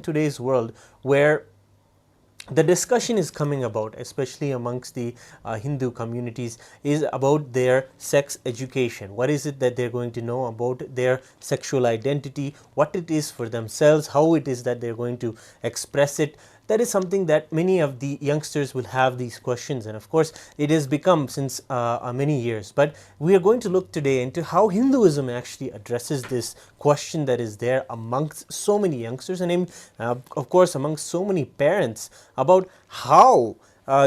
today's world where the discussion is coming about, especially amongst the Hindu communities, is about their sex education. What is it that they're going to know about their sexual identity, what it is for themselves, how it is that they're going to express it. That is something that many of the youngsters will have these questions, and of course it has become since many years. But we are going to look today into how Hinduism actually addresses this question that is there amongst so many youngsters, and of course amongst so many parents, about how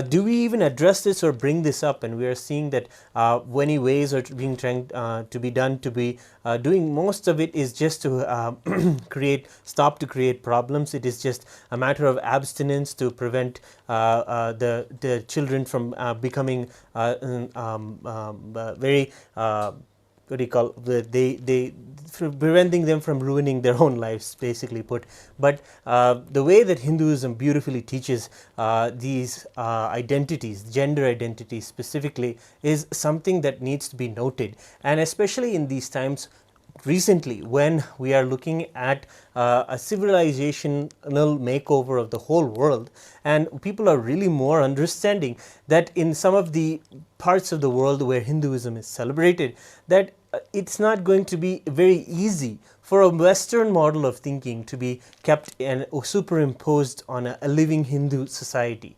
do we even address this or bring this up. And we are seeing that many ways are being trying to be done, to be doing. Most of it is just to stop to create problems. It is just a matter of abstinence to prevent the children from becoming very what do you call, they preventing them from ruining their own lives, basically put. But the way that Hinduism beautifully teaches these identities, gender identities specifically, is something that needs to be noted. And especially in these times recently, when we are looking at a civilizational makeover of the whole world, and people are really more understanding that in some of the parts of the world where Hinduism is celebrated, that it's not going to be very easy for a Western model of thinking to be kept and superimposed on a living Hindu society,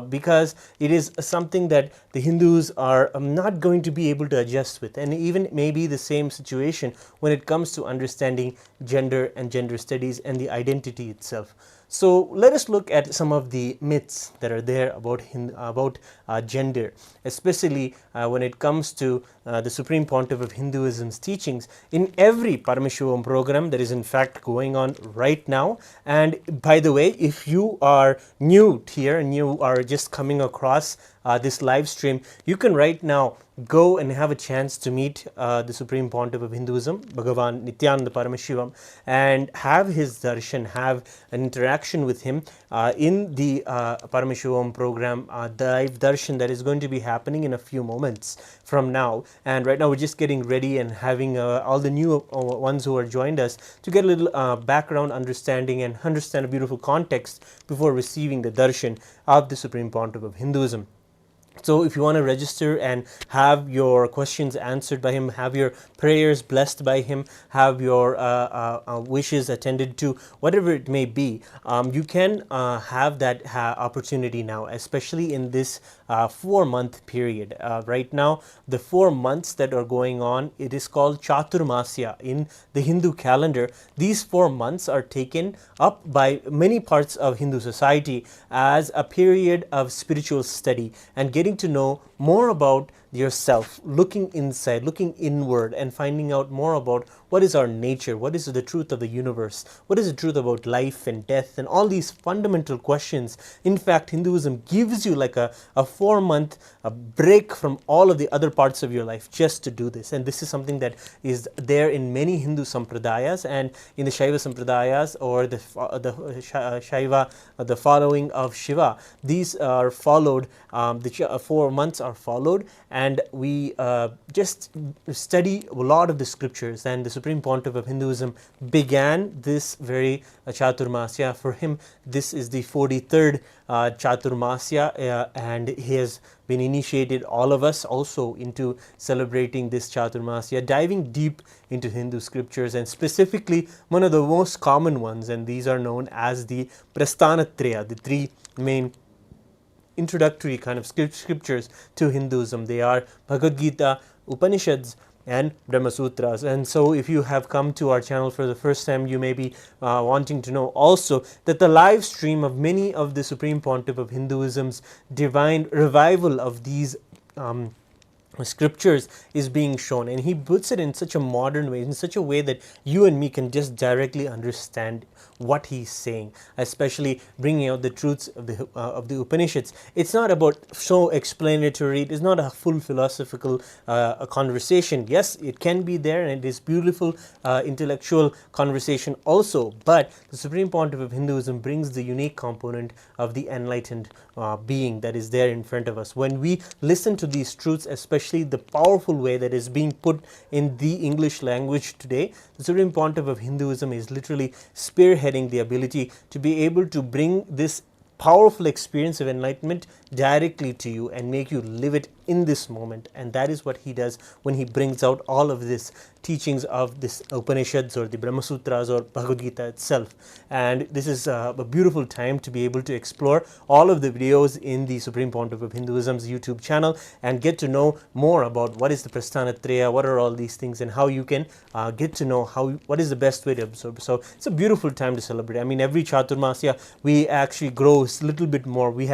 because it is something that the Hindus are not going to be able to adjust with. And even maybe the same situation when it comes to understanding gender and gender studies and the identity itself. So let us look at some of the myths that are there about gender, especially when it comes to the Supreme Pontiff of Hinduism's teachings in every Paramashivam program that is in fact going on right now. And by the way, if you are new here and you are just coming across this live stream, you can right now go and have a chance to meet the Supreme Pontiff of Hinduism, Bhagavan Nithyananda Paramashiam, and have his darshan, have an interaction with him in the Paramashivam program, live darshan that is going to be happening in a few moments from now. And right now we're just getting ready and having all the new ones who are joined us to get a little background understanding and understand a beautiful context before receiving the darshan of the Supreme Pontiff of Hinduism. So if you want to register and have your questions answered by him, have your prayers blessed by him, have your wishes attended to, whatever it may be, you can have that opportunity now, especially in this 4-month period. Right now, the 4 months that are going on, it is called Chaturmasya in the Hindu calendar. These 4 months are taken up by many parts of Hindu society as a period of spiritual study and getting to know more about yourself, looking inside, looking inward, and finding out more about what is our nature, what is the truth of the universe, what is the truth about life and death, and all these fundamental questions. In fact, Hinduism gives you like a 4-month break from all of the other parts of your life just to do this. And this is something that is there in many Hindu sampradayas, and in the Shiva sampradayas, or the Shiva, the following of Shiva, these are followed, the 4 months are followed, and we just study a lot of the scriptures. And the Supreme Pontiff of Hinduism began this very Chaturmasya. For him, this is the 43rd Chaturmasya, and he has been initiated all of us also into celebrating this Chaturmasya, diving deep into Hindu scriptures, and specifically one of the most common ones, and these are known as the Prasthanatraya, the 3 main introductory kind of scriptures to Hinduism. They are Bhagavad Gita, Upanishads, and Brahma Sutras. And so if you have come to our channel for the first time, you may be wanting to know also that the live stream of many of the Supreme Pontiff of Hinduism's divine revival of these scriptures is being shown, and he puts it in such a modern way, in such a way that you and me can just directly understand what he's saying, especially bringing out the truths of the Upanishads. It's not about so explanatory, it is not a full philosophical conversation. Yes, it can be there, and it is beautiful intellectual conversation also, but the Supreme Pontiff of Hinduism brings the unique component of the enlightened being that is there in front of us. When we listen to these truths, especially the powerful way that is being put in the English language today, the Supreme Pontiff of Hinduism is literally spearheading spearheading the ability to be able to bring this powerful experience of enlightenment directly to you and make you live it in this moment. And that is what he does when he brings out all of this teachings of this Upanishads or the Brahma Sutras or Bhagavad Gita itself. And this is a beautiful time to be able to explore all of the videos in the Supreme Pontiff of Hinduism's YouTube channel and get to know more about what is the Prasthanatraya, what are all these things, and how you can get to know what is the best way to absorb. So it's a beautiful time to celebrate. I mean, every Chaturmasya we actually grow a little bit more. We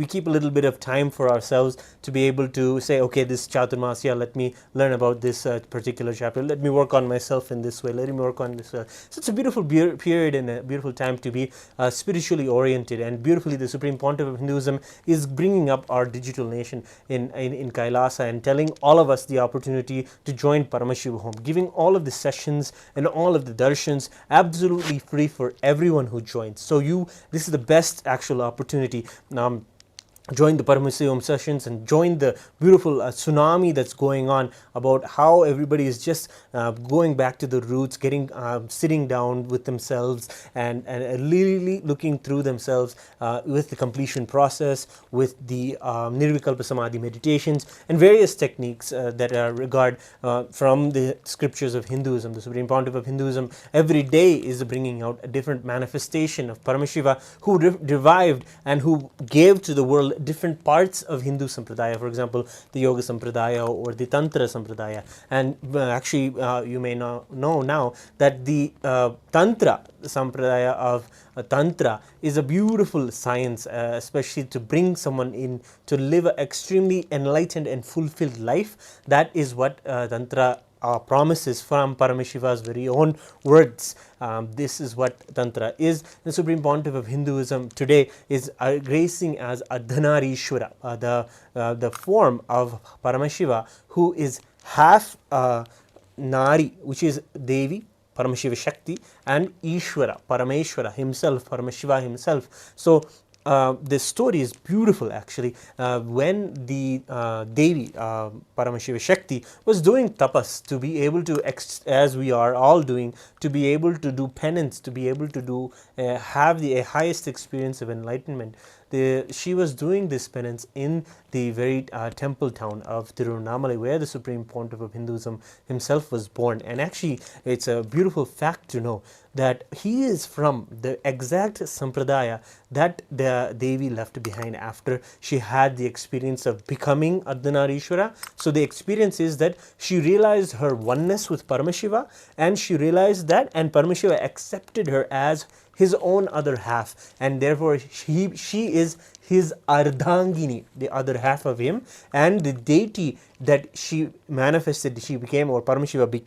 keep a little bit of time for ourselves to be able to say, okay, this Chaturmasya, let me learn about this particular chapter. Let me work on myself in this way. Let me work on this. So it's a beautiful period and a beautiful time to be spiritually oriented. And beautifully, the Supreme Pontiff of Hinduism is bringing up our digital nation in Kailasa and telling all of us the opportunity to join Paramashiva home, giving all of the sessions and all of the darshans absolutely free for everyone who joins. So this is the best actual opportunity. Join the Paramshivam sessions and join the beautiful tsunami that's going on about how everybody is just going back to the roots, sitting down with themselves and really looking through themselves with the completion process, with the Nirvikalpa Samadhi meditations and various techniques that are from the scriptures of Hinduism. The Supreme Pontiff of Hinduism every day is bringing out a different manifestation of Paramashiva, who revived and who gave to the world different parts of Hindu Sampradaya, for example, the Yoga Sampradaya or the Tantra Sampradaya. And actually, you may know now that the Tantra Sampradaya of Tantra is a beautiful science, especially to bring someone in to live an extremely enlightened and fulfilled life. That is what Tantra promises from Paramashiva's very own words. This is what Tantra is. The Supreme Pontiff of Hinduism today is gracing as Ardhanarishvara, the form of Paramashiva, who is half Nari, which is Devi, Paramashiva Shakti, and Ishvara, Parameshwara himself, Paramashiva himself. So this story is beautiful actually. When the Devi, Paramashiva Shakti, was doing tapas to be able to, as we are all doing, to be able to do penance, to be able to have the highest experience of enlightenment, she was doing this penance in the very temple town of Tiruvannamalai, where the Supreme Pontiff of Hinduism himself was born. And actually, it's a beautiful fact to know that he is from the exact sampradaya that the Devi left behind after she had the experience of becoming Ardhanarishvara. So the experience is that she realized her oneness with Paramashiva, and she realized that, and Paramashiva accepted her as his own other half, and therefore she is his Ardhangini, the other half of him, and the deity that she manifested, she became, or Paramashiva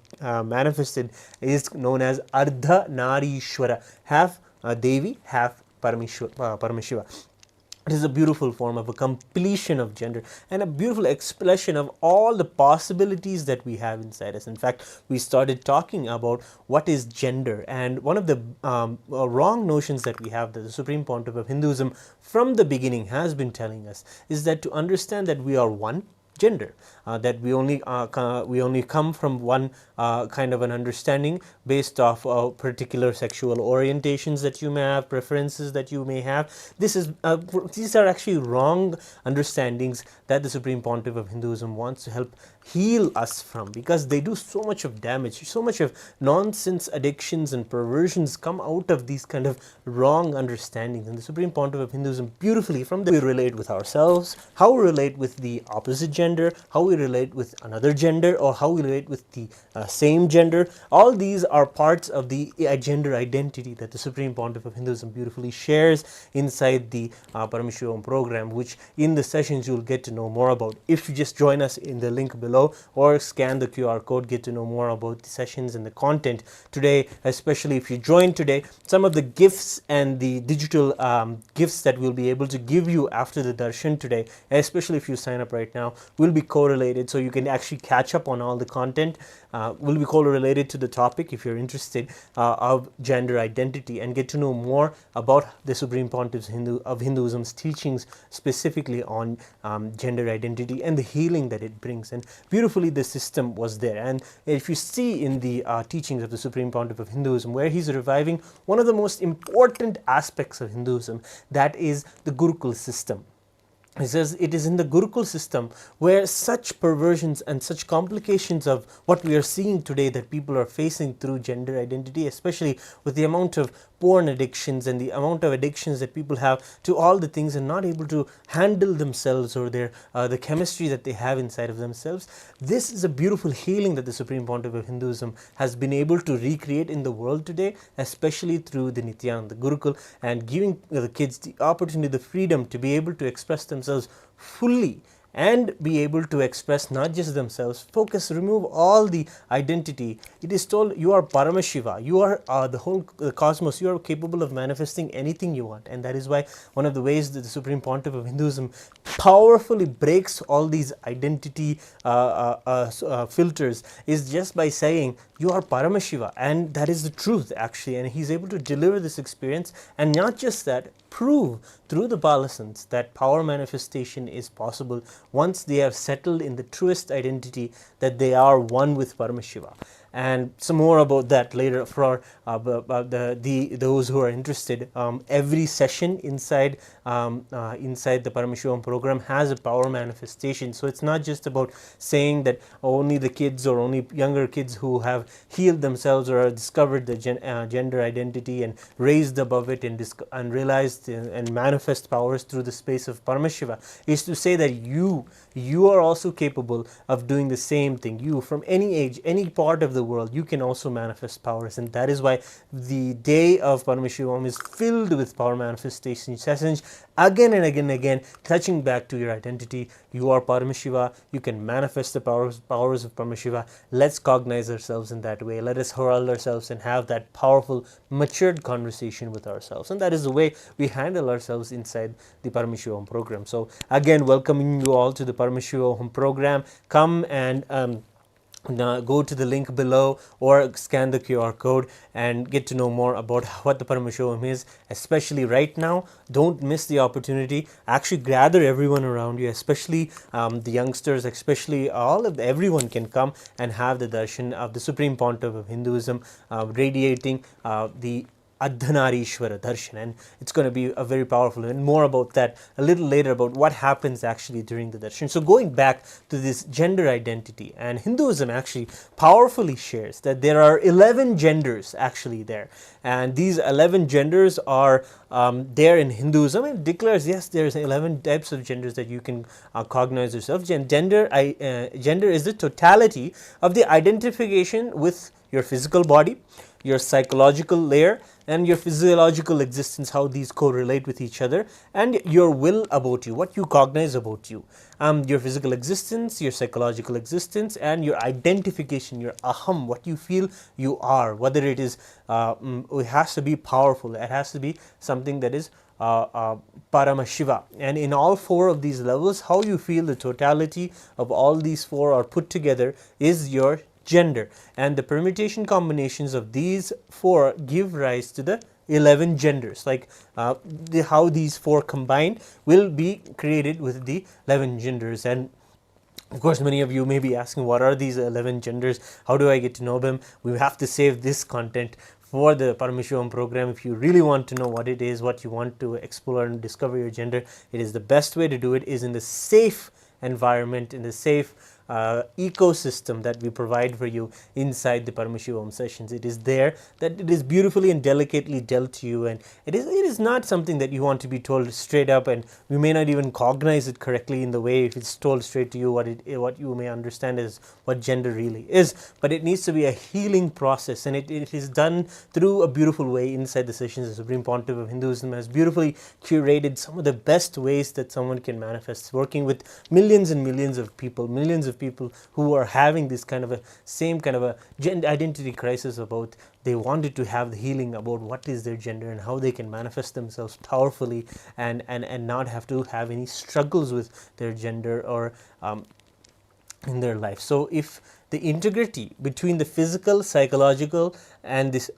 manifested, is known as Ardhanarishvara, half Devi, half Paramashiva. It is a beautiful form of a completion of gender and a beautiful expression of all the possibilities that we have inside us. In fact, we started talking about what is gender, and one of the wrong notions that we have, that the Supreme Pontiff of Hinduism from the beginning has been telling us, is that to understand that we are one gender, that we only come from one kind of an understanding based off particular sexual orientations that you may have, preferences that you may have. These are actually wrong understandings that the Supreme Pontiff of Hinduism wants to help heal us from, because they do so much of damage. So much of nonsense addictions and perversions come out of these kind of wrong understandings. And the Supreme Pontiff of Hinduism beautifully, from the way we relate with ourselves, how we relate with the opposite gender, how we relate with another gender, or how we relate with the same gender, all these are parts of the gender identity that the Supreme Pontiff of Hinduism beautifully shares inside the Paramshivam program, which in the sessions you'll get to know more about. If you just join us in the link below or scan the QR code, get to know more about the sessions and the content today. Especially if you join today, some of the gifts and the digital gifts that we'll be able to give you after the darshan today, especially if you sign up right now will be correlated, so you can actually catch up on all the content, will be correlated to the topic if you're interested, of gender identity, and get to know more about the Supreme Pontiff's of Hinduism's teachings specifically on gender identity and the healing that it brings. And beautifully the system was there. And if you see in the teachings of the Supreme Pontiff of Hinduism, where he's reviving one of the most important aspects of Hinduism, that is the Gurukul system. He says it is in the Gurukul system where such perversions and such complications of what we are seeing today that people are facing through gender identity, especially with the amount of porn addictions and the amount of addictions that people have to all the things and not able to handle themselves or their the chemistry that they have inside of themselves. This is a beautiful healing that the Supreme Pontiff of Hinduism has been able to recreate in the world today, especially through the Nithyananda Gurukul, and giving the kids the opportunity, the freedom to be able to express themselves fully and be able to express not just themselves, remove all the identity. It is told you are Paramashiva, you are the whole cosmos, you are capable of manifesting anything you want. And that is why one of the ways that the Supreme Pontiff of Hinduism powerfully breaks all these identity filters is just by saying you are Paramashiva, and that is the truth actually. And he's able to deliver this experience, and not just that, prove through the Palasans that power manifestation is possible once they have settled in the truest identity that they are one with Paramashiva. And some more about that later for those who are interested. Every session inside the Paramashivam program has a power manifestation. So it's not just about saying that only the kids or only younger kids who have healed themselves or discovered the gender identity and raised above it and realized and manifest powers through the space of Paramashiva, is to say that you are also capable of doing the same thing. You, from any age, any part of the world, you can also manifest powers. And that is why the day of Paramashivam is filled with power manifestation sessions, again and again and again, touching back to your identity. You are Paramashiva, you can manifest the powers of Paramashiva. Let's cognize ourselves in that way. Let us herald ourselves and have that powerful, matured conversation with ourselves. And that is the way we handle ourselves inside the Paramashivam program. So again, welcoming you all to the Paramashivam program. Come and go to the link below or scan the QR code and get to know more about what the Paramashivam is, especially right now. Don't miss the opportunity. Actually gather everyone around you, especially the youngsters, especially everyone can come and have the darshan of the Supreme Pontiff of Hinduism radiating the Ardhanarishvara darshan, and it's going to be a very powerful, and more about that a little later about what happens actually during the darshan. So going back to this gender identity, and Hinduism actually powerfully shares that there are 11 genders actually there, and these 11 genders are there in Hinduism, and declares yes, there's 11 types of genders that you can cognize yourself. Gender is the totality of the identification with your physical body, your psychological layer, and your physiological existence, how these correlate with each other, and your will about you, what you cognize about you, your physical existence, your psychological existence, and your identification, your aham, what you feel you are, whether it is, it has to be powerful, it has to be something that is Paramashiva. And in all four of these levels, how you feel, the totality of all these four are put together is your gender, and the permutation combinations of these four give rise to the 11 genders. Like how these four combined will be created with the 11 genders. And of course, many of you may be asking, what are these 11 genders? How do I get to know them? We have to save this content for the Paramashivam program. If you really want to know what it is, what you want to explore and discover your gender, it is the best way to do it is in the safe environment, in the safe ecosystem that we provide for you inside the Paramashivam sessions. It is there that it is beautifully and delicately dealt to you, and it is not something that you want to be told straight up, and we may not even cognize it correctly in the way if it's told straight to you what you may understand as what gender really is. But it needs to be a healing process, and it is done through a beautiful way inside the sessions. The Supreme Pontiff of Hinduism has beautifully curated some of the best ways that someone can manifest, working with millions and millions of people, who are having this kind of a same kind of a gender identity crisis about they wanted to have the healing about what is their gender and how they can manifest themselves powerfully and not have to have any struggles with their gender or in their life. So if the integrity between the physical, psychological, and this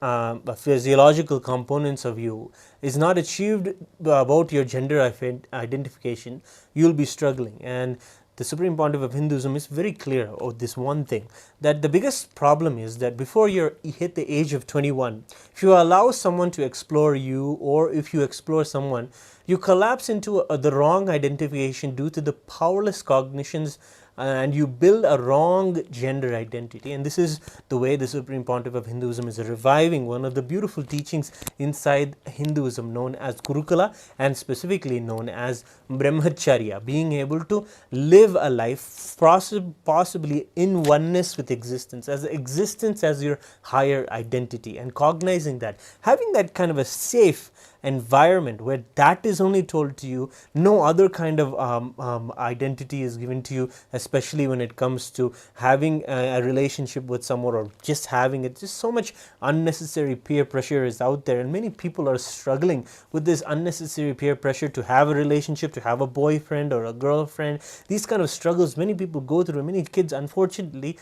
physiological components of you is not achieved about your gender identification, you'll be struggling. And the Supreme Pontiff of Hinduism is very clear about this one thing, that the biggest problem is that before you hit the age of 21, if you allow someone to explore you, or if you explore someone, you collapse into the wrong identification due to the powerless cognitions, and you build a wrong gender identity. And this is the way the Supreme Pontiff of Hinduism is reviving one of the beautiful teachings inside Hinduism known as Gurukula, and specifically known as Brahmacharya, being able to live a life possibly in oneness with existence as your higher identity, and cognizing that, having that kind of a safe environment where that is only told to you, no other kind of identity is given to you, especially when it comes to having a relationship with someone, or just having it. Just so much unnecessary peer pressure is out there, and many people are struggling with this unnecessary peer pressure to have a relationship, to have a boyfriend or a girlfriend. These kind of struggles many people go through. Many kids, unfortunately,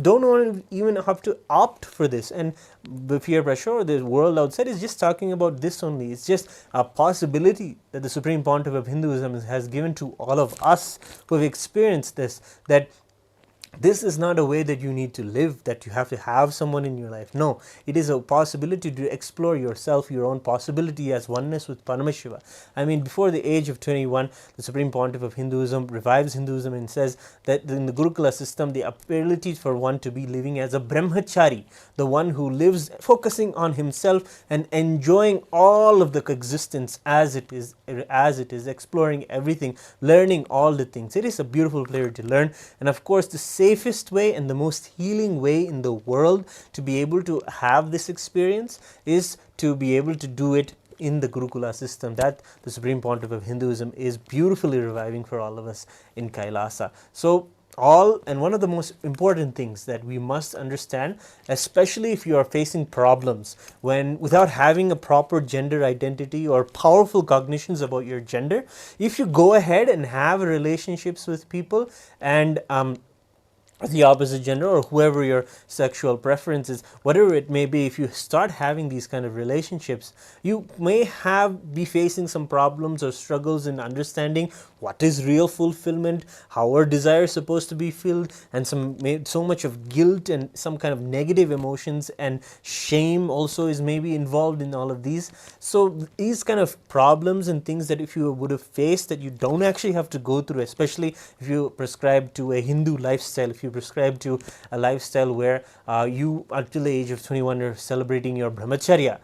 don't even have to opt for this, and the peer pressure or the world outside is just talking about this only. It's just a possibility that the Supreme Pontiff of Hinduism has given to all of us who have experienced this, that this is not a way that you need to live, that you have to have someone in your life. No, it is a possibility to explore yourself, your own possibility as oneness with Paramashiva. I mean, before the age of 21, the Supreme Pontiff of Hinduism revives Hinduism and says that in the Gurukula system, the ability for one to be living as a brahmachari, the one who lives focusing on himself and enjoying all of the existence as it is, exploring everything, learning all the things. It is a beautiful player to learn, and of course the safest way and the most healing way in the world to be able to have this experience is to be able to do it in the Gurukula system that the Supreme Pontiff of Hinduism is beautifully reviving for all of us in Kailasa. So one of the most important things that we must understand, especially if you are facing problems without having a proper gender identity or powerful cognitions about your gender, if you go ahead and have relationships with people and the opposite gender, or whoever your sexual preference is, whatever it may be, if you start having these kind of relationships, you may be facing some problems or struggles in understanding what is real fulfillment, how our desire is supposed to be filled, and so much of guilt and some kind of negative emotions and shame also is maybe involved in all of these. So these kind of problems and things that if you would have faced, that you don't actually have to go through, especially if you prescribe to a Hindu lifestyle, if you prescribe to a lifestyle where you until the age of 21 are celebrating your brahmacharya,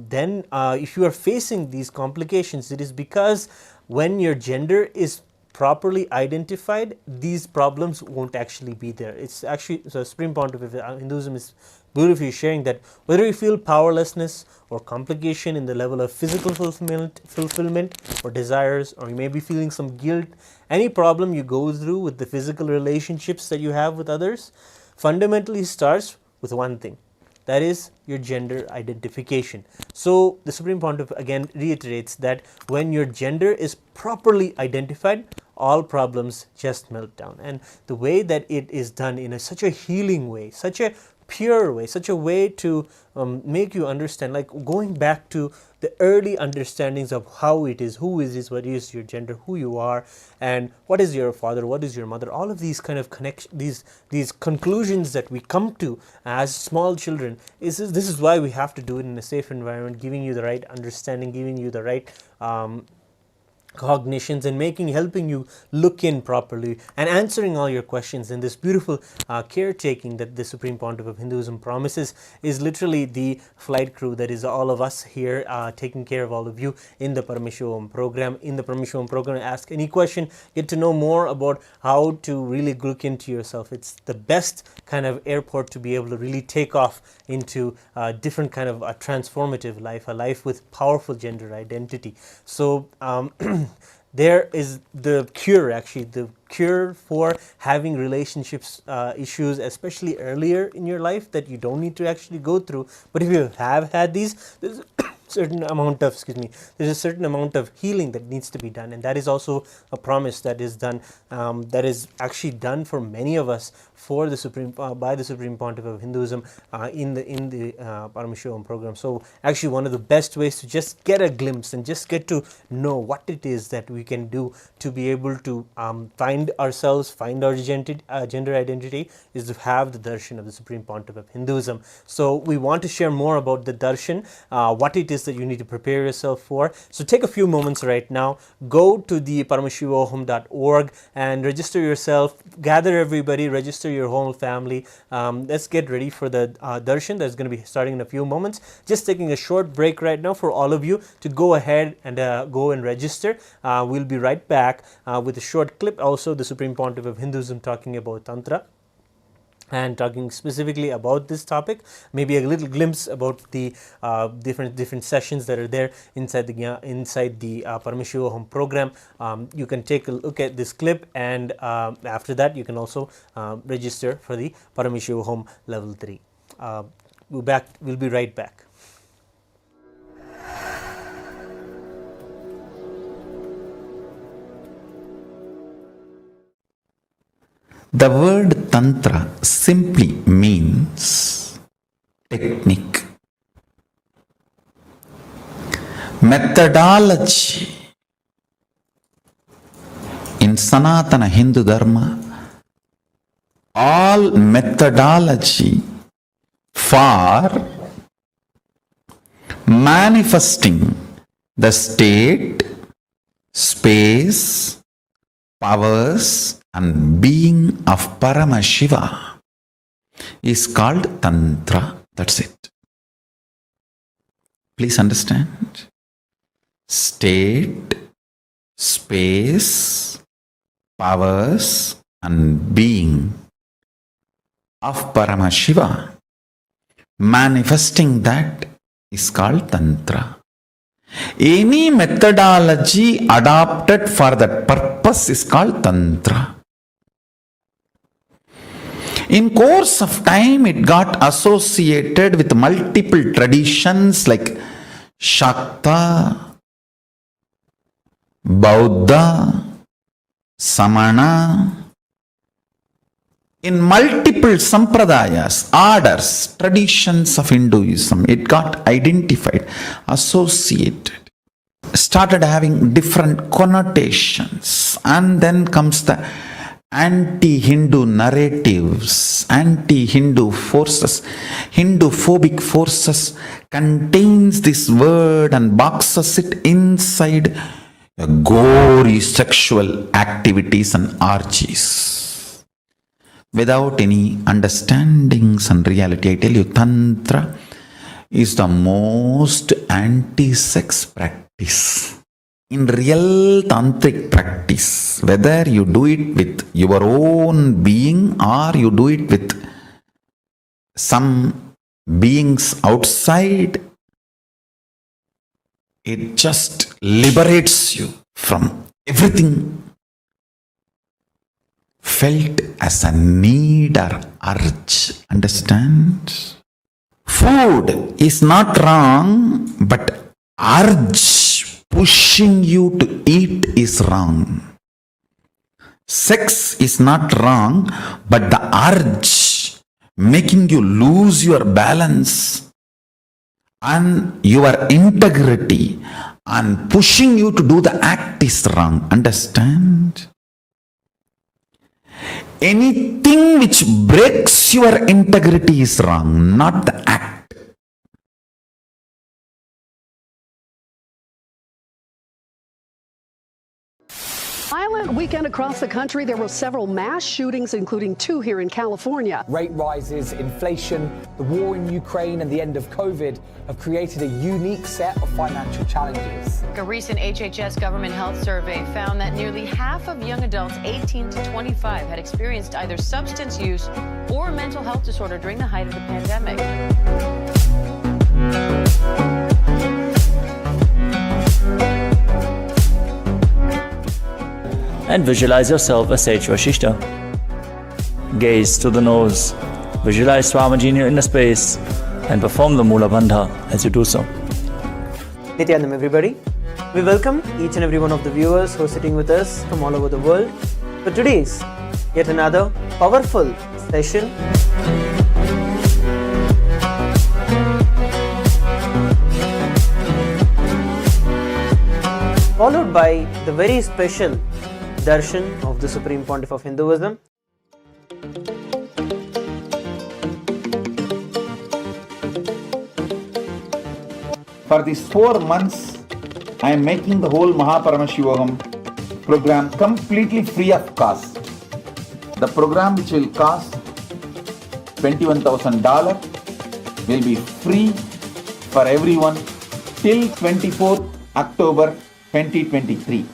then if you are facing these complications, it is because when your gender is properly identified, these problems won't actually be there. It's actually, so Supreme Pontiff of Hinduism is beautifully sharing that whether you feel powerlessness or complication in the level of physical fulfillment or desires, or you may be feeling some guilt, any problem you go through with the physical relationships that you have with others, fundamentally starts with one thing, that is your gender identification. So the Supreme Pontiff again reiterates that when your gender is properly identified, all problems just melt down. And the way that it is done in such a healing way, such a pure way, such a way to make you understand, like going back to the early understandings of how it is, who is this, what is your gender, who you are, and what is your father, what is your mother, all of these kind of these conclusions that we come to as small children. This is why we have to do it in a safe environment, giving you the right understanding, giving you the right cognitions, and helping you look in properly and answering all your questions. And this beautiful caretaking that the Supreme Pontiff of Hinduism promises is literally the flight crew that is all of us here taking care of all of you in the Paramshivam program. In the Paramshivam program, ask any question, get to know more about how to really look into yourself. It's the best kind of airport to be able to really take off into a different kind of a transformative life, a life with powerful gender identity. So there is the cure for having relationships issues, especially earlier in your life, that you don't need to actually go through. But if you have had these, certain amount of there's a certain amount of healing that needs to be done, and that is also a promise that is done, that is actually done for many of us for the Supreme by the Supreme Pontiff of Hinduism in the Paramashivam program. So actually one of the best ways to just get a glimpse and just get to know what it is that we can do to be able to find ourselves, find our gender identity, is to have the darshan of the Supreme Pontiff of Hinduism. So we want to share more about the darshan, what it is that you need to prepare yourself for. So take a few moments right now, go to the paramashivahome.org and register yourself, gather everybody, register your whole family. Let's get ready for the darshan that's going to be starting in a few moments. Just taking a short break right now for all of you to go ahead and go and register. We'll be right back with a short clip, also the Supreme Pontiff of Hinduism talking about Tantra and talking specifically about this topic, maybe a little glimpse about the different sessions that are there inside the Paramashiva Home program. You can take a look at this clip, and after that you can also register for the Paramashiva Home level 3. We'll be right back. The word Tantra simply means technique, methodology. In Sanatana Hindu Dharma, all methodology for manifesting the state, space, powers and being of Paramashiva is called Tantra. That's it. Please understand. State, space, powers and being of Paramashiva, manifesting that is called Tantra. Any methodology adopted for that purpose is called Tantra. In course of time, it got associated with multiple traditions like Shakta, Bauddha, Samana. In multiple sampradayas, orders, traditions of Hinduism, it got identified, associated, started having different connotations, and then comes the anti-Hindu narratives, anti-Hindu forces, Hindu-phobic forces contains this word and boxes it inside gory sexual activities and orgies. Without any understandings and reality, I tell you, Tantra is the most anti-sex practice. In real tantric practice, whether you do it with your own being or you do it with some beings outside, it just liberates you from everything felt as a need or urge. Understand? Food is not wrong, but urge pushing you to eat is wrong. Sex is not wrong, but the urge making you lose your balance and your integrity and pushing you to do the act is wrong. Understand? Anything which breaks your integrity is wrong, not the act. Violent weekend across the country. There were several mass shootings, including 2 here in California. Rate rises, inflation, the war in Ukraine and the end of COVID have created a unique set of financial challenges. A recent HHS government health survey found that nearly half of young adults 18 to 25 had experienced either substance use or a mental health disorder during the height of the pandemic. And visualize yourself as Sage Vashishta. Gaze to the nose, visualize Swamiji in the space, and perform the Mula Bandha as you do so. Nithyanam everybody. We welcome each and every one of the viewers who are sitting with us from all over the world for today's yet another powerful session. Followed by the very special Darshan of the Supreme Pontiff of Hinduism. For these 4 months, I am making the whole Paramashivam program completely free of cost. The program, which will cost $21,000, will be free for everyone till 24th October 2023.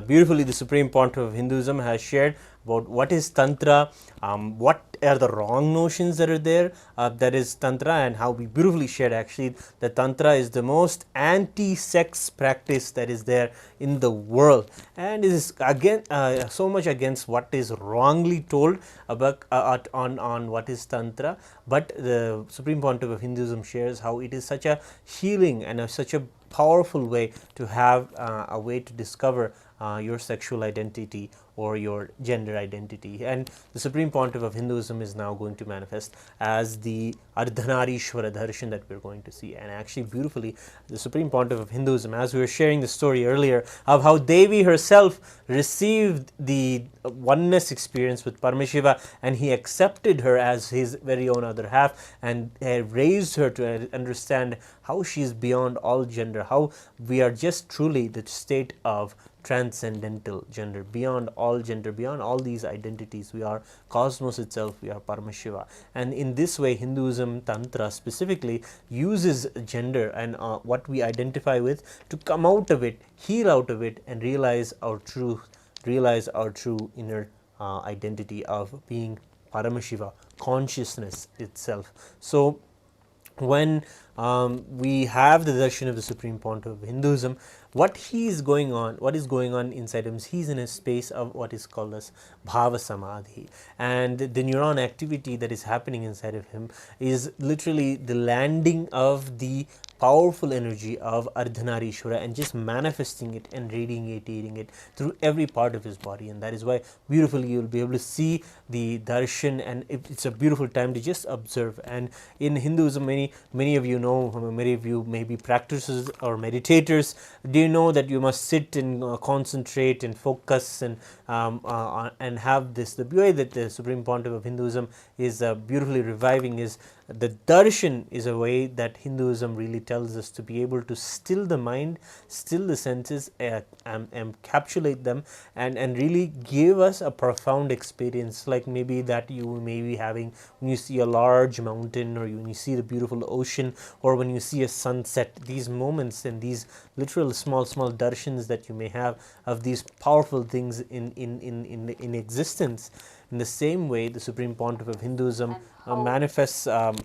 Beautifully, the Supreme Pontiff of Hinduism has shared about what is Tantra, what are the wrong notions that are there, that is Tantra, and how we beautifully shared actually that Tantra is the most anti-sex practice that is there in the world, and it is again so much against what is wrongly told about on what is Tantra. But the Supreme Pontiff of Hinduism shares how it is such a healing and such a powerful way to have a way to discover your sexual identity or your gender identity. And the Supreme Pontiff of Hinduism is now going to manifest as the Ardhanarishvara darshan that we're going to see. And actually beautifully, the Supreme Pontiff of Hinduism, as we were sharing the story earlier of how Devi herself received the oneness experience with Paramashiva, and he accepted her as his very own other half and raised her to understand how she is beyond all gender, how we are just truly the state of transcendental gender, beyond all gender, beyond all these identities. We are cosmos itself, we are Paramashiva. And in this way, Hinduism, Tantra specifically, uses gender and what we identify with to come out of it, heal out of it, and realize our true inner identity of being Paramashiva, consciousness itself. So when we have the darshan of the Supreme Pontiff of Hinduism, what is going on inside him is he's in a space of what is called as bhava samadhi, and the neuron activity that is happening inside of him is literally the landing of the powerful energy of Ardhanarishvara and just manifesting it and radiating it through every part of his body. And that is why beautifully you'll be able to see the darshan, and it's a beautiful time to just observe. And in Hinduism, many of you know, many of you may be practitioners or meditators. Do you know that you must sit and concentrate and focus and have this? The way that the Supreme Pontiff of Hinduism is beautifully reviving is the darshan is a way that Hinduism really tells us to be able to still the mind, still the senses, encapsulate them, and really give us a profound experience, like maybe that you may be having when you see a large mountain, or when you see the beautiful ocean, or when you see a sunset. These moments and these literal small darshans that you may have of these powerful things in existence. In the same way, the Supreme Pontiff of Hinduism manifests in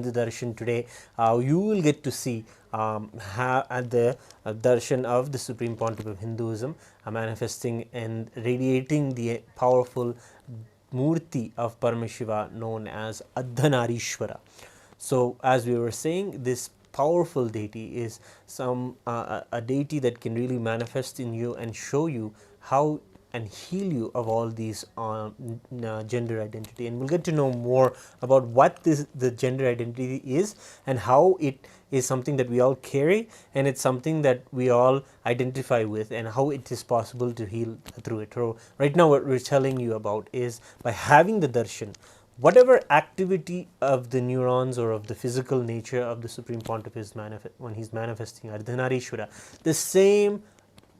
the darshan today. You will get to see at the darshan of the Supreme Pontiff of Hinduism manifesting and radiating the powerful murti of Paramashiva known as Ardhanarishvara. So as we were saying, this powerful deity is a deity that can really manifest in you and show you how and heal you of all these gender identity. And we'll get to know more about what the gender identity is and how it is something that we all carry, and it's something that we all identify with, and how it is possible to heal through it. So right now what we're telling you about is, by having the darshan, whatever activity of the neurons or of the physical nature of the Supreme Pontiff is when he's manifesting Ardhanarishvara, the same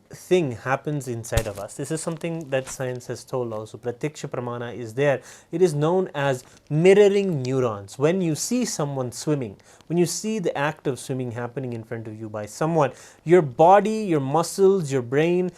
thing happens inside of us. This is something that science has told also. Pratyaksha pramana is there. It is known as mirroring neurons. When you see someone swimming, when you see the act of swimming happening in front of you by someone, your body, your muscles, your brain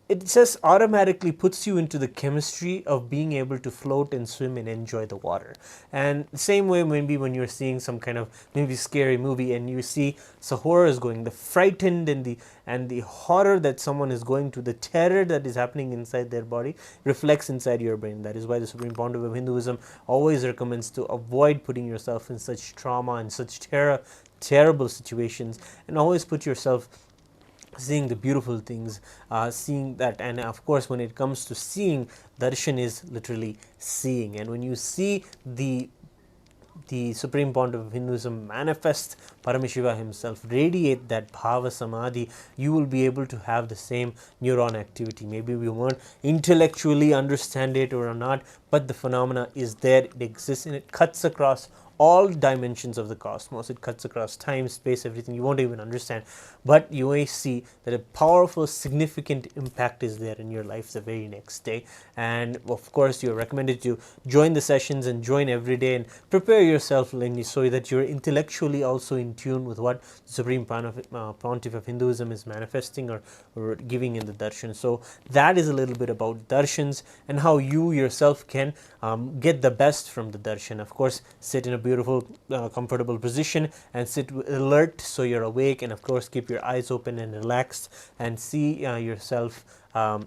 it just automatically puts you into the chemistry of being able to float and swim and enjoy the water. And same way, maybe when you're seeing some kind of maybe scary movie and you see the horror is going, the frightened and the horror that someone is going to, the terror that is happening inside their body reflects inside your brain. That is why the Supreme Pontiff of Hinduism always recommends to avoid putting yourself in such trauma and such terrible situations, and always put yourself seeing the beautiful things, seeing that. And of course, when it comes to seeing, darshan is literally seeing. And when you see the Supreme Pontiff of Hinduism manifest Paramashiva himself, radiate that bhava samadhi, you will be able to have the same neuron activity. Maybe we won't intellectually understand it or not, but the phenomena is there, it exists, and it cuts across all dimensions of the cosmos. It cuts across time, space, everything. You won't even understand, but you may see that a powerful, significant impact is there in your life the very next day. And of course, you're recommended to join the sessions and join every day and prepare yourself so that you're intellectually also in tune with what the Supreme Pontiff of Hinduism is manifesting or giving in the darshan. So that is a little bit about darshans and how you yourself can get the best from the darshan. Of course, sit in a beautiful, comfortable position and sit alert so you're awake, and of course keep your eyes open and relaxed and see yourself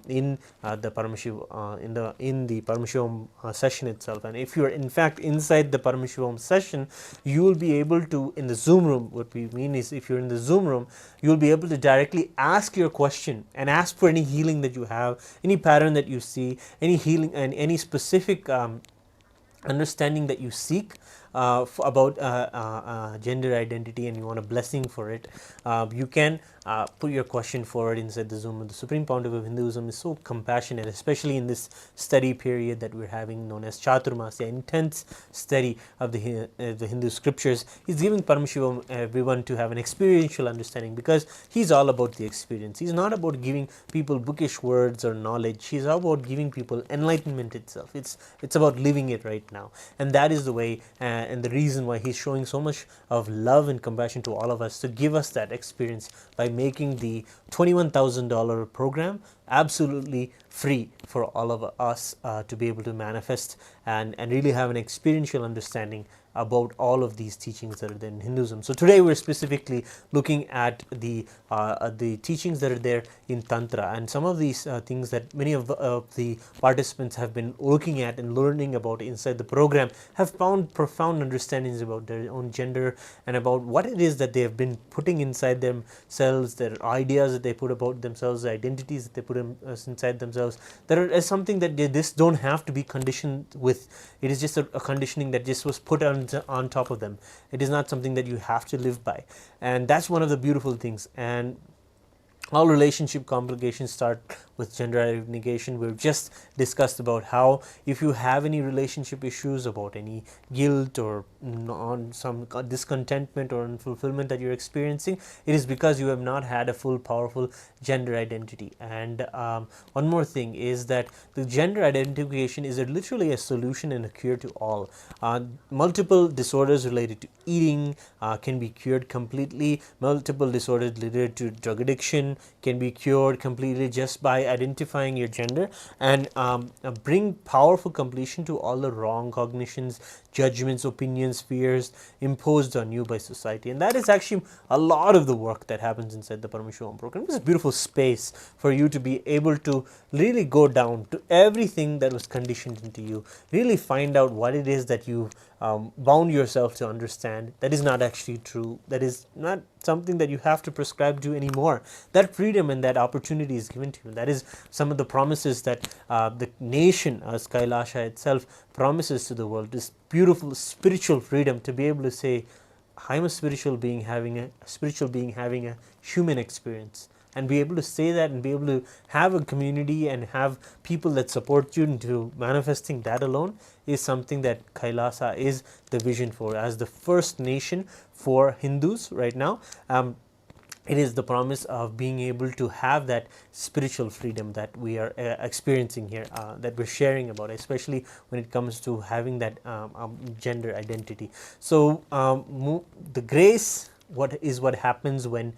in the Paramashiva, in the Paramshivam session itself. And if you are in fact inside the Paramashivam session, you will be able to, in the Zoom room, what we mean is if you're in the Zoom room, you will be able to directly ask your question and ask for any healing that you have, any pattern that you see, any healing and any specific understanding that you seek about gender identity, and you want a blessing for it. You can put your question forward inside the Zoom. The Supreme Pontiff of Hinduism is so compassionate, especially in this study period that we're having, known as Chaturmasya, intense study of the Hindu scriptures. He's giving Paramshivam everyone to have an experiential understanding, because he's all about the experience. He's not about giving people bookish words or knowledge. He's about giving people enlightenment itself. It's about living it right now, and that is the way and the reason why he's showing so much of love and compassion to all of us, to give us that experience by making the $21,000 program absolutely free for all of us to be able to manifest and really have an experiential understanding about all of these teachings that are there in Hinduism. So today we're specifically looking at the teachings that are there in Tantra, and some of these things that many of the participants have been looking at and learning about inside the program have found profound understandings about their own gender and about what it is that they have been putting inside themselves, their ideas that they put about themselves, the identities that they put inside themselves, that is something that they just don't have to be conditioned with. It is just a conditioning that just was put on top of them. It is not something that you have to live by, and that's one of the beautiful things. And all relationship complications start with gender identity negation. We've just discussed about how if you have any relationship issues, about any guilt or some discontentment or unfulfillment that you're experiencing, it is because you have not had a full powerful gender identity. And one more thing is that the gender identification is literally a solution and a cure to all. Multiple disorders related to eating can be cured completely. Multiple disorders related to drug addiction can be cured completely just by identifying your gender, and bring powerful completion to all the wrong cognitions, judgments, opinions, fears imposed on you by society. And that is actually a lot of the work that happens inside the Paramashivam program. It's a beautiful space for you to be able to really go down to everything that was conditioned into you, really find out what it is that you bound yourself to understand that is not actually true, that is not something that you have to prescribe to anymore. That freedom and that opportunity is given to you. That is some of the promises that the nation as Kailasa itself promises to the world, this beautiful spiritual freedom to be able to say, I'm a spiritual being having a human experience, and be able to say that and be able to have a community and have people that support you into manifesting that alone is something that Kailasa is the vision for. As the first nation for Hindus right now, it is the promise of being able to have that spiritual freedom that we are experiencing here, that we're sharing about, especially when it comes to having that gender identity. So the grace what happens when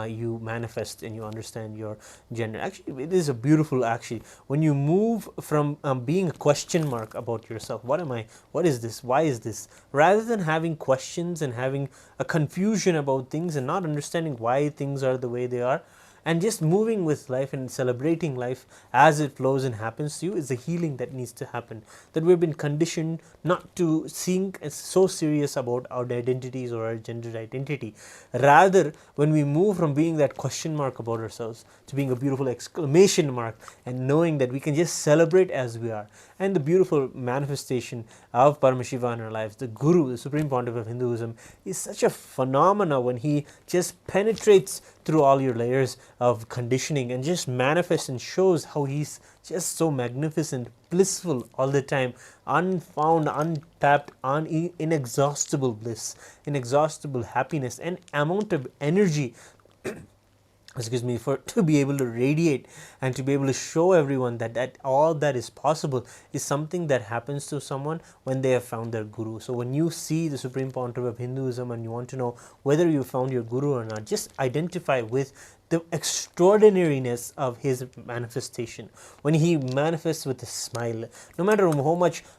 you manifest and you understand your gender. Actually, it is a beautiful, actually, when you move from being a question mark about yourself, what am I, what is this, why is this, rather than having questions and having a confusion about things and not understanding why things are the way they are, and just moving with life and celebrating life as it flows and happens to you, is the healing that needs to happen. That we've been conditioned not to think so serious about our identities or our gender identity. Rather, when we move from being that question mark about ourselves to being a beautiful exclamation mark and knowing that we can just celebrate as we are. And the beautiful manifestation of Paramashiva in our lives, the Guru, the Supreme Pontiff of Hinduism, is such a phenomena when he just penetrates through all your layers of conditioning and just manifests and shows how he's just so magnificent, blissful all the time, unfound, untapped, inexhaustible bliss, inexhaustible happiness, and amount of energy for to be able to radiate and to be able to show everyone that all that is possible is something that happens to someone when they have found their Guru. So when you see the Supreme Pontiff of Hinduism and you want to know whether you found your Guru or not, just identify with the extraordinariness of his manifestation. When he manifests with a smile, no matter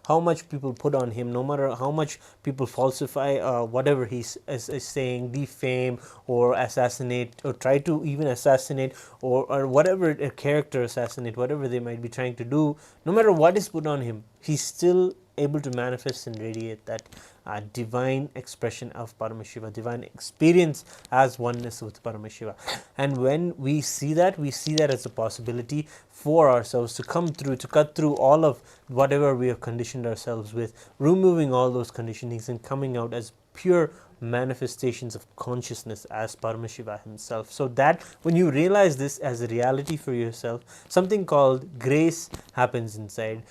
how much people put on him, no matter how much people falsify whatever he's is saying, defame or assassinate or try to even assassinate or whatever a character assassinate, whatever they might be trying to do, no matter what is put on him, he's still able to manifest and radiate that divine expression of Paramashiva, divine experience as oneness with Paramashiva. And when we see that as a possibility for ourselves to come through, to cut through all of whatever we have conditioned ourselves with, removing all those conditionings and coming out as pure manifestations of consciousness as Paramashiva himself. So that when you realize this as a reality for yourself, something called grace happens inside.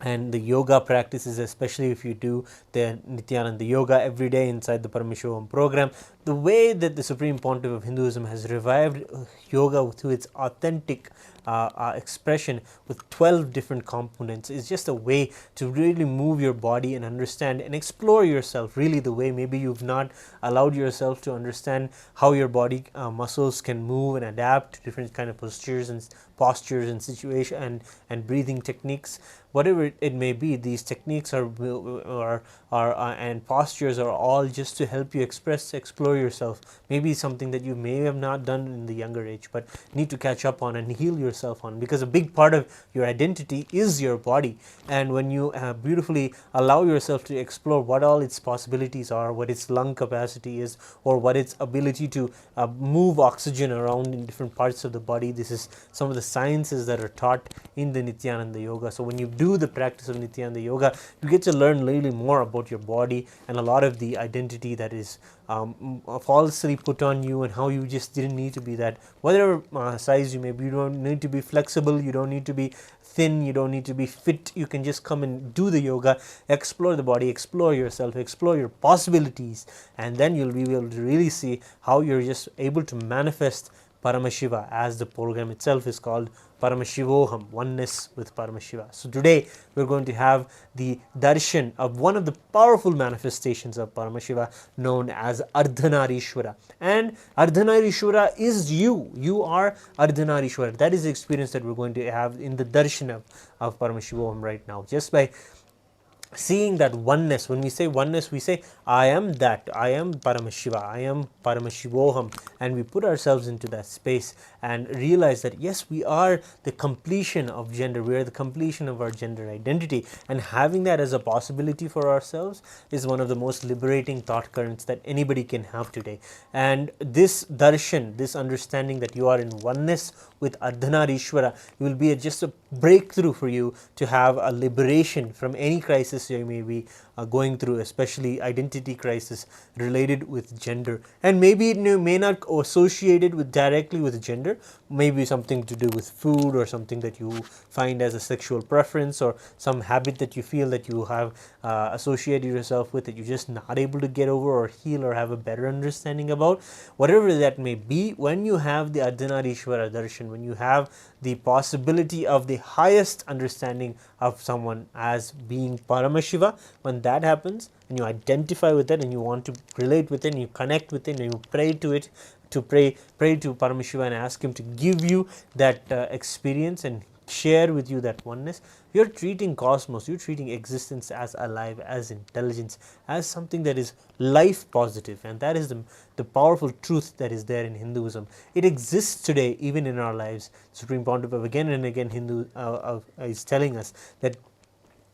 And the yoga practices, especially if you do the Nithyananda yoga every day inside the Paramshivam program, the way that the Supreme Pontiff of Hinduism has revived yoga to its authentic expression with 12 different components is just a way to really move your body and understand and explore yourself, really the way maybe you've not allowed yourself to understand how your body muscles can move and adapt to different kind of postures and situation and breathing techniques. Whatever it may be, these techniques are and postures are all just to help you explore yourself. Maybe something that you may have not done in the younger age, but need to catch up on and heal yourself on, because a big part of your identity is your body. And when you beautifully allow yourself to explore what all its possibilities are, what its lung capacity is, or what its ability to move oxygen around in different parts of the body, this is some of the sciences that are taught in the Nithyananda yoga. So when you do the practice of Nithyananda yoga, you get to learn really more about your body and a lot of the identity that is falsely put on you, and how you just didn't need to be that, whatever size you may be. You don't need to be flexible, you don't need to be thin, you don't need to be fit. You can just come and do the yoga, explore the body, explore yourself, explore your possibilities, and then you'll be able to really see how you're just able to manifest Paramashiva, as the program itself is called, Paramashivoham, oneness with Paramashiva. So today we're going to have the darshan of one of the powerful manifestations of Paramashiva, known as Ardhanarishvara. And Ardhanarishvara is you. You are Ardhanarishvara. That is the experience that we're going to have in the darshan of Paramashivoham right now. Just by seeing that oneness. When we say oneness, we say I am that, I am Paramashiva, I am Paramashivoham, and we put ourselves into that space and realize that yes, we are the completion of gender, we are the completion of our gender identity, and having that as a possibility for ourselves is one of the most liberating thought currents that anybody can have today. And this darshan, this understanding that you are in oneness with Ardhanarishvara, will be just a breakthrough for you to have a liberation from any crisis you may be going through, especially identity crisis related with gender. And maybe it may not associated with directly with gender, maybe something to do with food, or something that you find as a sexual preference, or some habit that you feel that you have associated yourself with that you're just not able to get over or heal or have a better understanding about. Whatever that may be, when you have the Ardhanarishvara darshan, when you have the possibility of the highest understanding of someone as being Paramashiva. When that happens and you identify with it and you want to relate with it and you connect with it and you pray to it, to pray to Paramashiva and ask him to give you that experience and share with you that oneness, you're treating cosmos, you're treating existence as alive, as intelligence, as something that is life positive. And that is the powerful truth that is there in Hinduism. It exists today even in our lives. Supreme Pontiff again and again is telling us that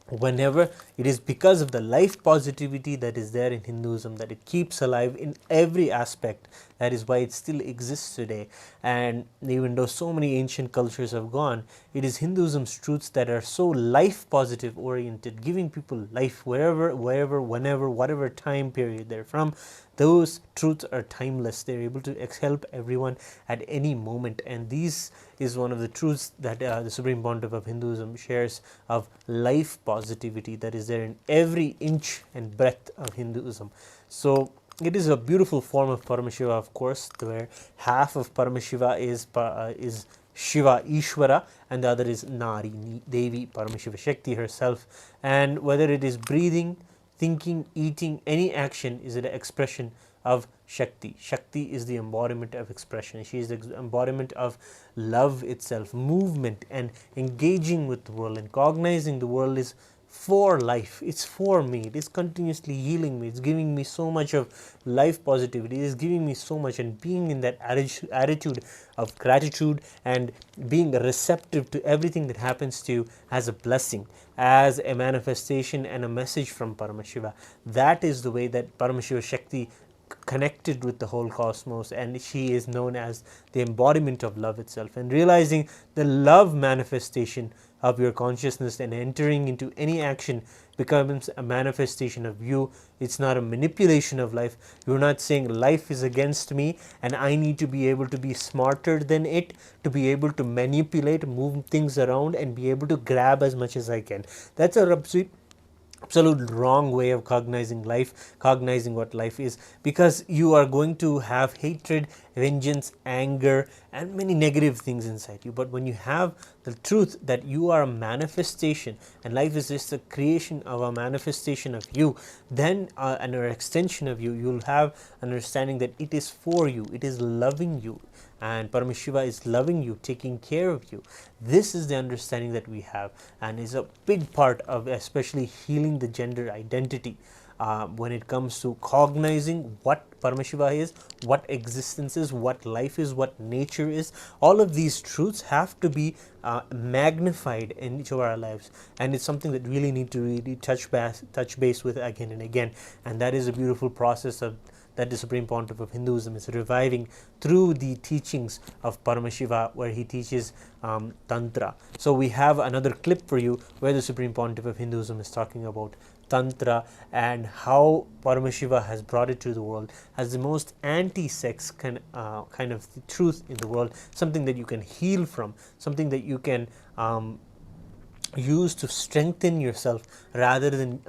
whenever it is because of the life positivity that is there in Hinduism that it keeps alive in every aspect. That is why it still exists today. And even though so many ancient cultures have gone, it is Hinduism's truths that are so life positive oriented, giving people life wherever, whenever, whatever time period they're from. Those truths are timeless. They're able to help everyone at any moment. And these is one of the truths that the Supreme Pontiff of Hinduism shares, of life positivity that is there in every inch and breadth of Hinduism. So it is a beautiful form of Paramashiva, of course, where half of Paramashiva is Shiva Ishvara and the other is Nari Devi, Paramashiva Shakti herself. And whether it is breathing, thinking, eating, any action is an expression of Shakti. Shakti is the embodiment of expression. She is the embodiment of love itself, movement and engaging with the world and cognizing the world is for life. It's for me. It is continuously healing me. It's giving me so much of life positivity. It is giving me so much, and being in that attitude of gratitude and being receptive to everything that happens to you as a blessing, as a manifestation and a message from Paramashiva. That is the way that Paramashiva Shakti connected with the whole cosmos, and she is known as the embodiment of love itself. And realizing the love manifestation of your consciousness and entering into any action becomes a manifestation of you. It's not a manipulation of life. You're not saying life is against me and I need to be able to be smarter than it, to be able to manipulate, move things around and be able to grab as much as I can. That's a absolute wrong way of cognizing life, cognizing what life is, because you are going to have hatred, vengeance, anger and many negative things inside you. But when you have the truth that you are a manifestation and life is just a creation of a manifestation of you, then and an extension of you, you'll have an understanding that it is for you, it is loving you, and Paramashiva is loving you, taking care of you. This is the understanding that we have, and is a big part of especially healing the gender identity when it comes to cognizing what Paramashiva is, what existence is, what life is, what nature is. All of these truths have to be magnified in each of our lives, and it's something that really need to really touch base with again and again. And that is a beautiful process of that the Supreme Pontiff of Hinduism is reviving through the teachings of Paramashiva, where he teaches Tantra. So we have another clip for you where the Supreme Pontiff of Hinduism is talking about Tantra and how Paramashiva has brought it to the world as the most anti-sex kind of truth in the world, something that you can heal from, something that you can use to strengthen yourself rather than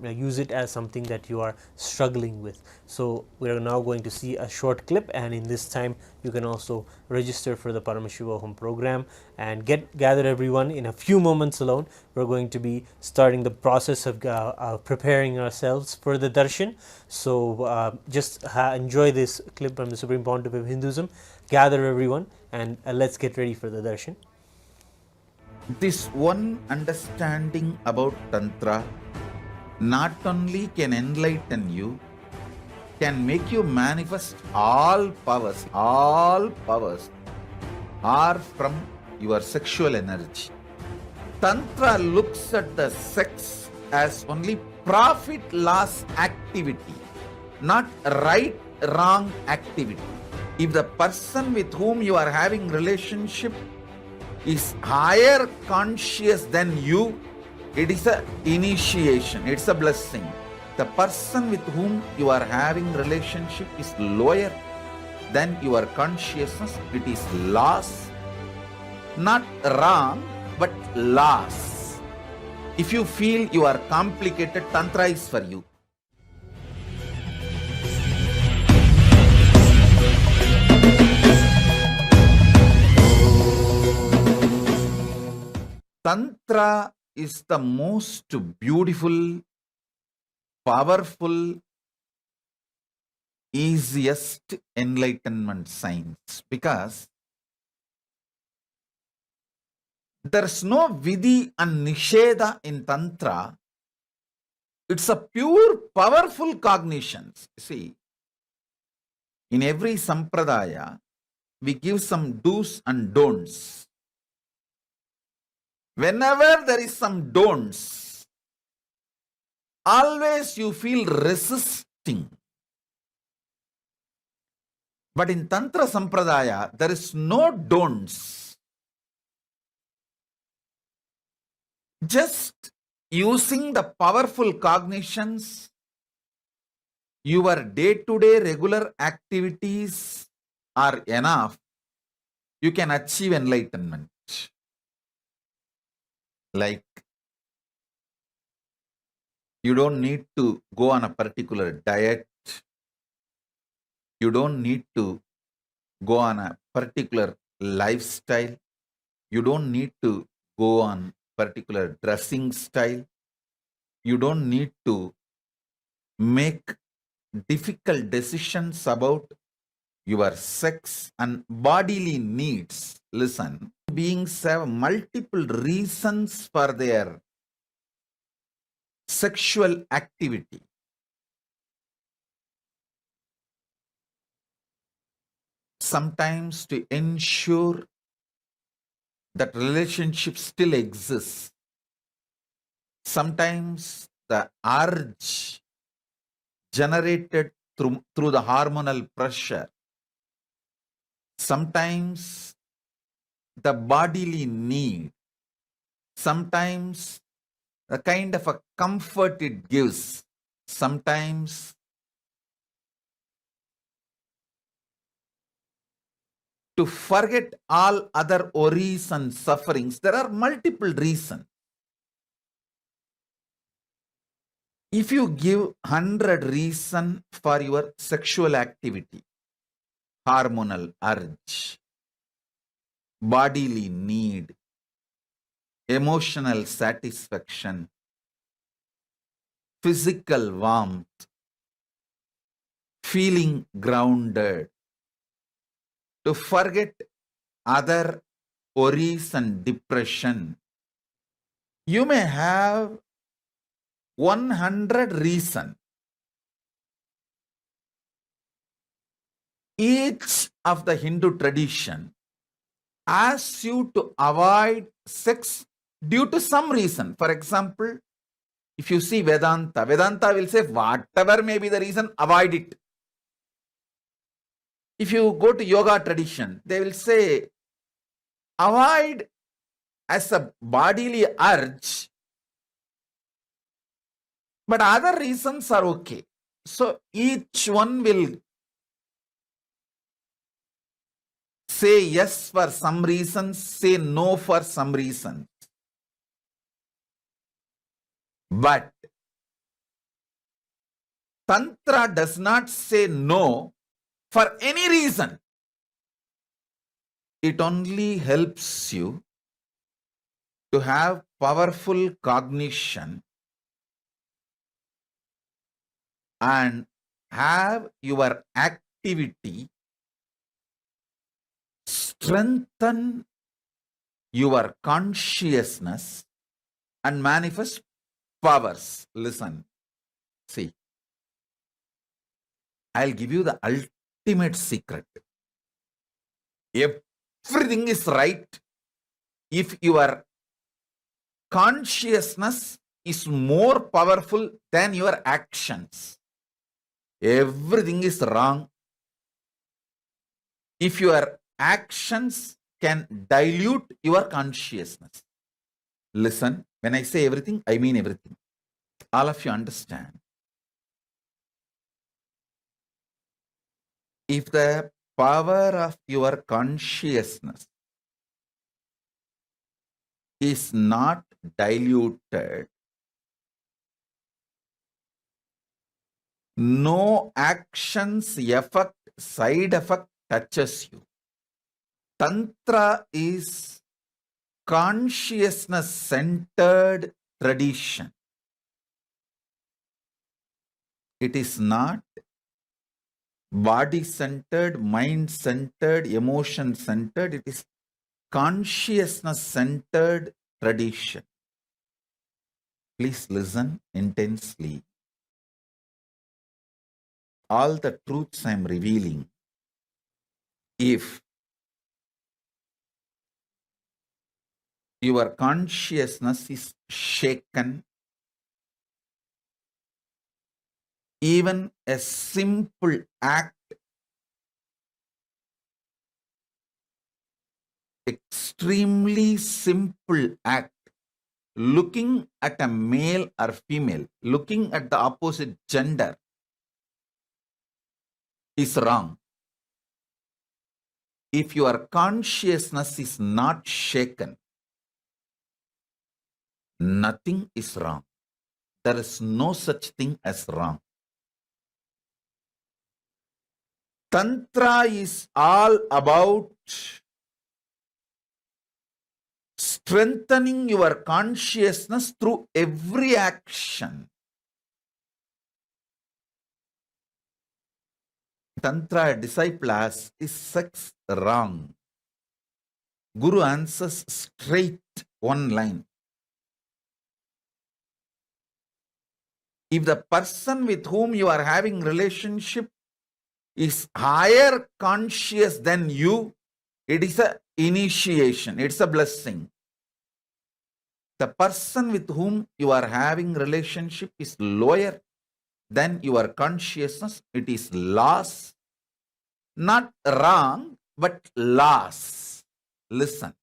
use it as something that you are struggling with. So we are now going to see a short clip, and in this time you can also register for the Paramashiva home program and gather everyone. In a few moments alone we're going to be starting the process of preparing ourselves for the darshan. So just enjoy this clip from the Supreme Pontiff of Hinduism. Gather everyone and let's get ready for the darshan. This one understanding about Tantra not only can enlighten you, can make you manifest all powers are from your sexual energy. Tantra looks at the sex as only profit loss activity, not right wrong activity. If the person with whom you are having relationship is higher conscious than you, it is an initiation, it's a blessing. The person with whom you are having relationship is lower than your consciousness, it is loss, not wrong, but loss. If you feel you are complicated, Tantra is for you. Tantra is the most beautiful, powerful, easiest enlightenment science, because there's no vidhi and nisheda in Tantra. It's a pure, powerful cognition. See, in every sampradaya, we give some do's and don'ts. Whenever there is some don'ts, always you feel resisting. But in Tantra Sampradaya, there is no don'ts. Just using the powerful cognitions, your day-to-day regular activities are enough. You can achieve enlightenment. Like, you don't need to go on a particular diet. You don't need to go on a particular lifestyle. You don't need to go on particular dressing style. You don't need to make difficult decisions about your sex and bodily needs. Listen, beings have multiple reasons for their sexual activity. Sometimes to ensure that relationship still exists. Sometimes the urge generated through the hormonal pressure. Sometimes the bodily need. Sometimes the kind of a comfort it gives. Sometimes to forget all other worries and sufferings. There are multiple reasons. If you give 100 reasons for your sexual activity, hormonal urge, bodily need, emotional satisfaction, physical warmth, feeling grounded, to forget other worries and depression, you may have 100 reasons. Each of the Hindu tradition asks you to avoid sex due to some reason. For example, if you see Vedanta, Vedanta will say whatever may be the reason, avoid it. If you go to yoga tradition, they will say avoid as a bodily urge, but other reasons are okay. So each one will say yes for some reasons, say no for some reasons. But Tantra does not say no for any reason. It only helps you to have powerful cognition and have your activity strengthen your consciousness and manifest powers. Listen, see, I'll give you the ultimate secret. Everything is right if your consciousness is more powerful than your actions. Everything is wrong if your actions can dilute your consciousness. Listen, when I say everything, I mean everything. All of you understand. If the power of your consciousness is not diluted, no actions, effect, side effect touches you. Tantra is consciousness-centered tradition. It is not body-centered, mind-centered, emotion-centered. It is consciousness-centered tradition. Please listen intensely. All the truths I am revealing, if your consciousness is shaken, even a simple act, extremely simple act, looking at a male or female, looking at the opposite gender, is wrong. If your consciousness is not shaken, nothing is wrong. There is no such thing as wrong. Tantra is all about strengthening your consciousness through every action. Tantra disciple asks, is sex wrong? Guru answers straight, one line. If the person with whom you are having relationship is higher conscious than you, it is a initiation, it's a blessing. The person with whom you are having relationship is lower than your consciousness, it is loss. Not wrong, but loss. Listen.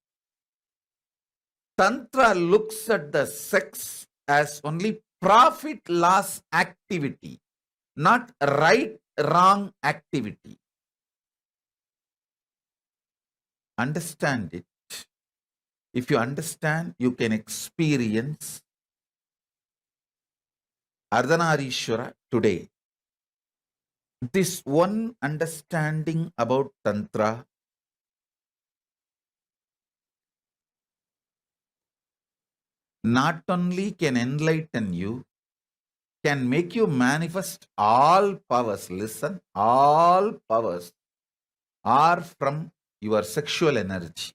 Tantra looks at the sex as only profit loss activity, not right wrong activity. Understand it. If you understand, you can experience Ardhanarishvara today. This one understanding about Tantra not only can enlighten you, can make you manifest all powers. Listen, all powers are from your sexual energy.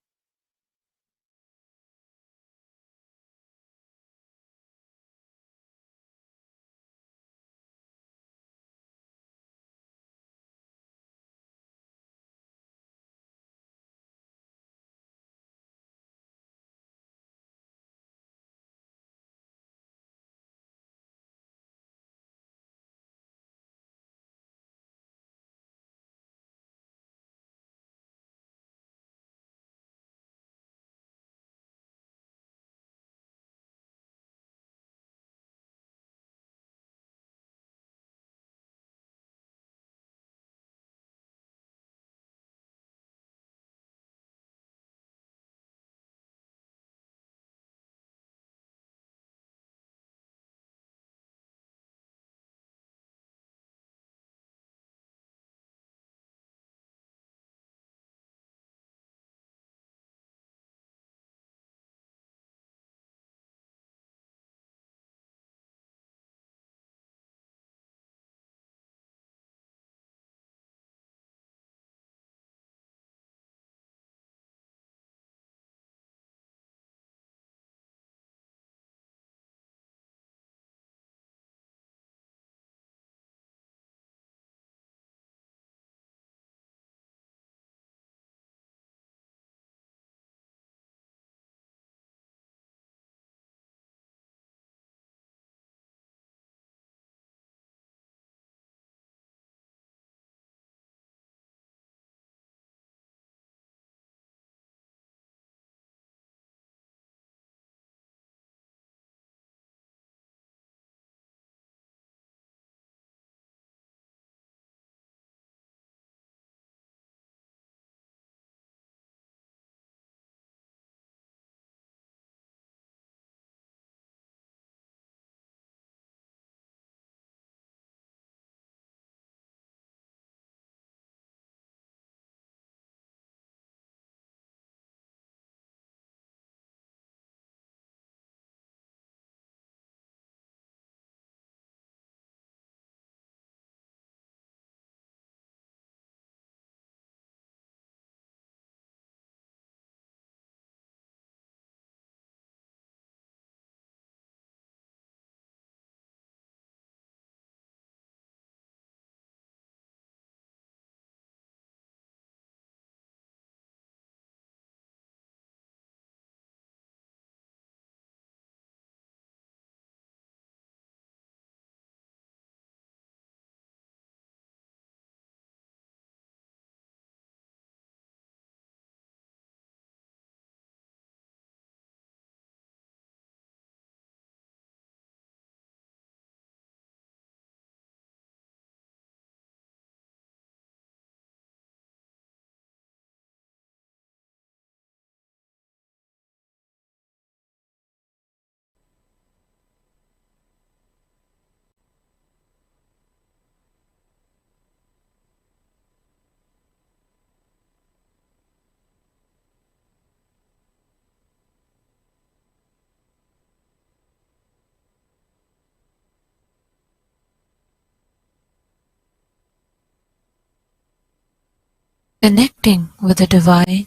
Connecting with the divine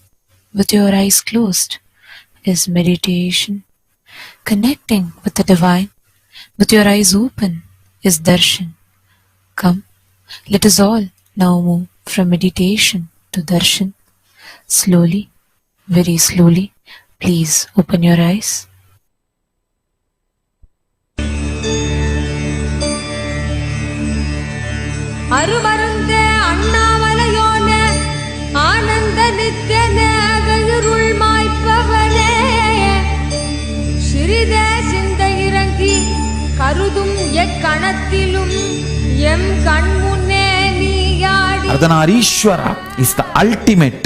with your eyes closed is meditation. Connecting with the divine with your eyes open is darshan. Come, let us all now move from meditation to darshan. Slowly, very slowly, please open your eyes. அருமருந்தே அண்ணாமலையோனே ஆனந்த நித்யனே அகருள் மாய்ப்பவனே சிறிதே சிந்தை இறங்கி கருதும் எக்கணத்திலும் M கண்முன்னே நீயாடி Ardhanarishvara is the ultimate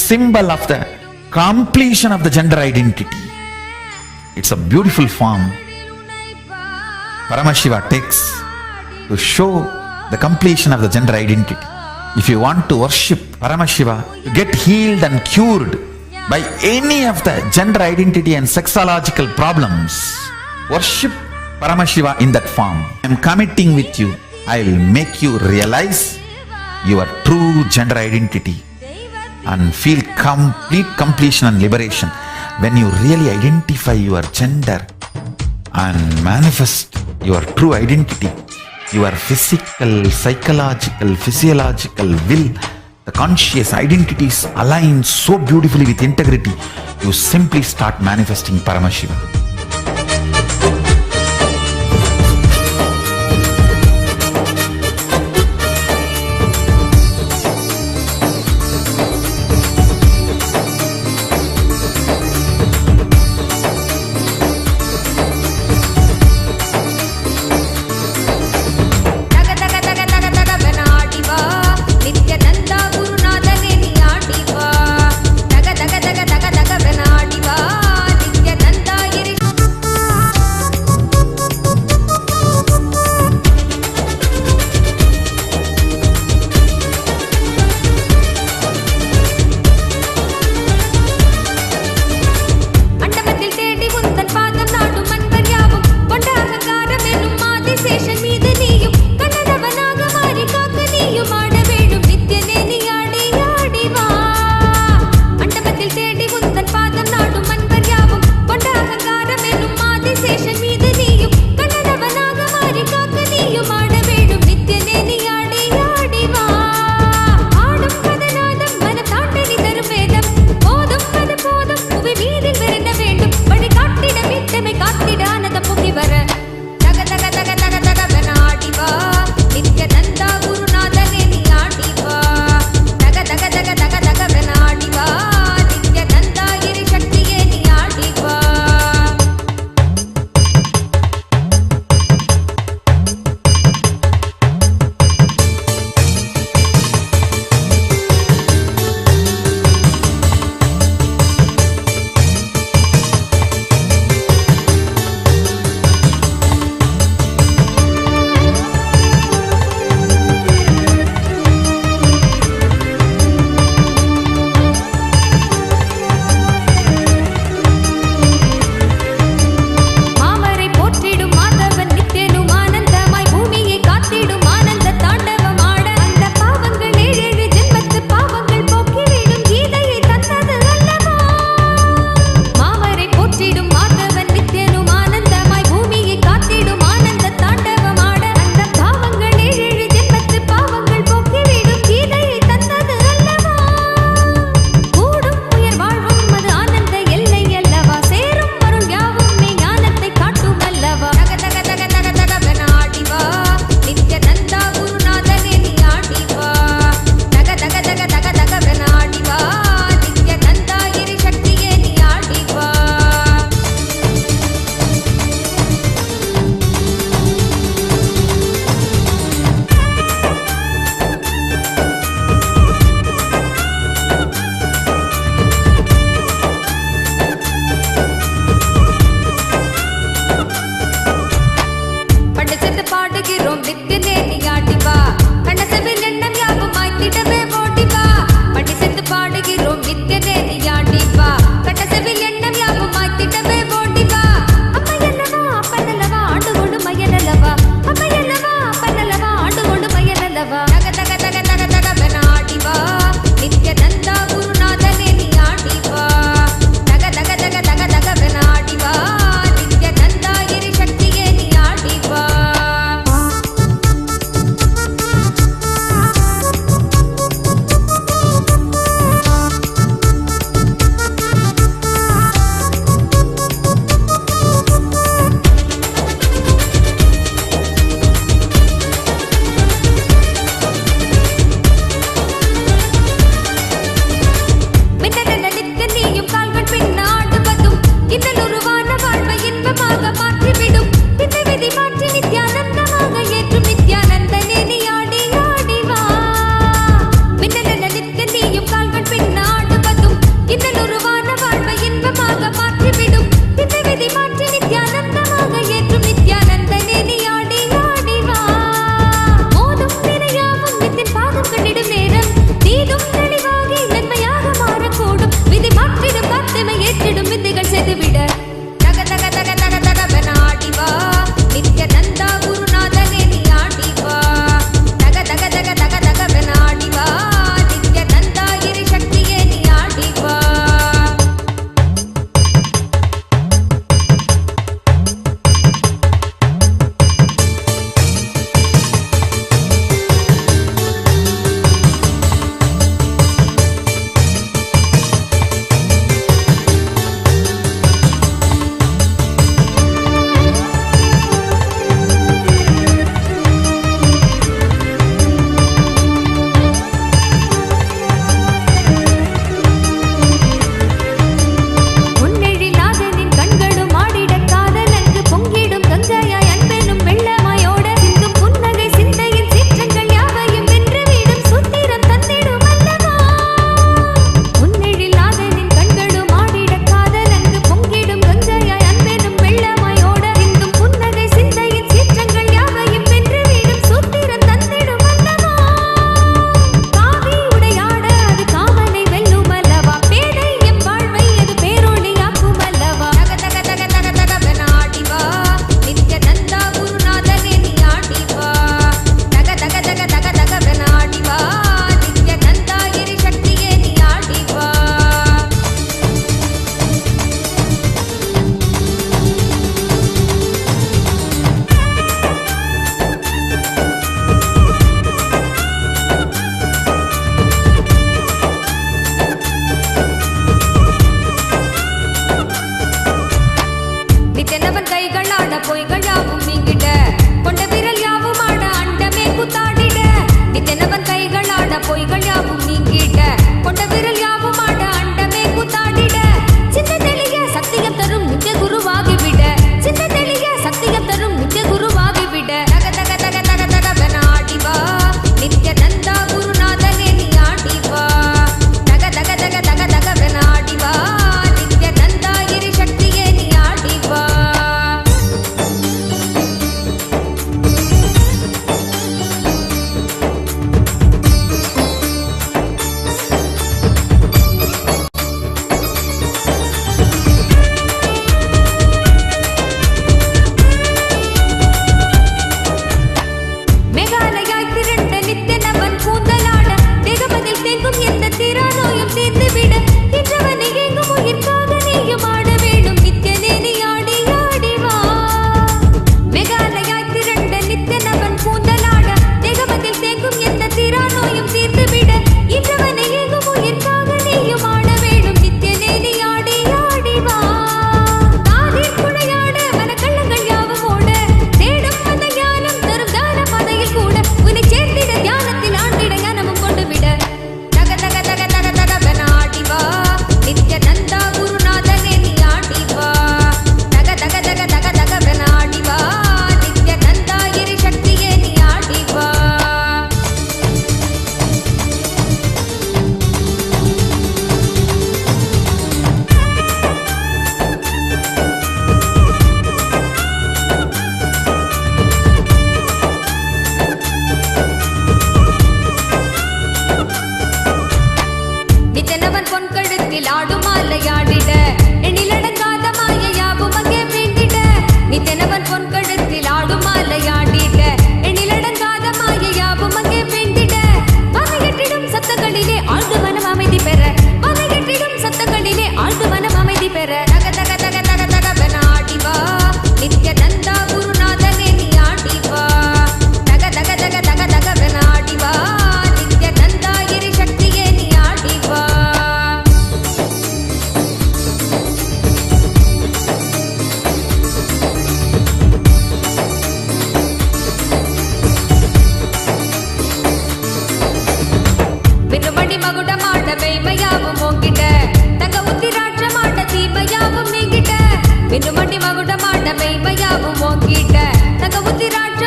symbol of the completion of the gender identity. It's a beautiful form Paramashiva takes to show the completion of the gender identity. If you want to worship Paramashiva, to get healed and cured by any of the gender identity and sexological problems, worship Paramashiva in that form. I am committing with you. I will make you realize your true gender identity and feel complete completion and liberation when you really identify your gender and manifest your true identity. Your physical, psychological, physiological will, the conscious identities align so beautifully with integrity, you simply start manifesting Paramashiva.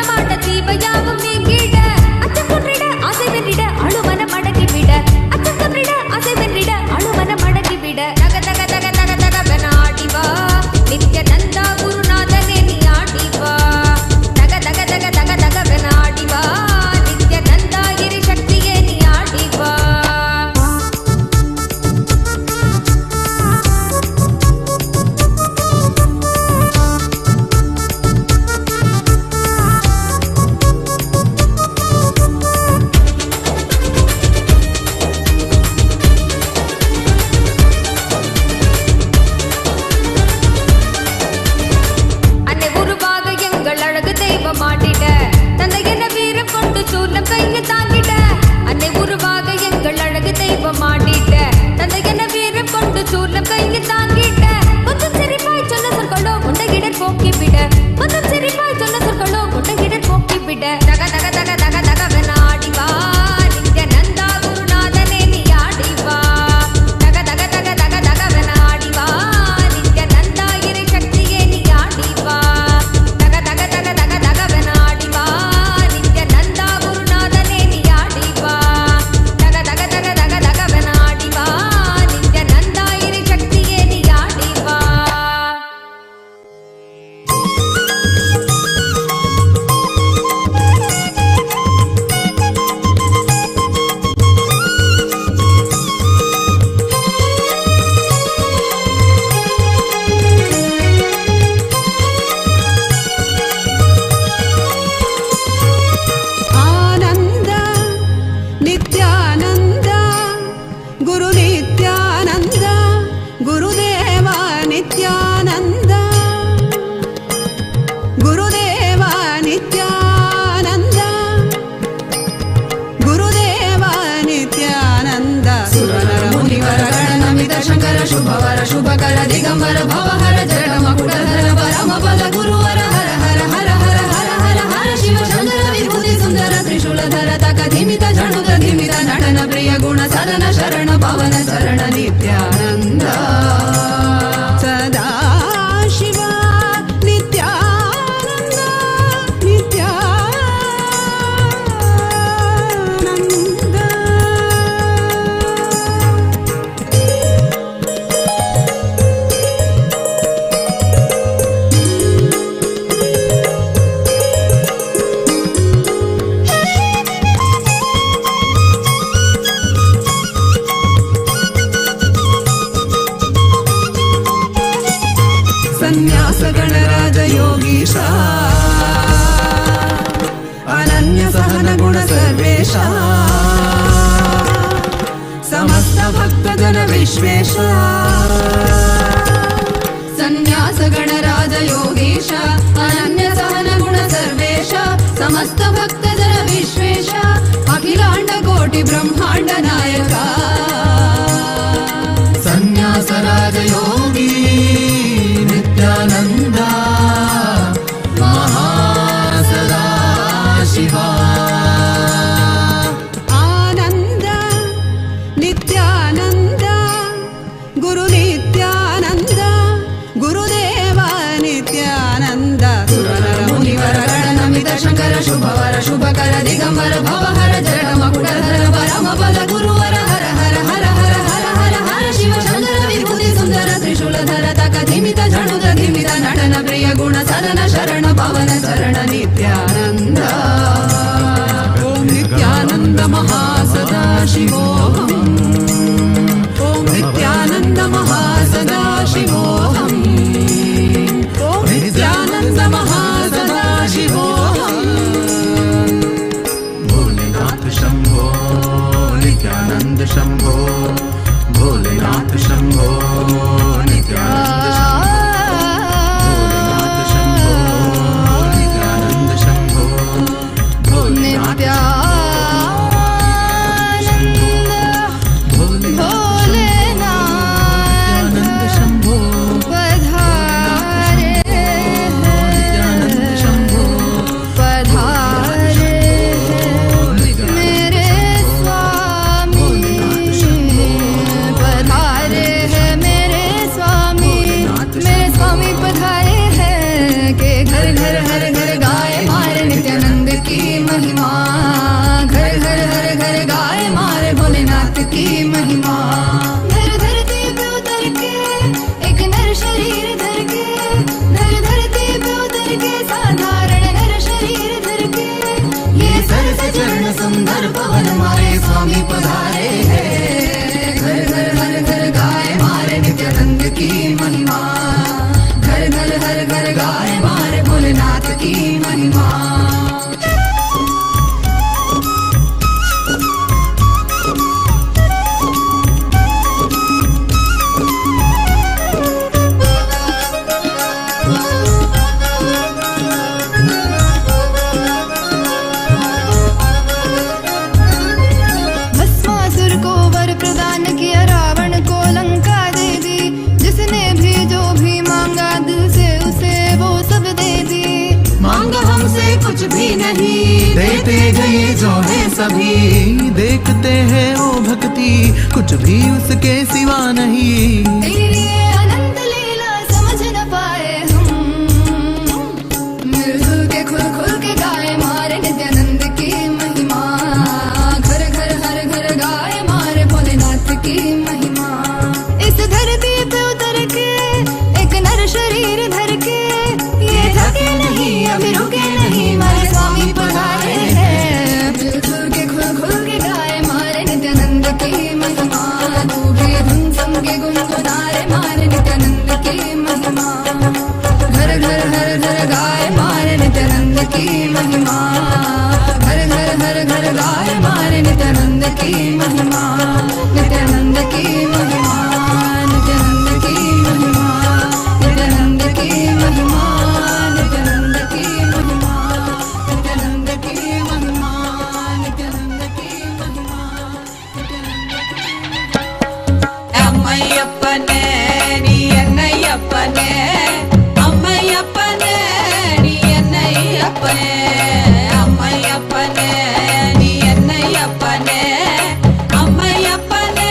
நாசமாட்ட தீபயாவும் நீங்கிட அச்சம் கொன்றிட ஆசை வென்றிட அழுமன மடக்கி விட அச்சம் கொன்றிட ஆசை வென்றிட அழுமன மடக்கி விட தக தக தக தக தக ஆடிவா நித்யானந்தா குருநாதனே நீ ஆடிவா தக தக தக தக தக ஆடிவா நித்யானந்தா இறை சக்தியே நீ ஆடிவா அன்னை உருவாக எங்கள் அழகு தெய்வம் ஆடிட தந்தை என வீரம் கொண்டு சூலம் கையை தாங்கிட அன்னை உருவாக எங்கள் அழகு தெய்வம் ஆடிட தந்தை என வீரம் கொண்டு சூலம் கையை தாங்கிட கொஞ்சம் சிரிப்பாய் சொன்ன சொற்களோ முண்டையிடர் போக்கிவிட கொஞ்சம் சிரிப்பாய் சொன்ன சொற்களோ முண்டையிடர் போக்கிவிட தக தக தக தக தகவென ஆடிவா நித்யானந்தா குருநாதனே நீ ஆடிவா தக தக தக தக தகவென ஆடிவா நித்யானந்தா இறை சக்தியே நீ ஆடிவா தக தக தக தக தகவென ஆடிவா நித்யானந்தா குருநாதனே நீ ஆடிவா தக தக தக தக தகவென ஆடிவா நித்யானந்தா இறை சக்தியே நீ ஆடிவா ಆನಂದ ನಿತ್ಯಾನಂದ ಗುರು ನಿತ್ಯಾನಂದ ಗುರುದೇವ ನಿತ್ಯಾನಂದ ಗುರುದೇವ ನಿತ್ಯಾನಂದ ಗುರುದೇವ ನಿತ್ಯಾನಂದ ಸುರನರ ಮುನಿವರ ಗಣನಮಿತ ಶಂಕರ ಶುಭವರ ಶುಭಕರ ದಿಗಂಬರ ಭವಹರ ಜರಣ ಮಕುಟಧರ ಪರಮ ಪದ ಗುರುವರ ಹರ ಹರ ಹರ ಹರ ಹರ ಹರ ಹರ ಶಿವ ಶಂಕರ ವಿಭೂತಿ ಸುಂದರ ತ್ರಿಶೂಲಧರ ತಕ ಧಿಮಿತ ಝಣುತ ಧಿಮಿತ ನಟನ ಪ್ರಿಯ ಗುಣ ಸದನ ಶರಣ ಪವನ ಶರಣ ನಿತ್ಯಾನಂದ ಸದಾ ಶಿವ ನಿತ್ಯಾನಂದ ನಿತ್ಯಾನಂದ ಸನ್ಯಾಸ ಗಣರಾಜ ಯೋಗೀಶ ಅನನ್ಯ ಸಹನ ಗುಣ ಸರ್ವೇಶ ಸಮಸ್ತ ಭಕ್ತ ಜನ ವಿಶ್ವೇಶ ಸನ್ಯಾಸ ಗಣರಾಜ ಯೋಗೀಶ ಅನನ್ಯ ಸಹನ ಗುಣ ಸರ್ವೇಶ ಸಮಸ್ತ ಭಕ್ತ ಜನ ವಿಶ್ವೇಶ ಅಖಿಲಾಂಡ ಕೋಟಿ ಬ್ರಹ್ಮಾಂಡ ನಾಯಕ ಸನ್ಯಾಸ ರಾಜ ಯೋಗಿ ನಿತ್ಯಾನಂದ ಮಹಾಸದಾ ಶಿವ ಆನಂದ ನಿತ್ಯಾನಂದ ಗುರು ನಿತ್ಯಾನಂದ ಗುರುದೇವ ನಿತ್ಯಾನಂದ ಸುರನರ ಮುನಿವರ ಗಣನಮಿತ ಶಂಕರ ಶುಭವರ ಶುಭಕರ ದಿಗಂಬರ ಭವಹರ ಜರಣ ಮಕುಟಧರ ಪರಮ ಪದ ಗುರುವರ ಹರ ಹರ ಹರ ಹರ ಹರ ಹರ ಹರ ಶಿವ ಶಂಕರ ವಿಭೂತಿ ಸುಂದರ ತ್ರಿಶೂಲಧರ ತಕ ಧಿಮಿತ ಝಣುತ ಧಿಮಿತ ನಟನ ಪ್ರಿಯ ಗುಣ ಸದನ ಶರಣ ಪವನ ಶರಣ ನಿತ್ಯಾನಂದ ಓಂ ನಿತ್ಯಾನಂದ ಮಹಾಸದಾ ಶಿವೋಹಂ ಓಂ ನಿತ್ಯಾನಂದ ಮಹಾಸದಾ ಶಿವೋಹಂ ಓಂ ನಿತ್ಯಾನಂದ ಮಹಾಸದಾ ಶಿವೋಹಂ ಭೋಲೆನಾಥ ಶಂಭೋ ನಿತ್ಯಾನಂದ ಶಂಭೋ ಭೋಲೆನಾಥ ಶಂಭೋ ನಿತ್ಯಾನಂದ ಶಂಭೋ ಭೋಲೆನಾಥ ಶಂಭೋ ನಿತ್ಯಾನಂದ ಶಂಭೋ ಭೋಲೆನಾಥ हमारे स्वामी पधारे हैं। घर घर हर घर गाए मारे नित्यानंद की महिमा, घर घर हर घर गाए मारे भोलेनाथ की महिमा। कुछ भी नहीं देते गए जो है सभी, देखते हैं वो भक्ति कुछ भी उसके सिवा नहीं। तेरी अनंत लीला समझ न पाए हम, मिलजुल के खुल खुल के गाए मारे नित्यानंद की महिमा, घर घर हर घर गाए मारे भोलेनाथ की महिमा। इस धरती पे उतर के एक नर शरीर धर के, ये थके नहीं अभी रुके नहीं मारे स्वामी पधारे हैं। मिलजुल के खुल खुल के गाए मारे नित्यानंद की महिमा, तू भी धुन सम के गुनगुनारे मारे नित्यानंद की महिमा। घर घर हर घर गाए मारे नित्यानंद की महिमा, घर घर हर घर गाए मारे नित्यानंद की महिमा, नित्यानंद की महिमा, नित्यानंद की महिमा, नित्यानंद की महिमा, नित्यानंद की महिमा, नित्यानंद की महिमा, नित्यानंद की महिमा, अम्मय्यप्पने नी अन्नय्यप्पने, अम्मय्यप्पने नी अन्नय्यप्पने, अम्मय्यप्पने नी अन्नय्यप्पने, अम्मय्यप्पने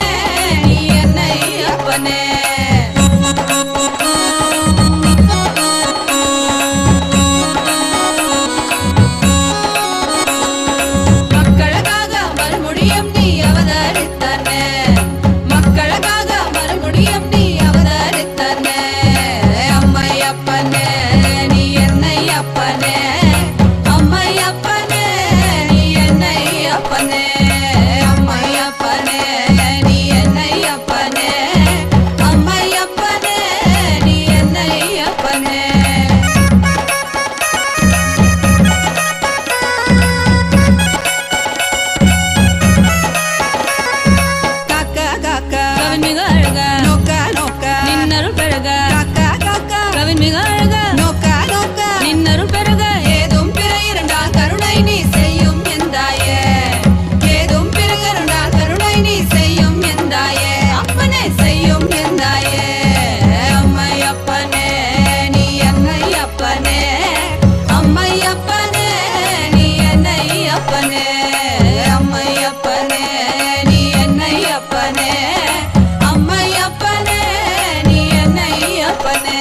नी अन्नय्यप्पने। மக்களுக்காக மறுமுடியும் நீ அவதரித்தனே, மக்களுக்காக மறுமுடியும் நீ அவதரித்தனே, அம்மையப்பனே நீ என்னையப்பனே, அம்மையப்பனே நீ என்னையப்பனே, அம்மையப்பனே நீ என்னையப்பனே, அம்மையப்பனே நீ என்னையப்பனே. காக்கா காக்கா கவின் மிக அழகா, நோக்கா நோக்கா நின்னருள் பெருக, காக்கா காக்கா கவின் மிக அழகா, நோக்கா நோக்கா நின்னருள் பெருக. ஏதும் பிற இரண்டால் கருணை நீ செய்யும் எந்தாயே, ஏதும் பிற இரண்டால் கருணை நீ செய்யும் எந்தாயே, அப்பனே செய்யும் எந்தாயே. அம்மையப்பனே நீ என்னையப்பனே, அம்மையப்பனே நீ என்னையப்பனே, அம்மையப்பனே நீ என்னையப்பனே, அம்மையப்பனே நீ என்னையப்பனே.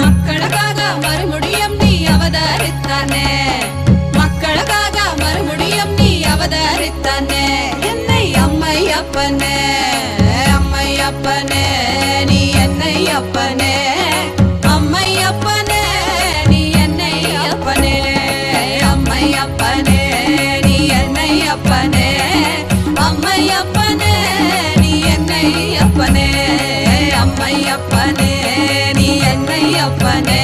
மக்களுக்காக மறுமுடியும் நீ அவதரித்தானே, மக்களுக்காக மறுமுடியும் நீ அவதரித்தானே, என்னை அம்மையப்பனே, அம்மையப்பனே நீ என்னையப்பனே, அம்மையப்பனே நீ என்னையப்பனே, அம்மையப்பனே நீ என்னையப்பனே, அம்மையப்பனே நீ என்னையப்பனே, அம்மையப்பனே நீ என்னையப்பனே,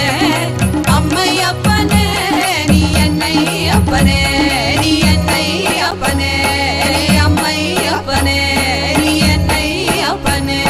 அம்மையப்பனே நீ என்னையப்பனே, நீ என்னையப்பனே, அம்மையப்பனே நீ என்னையப்பனே.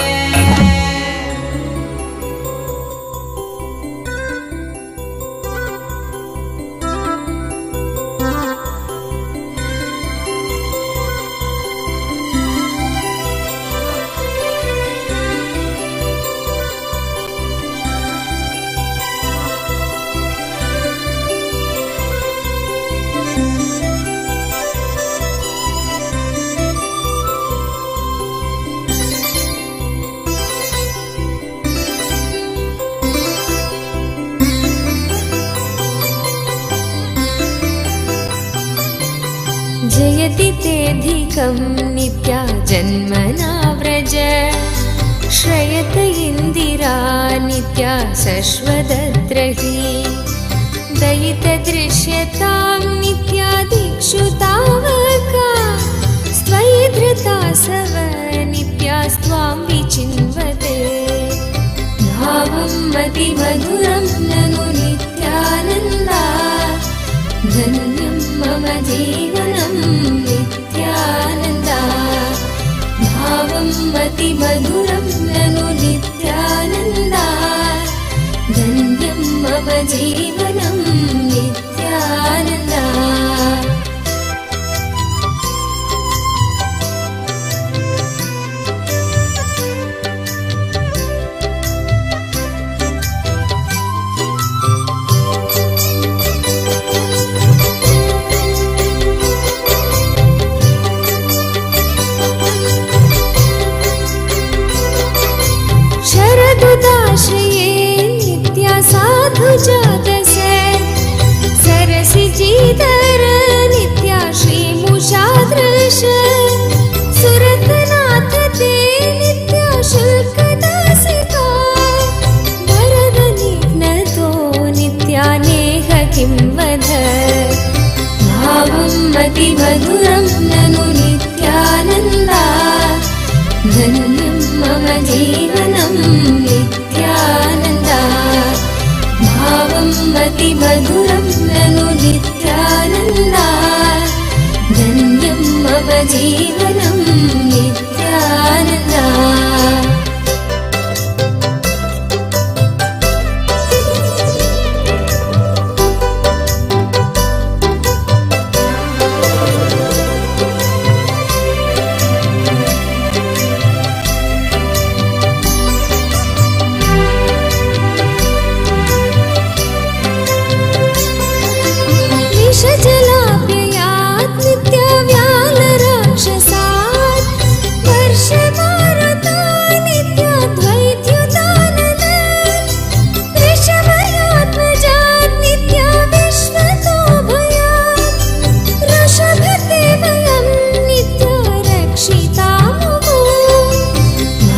जयति तेऽधिकं नित्या जन्मना व्रज, श्रयत इन्दिरा नित्या शश्वदद्रहि दयितदृश्यतां नित्यादिक्षु तावका स्त्वयि धृता सव नित्यास्त्वां विचिन्वते भावं मतिमधुरं ननु नित्यानन्दा धन्यं मम जीवनं नित्यानन्दा भावं मतिमधुरं ननु नित्यानन्दा धन्यं मम जीवनं नित्यानन्दा शरदुदाश्रये नित्या साधु जातसे सरसिजीधर नित्या श्रीमुषादृश सुरतनाथ ते नित्या शुल्कदासिका वरदनिघ्नतो नित्यानेह किं वद भावं मतिमधुरं ननु नित्यानन्दा धन्यं मम जीवनं नित्यानन्दा भावं मतिमधुरं ननु नित्यानन्दा धन्यं मम जीवनं नित्यानन्दा जलाप्ययात् नित्यव्यालराक्षसात् वर्षमारुता नित्याद्वैत्युदाननात् वृषभयात्मजात् नित्या विश्वतो भयात् वृषभते वयं नित्या रक्षितामुः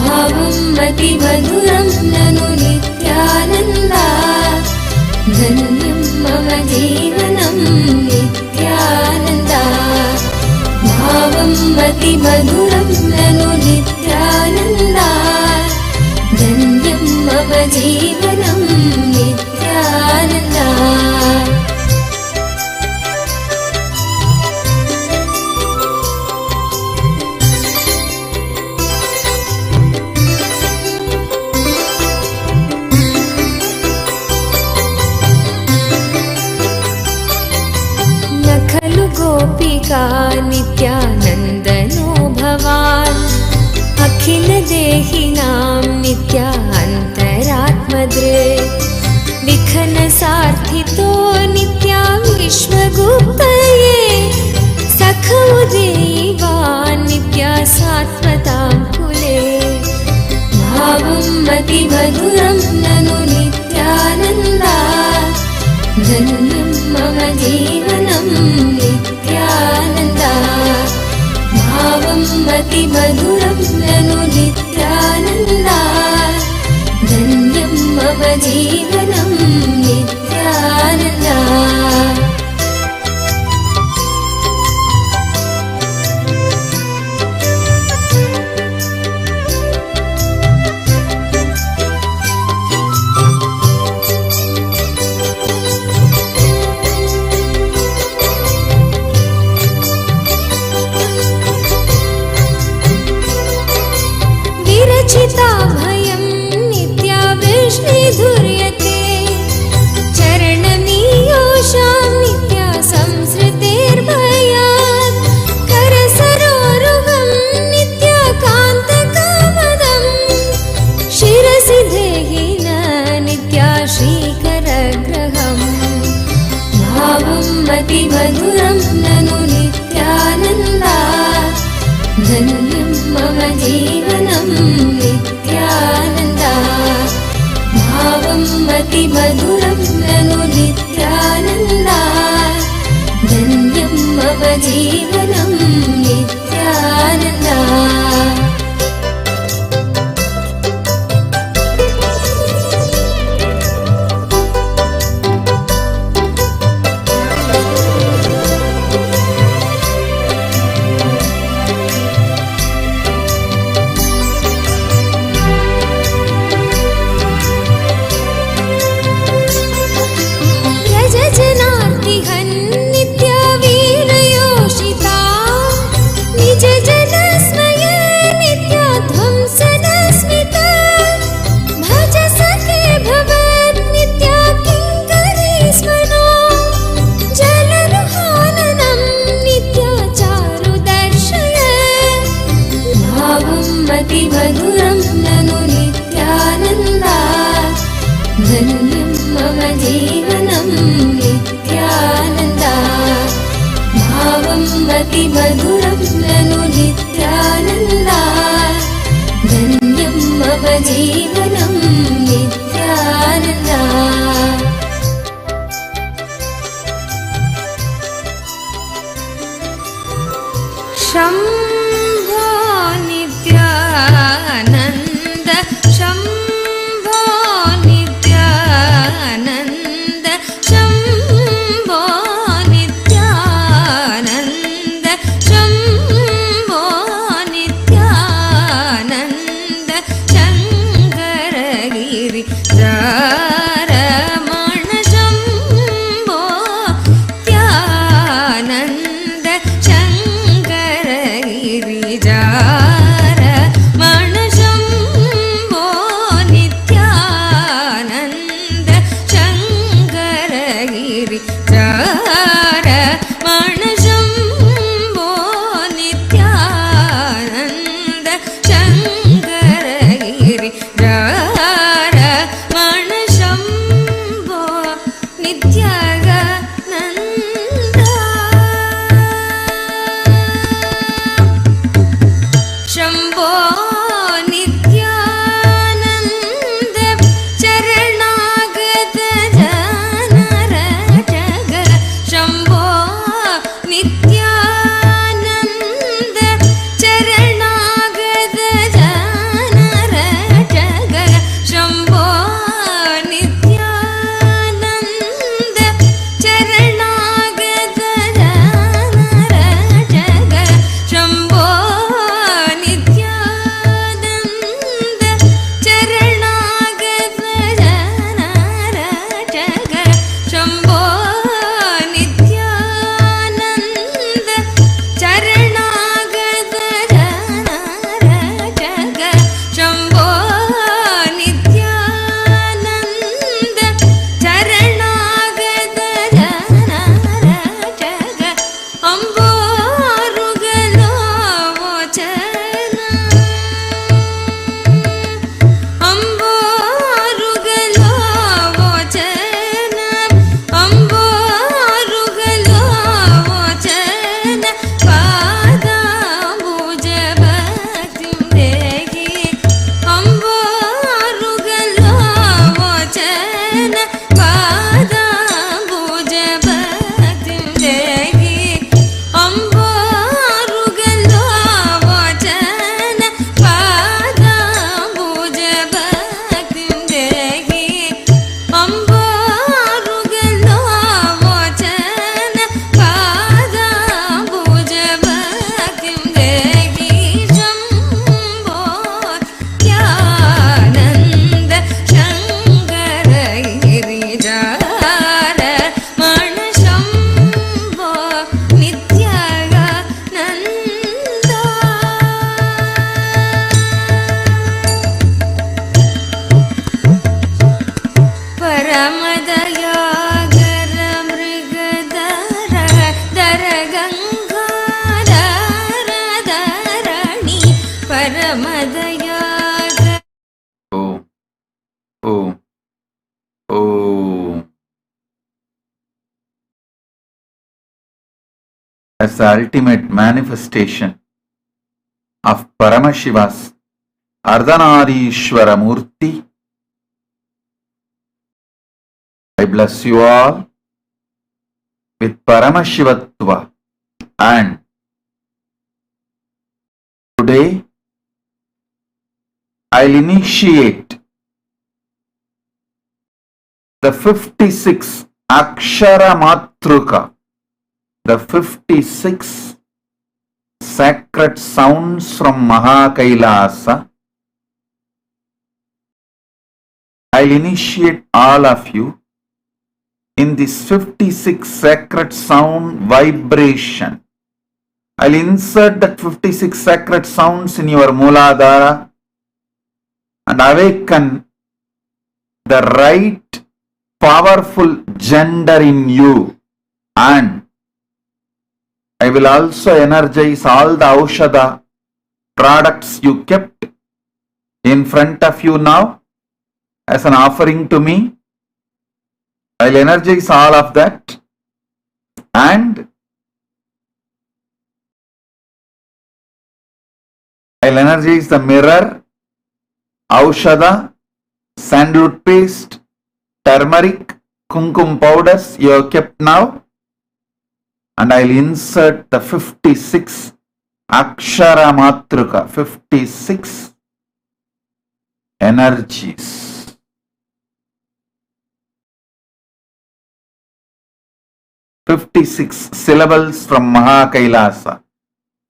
भावं मतिमधुरं ननु नित्यानन्दा धन्यं मम जीवनं नित्यानन्दा भावं मतिमधुरं ननु नित्यानन्दा धन्यं मम जीवनं नित्यानन्दा गोपिका नित्यानन्दनो भवान् अखिलदेहिनां नित्यान्तरात्मदृ विखनसार्थितो नित्या विश्वगुप्तये सखौ देवान् नित्या सात्वतां कुले भावं मतिमधुरं ननु नित्यानन्दा धन्यं मम जीवनं नित्यानन्दा भावं मतिमधुरं ननु नित्यानन्दा धन्यं मम जीवनं नित्यानन्दा भयं नित्या वृष्णिधुर्यते चरणनीयोषां नित्या संसृतेर्भयात् करसरोरुहं नित्या कान्तकामदं शिरसि देहिन नित्या श्रीकरग्रहं भावं मतिमधुरं ननु नित्यानन्दा धन्यं मम जीवनं नित्यानन्दा भावं मतिमधुरं ननु नित्यानन्दा धन्यं मम जीवनं नित्यानन्दा जीवनं नित्यानन्दा शम्भो नित्यानन्द शम्भो नित्यानन्द शम्भो नित्यानन्द शम्भो नित्यानन्द शङ्करगिरि रमण शम्भो नित्यानन्द रमण शम्भो नित्यानन्द शङ्करगिरि रमण शम्भो नित्यानन्द शङ्करगिरि रमण शम्भो नित्यानन्द शम्भो नित्यानन्द चरणागत जनरटग शम्भो नित्यानन्द चरणागत जनरटग शम्भो नित्यानन्द चरणागत जनरटग शम्भो नित्यानन्द चरणागत जनरटग शम्भो नित्यानन्द चरणागत जनरटग शम्भो नित्यानन्द चरणागत जनरटग अम्बोरुगलो वोचन अम्बोरुगलो वोचन अम्बोरुगलो वोचन पादाम्बुज भक्तिं देहि अम्बोरुगलो वोचन पादाम्बुज भक्तिं देहि अम्बोरुगलो वोचन पादाम्बुज भक्तिं देहि अम्बोरुगलो वोचन पादाम्बुज भक्तिं देहि शम्भो नित्यानन्द शङ्करगिरि रमण शम्भो नित्यानन्द परमदयागर मृगधर दर गङ्गाधर धरणि परमदयागर Om, Om, Om. As the ultimate manifestation of Paramashiva's Ardhanarishvara Murti, I bless you all with Paramashivatva, and today I'll initiate the 56 Akshara Matruka, the 56 sacred sounds from Kailasa. I'll initiate all of you in this 56 sacred sound vibration. I'll insert that 56 sacred sounds in your Mooladhara and awaken the right powerful gender in you, and I will also energize all the Aushadha products you kept in front of you now as an offering to me. I'll energize all of that, and I'll energize the mirror Aushada, sandalwood paste, turmeric, kumkum powders you have kept now. And I'll insert the 56 Akshara Matruka, 56 energies. "56 syllables from Maha Kailasa,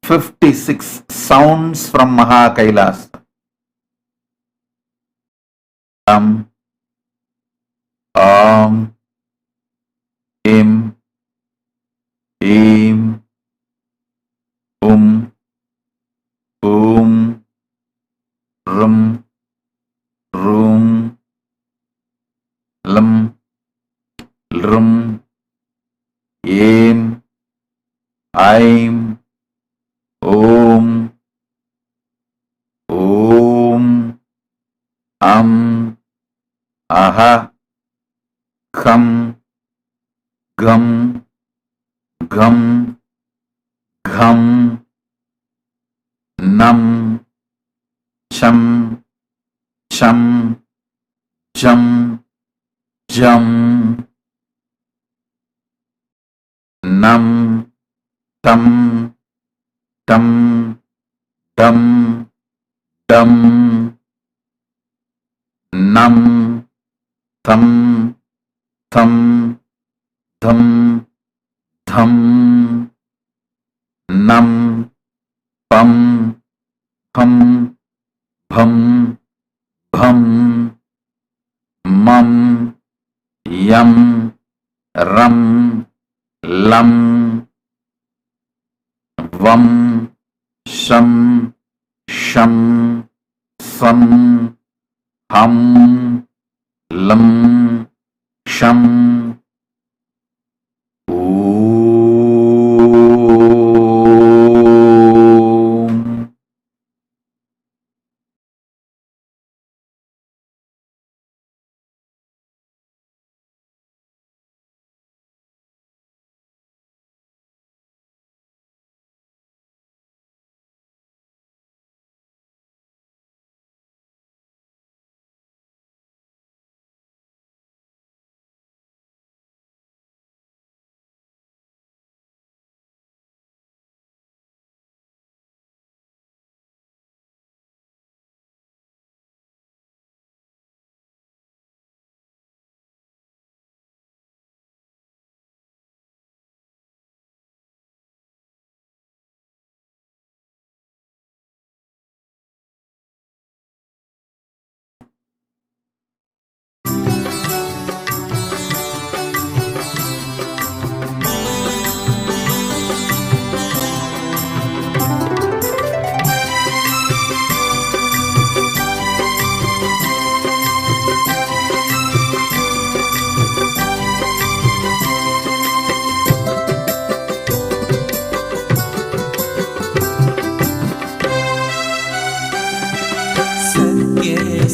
56 sounds from Maha Kailasa. Om, Im, Eem, Rum, Rum, Lam, Lrum, Eem, Aim, Om, Aha, Kham, Gam, Gham, Nam, Cham, Jam, Nam, Tam, Dam, Nam, Tam, Tham, Nam, Pam, Pham, Bham, Mam, Yam, Ram, Lam, Vam, Sham, Sam, Ham, Lam, Sham,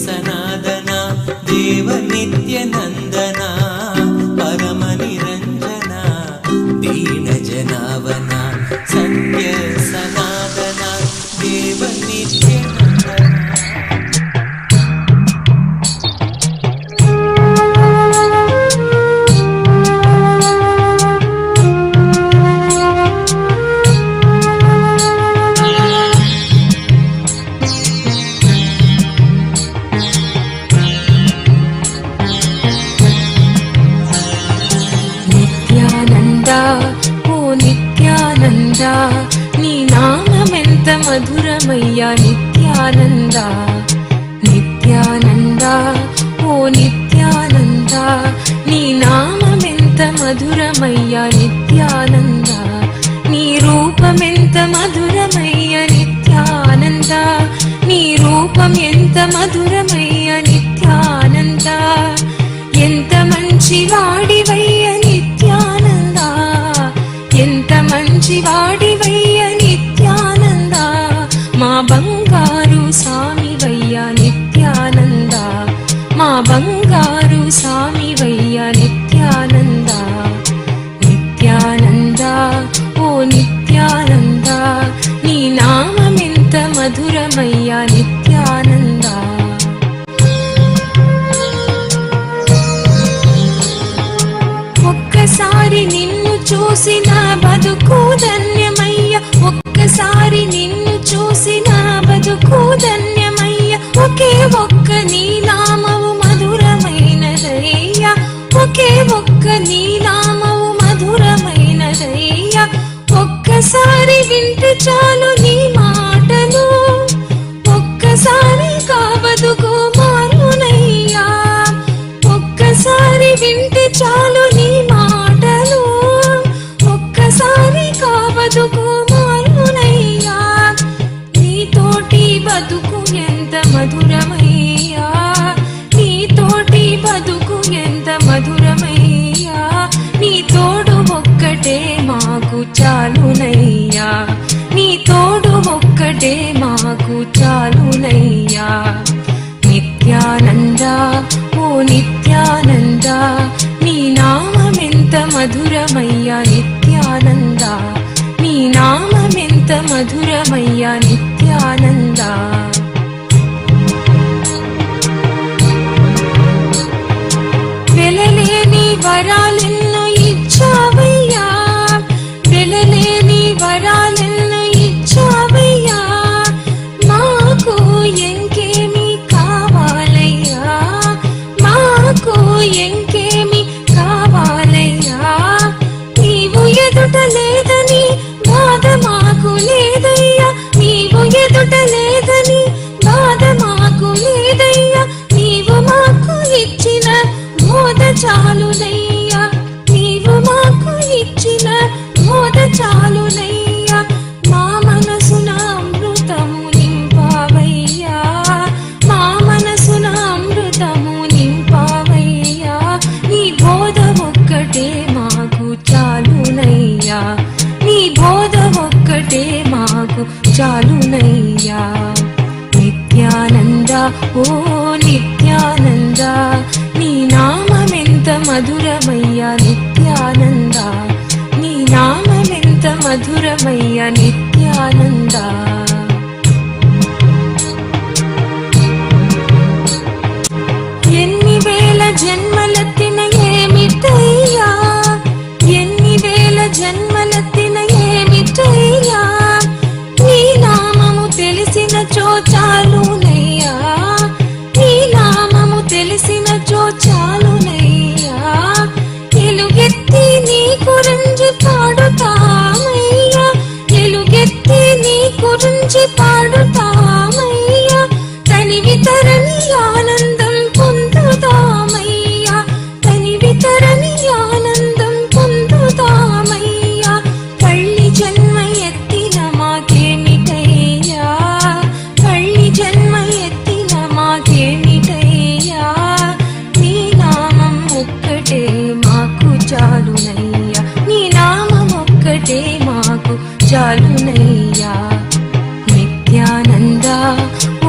सनादना देव नित्यनंदना परम निरंजना दीन जनावना सत्य सनादना देव नित्यनंदना నీ నామమెంత మధురమయ్యా నిత్యానంద నిత్యానంద ఓ నిత్యానంద నీ నామమెంత మధురమయ్యా నిత్యానంద నీ రూపమెంత మధురమయ్య నిత్యానంద నీ రూపం ఎంత మధురమయ్య నిత్యానంద ఎంత మంచి వాడివయ్య నిత్యానంద ఎంత మంచి వాడివయ్య నిత్యానంద మా బంగారు స్వామివయ్య నిత్యానంద మా బంగారు స్వామివయ్య నిత్యానంద నిత్యానంద ఓ నిత్యానంద నీ నామమెంత మధురమయ్య నిత్యానంద ఒక్కసారి నిన్ను చూసిన బతుకు ధన్యమయ్య, ఒక్కసారి నిన్ను చూసిన బతుకు ధన్యమయ్య, ఒకే ఒక్క నీ నామము మధురమైనదయ్య, ఒకే ఒక్క నీ నామము మధురమైనదయ్య. ఒక్కసారి వింటే చాలు నీ మాటలు, ఒక్కసారి కాబతుకు మారునయ్యా. ఒక్కసారి వింటే చాలు నీ మాటలు, ఒక్కసారి కాబతుకు మారునయ్యా. నీతోటి బతుకు ఎంత మధురమయ్యా, నీతోటి బతుకు ఎంత మధురమయ్యా. నీ తోడు ఒక్కటే మాకు చాలునయ్యా, నీ తోడు ఒక్కటే మాకు చాలునయ్యా. నిత్యానంద ఓ నిత్యానంద, నీ నామమెంత మధురమయ్యా నిత్యానంద, నీ నామమెంత మధురమయ్యా నిత్యానంద. వెలలేని వరాలెన్నో ఇచ్చావయ్యా, వెలలేని వరాలెన్నో ఇచ్చావయ్యా. మాకు ఇంకేమి కావాలయ్యా, మాకు ఇంకేమి కావాలయ్యా. నీవు ఎదుట లేదని బాధ మాకు లేదయ్యా, నీవు ఎదుట లేదని బాధ మాకు లేదయ్యా. నీవు మాకు ఇచ్చిన మోద చాలునయ్యా, నీవు మాకు ఇచ్చిన మోద చాలునయ్యా. మా మనసున అమృతము నింపావయ్యా, మా మనసున అమృతము నింపావయ్యా. నీ బోధ ఒక్కటే మాకు చాలునయ్యా, నీ బోధ ఒక్కటే మాకు చాలునయ్యా. నిత్యానంద ఓ నిత్యానంద, నీ నామమెంత మధురమయ్యా నిత్యానంద, నీ నామమెంత మధురమయ్యా నిత్యానంద. ఎన్ని వేల జన్మలెత్తిన ఏమిటయ్యా, ఎన్ని వేల జన్మలెత్తిన ఏమిటయ్యా. నీ నామము తెలిసిన చాలునయ్యా, నీ నామము తెలిసిన చాలునయ్యా. ఎలుగెత్తి నీ గురించి పాడుతామయ్యా, ఎలుగెత్తి నీ గురించి పాడుతామయ్యా. తనివి తరని ఆనందం పొందుతామయ్యా, తనివి తరని ఆనందం పొందుతామయ్యా. కళ్ళి జన్మ ఎత్తిన మాకేమిటయ్యా, కళ్ళి జన్మ ఎత్తిన మాకేమిటయ్యా. నీ నామం ఒక్కటే మాకు చాలునయ్యా, నీ నామం ఒక్కటే మాకు చాలునయ్యా. నిత్యానంద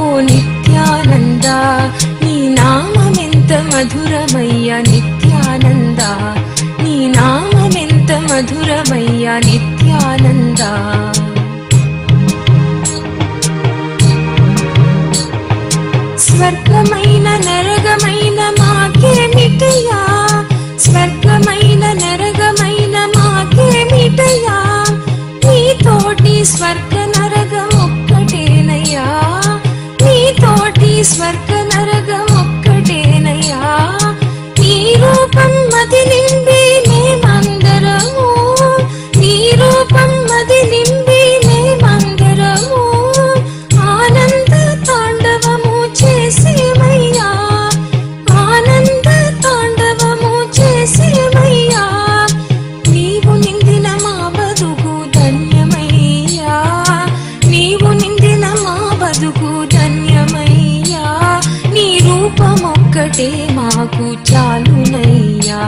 ఓ నిత్యానంద, నీ నామమెంత మధురమయ్యా నిత్యానంద, నీ నామమెంత మధురమయ్యా నిత్యానంద. స్వర్గమైన నరకమైన మాకేమిటయ్యా, స్వర్గమైన నరకమైన మాకేమిటయ్యా. నీతోటి స్వర్గ నరకం ఒక్కటేనయ్యా, నీతోటి స్వర్గ నరకం ఒక్కటేనయ్యా. నీ రూపం మది నిండి మేమందరము, నీ రూపం మది నిండి మేమందరము. ఆనంద తాండవము చేసేమయ్యా, ఆనంద తాండవము చేసేమయ్యా. నీవు నిందిన మా బతుకు ధన్యమయ్యా, నీవు నిందిన మా బతుకు ధన్యమయ్యా. నీ రూపమొక్కటే మాకు చాలునయ్యా,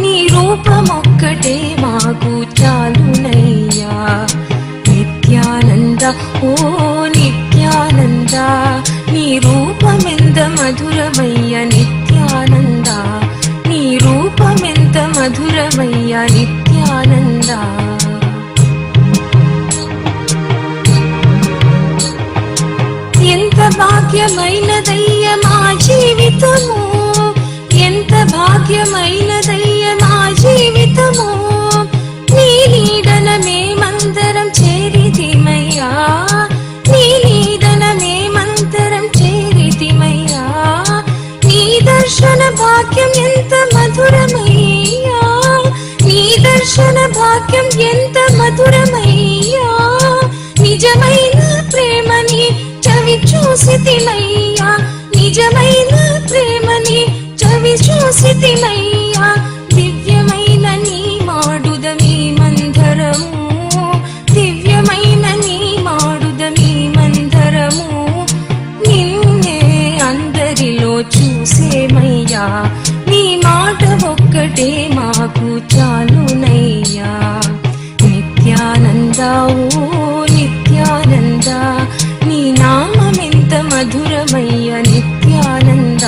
నీ రూపమొక్కటే మాకు చాలునయ్యా. నిత్యానంద ఓ నిత్యానంద, నీ రూపమెంత మధురమయ్యా నిత్యానంద, నీ రూపమెంత మధురమయ్యా నిత్యానంద. ఎంత భాగ్యమైనదయ్య మా జీవితము, ఎంత భాగ్యమైనదయ్య మా జీవితము. భాగ్యం ఎంత మధురమయ్యా, నీ దర్శన భాగ్యం ఎంత మధురమయ్యా, నిజమైన ప్రేమని చవి చూసితిమయ్యా, నిజమైన ప్రేమని చవి చూసితిమయ్యా, దివ్యమైన నీ మాడుదమీ మందరము, దివ్యమైన నీ మాడుదమీ మందరము, నిన్నే అందరిలో చూసేమయ్యా, నీ మాట ఒక్కటే మాకు చాలునయ్యా. నిత్యానంద ఓ నిత్యానంద, నీ నామమెంత మధురమయ్య నిత్యానంద,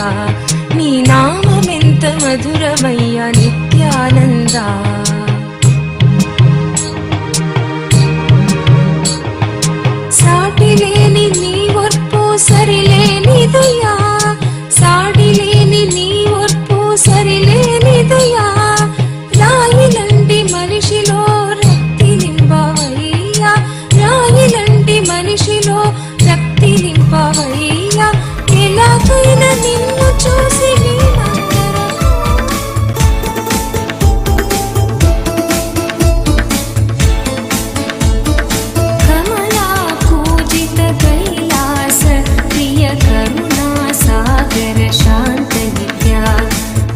నీ నామమెంత మధురమయ్య నిత్యానంద. సాటిలేని నీ ఓర్పు సరిలేనిదయా, సాటిలేని నీ ఓర్పు సరిలేనిదయా, రాయిలంటి మనిషిలో రక్తి నింపవయ్యా, రాయిలంటి మనిషిలో రక్తి నింపవయ్యా, ఎలాగైనా నిన్ను చూసి కమలా పూజిత కైలాస ప్రియ కరుణా సాగర శాంత నిత్యా,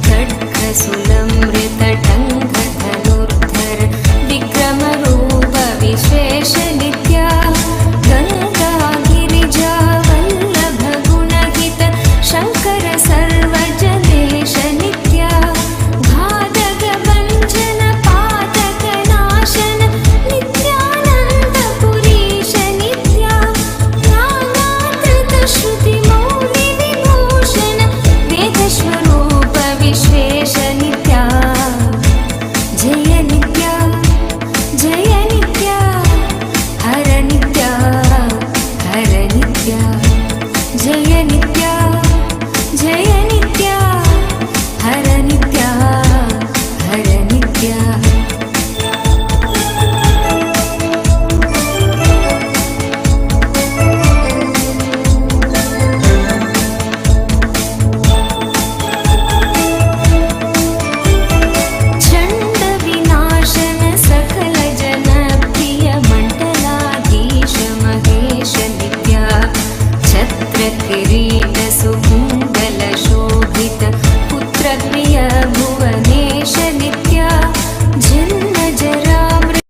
ఖడ్గ సులమృత టంక ధనుర్ధర విక్రమ రూప విశ్వేశ నిత్యా, గంగా గిరిజా వల్లభ గుణహిత శంకర సర్వజనేశ నిత్యా, ఘాతక భంజన పాతక నాశన నిత్యానంద పురీశ నిత్యా, నానాకృత శృతి మౌలి విభూషణ వేద స్వరూప విశ్వేశ నిత్యా, జయ నిత్యా జయ నిత్యా, హర నిత్యా హర నిత్యా, జయ నిత్యా జయ నిత్యా, హర నిత్యా హర నిత్యా. చండ వినాశన సకల జన ప్రియ మండలాధీశ మహేశ నిత్యా, ఛత్ర కిరీట సుకుండల శోభిత పుత్ర ప్రియ భువనేశ నిత్యా, జన్మ జరామృత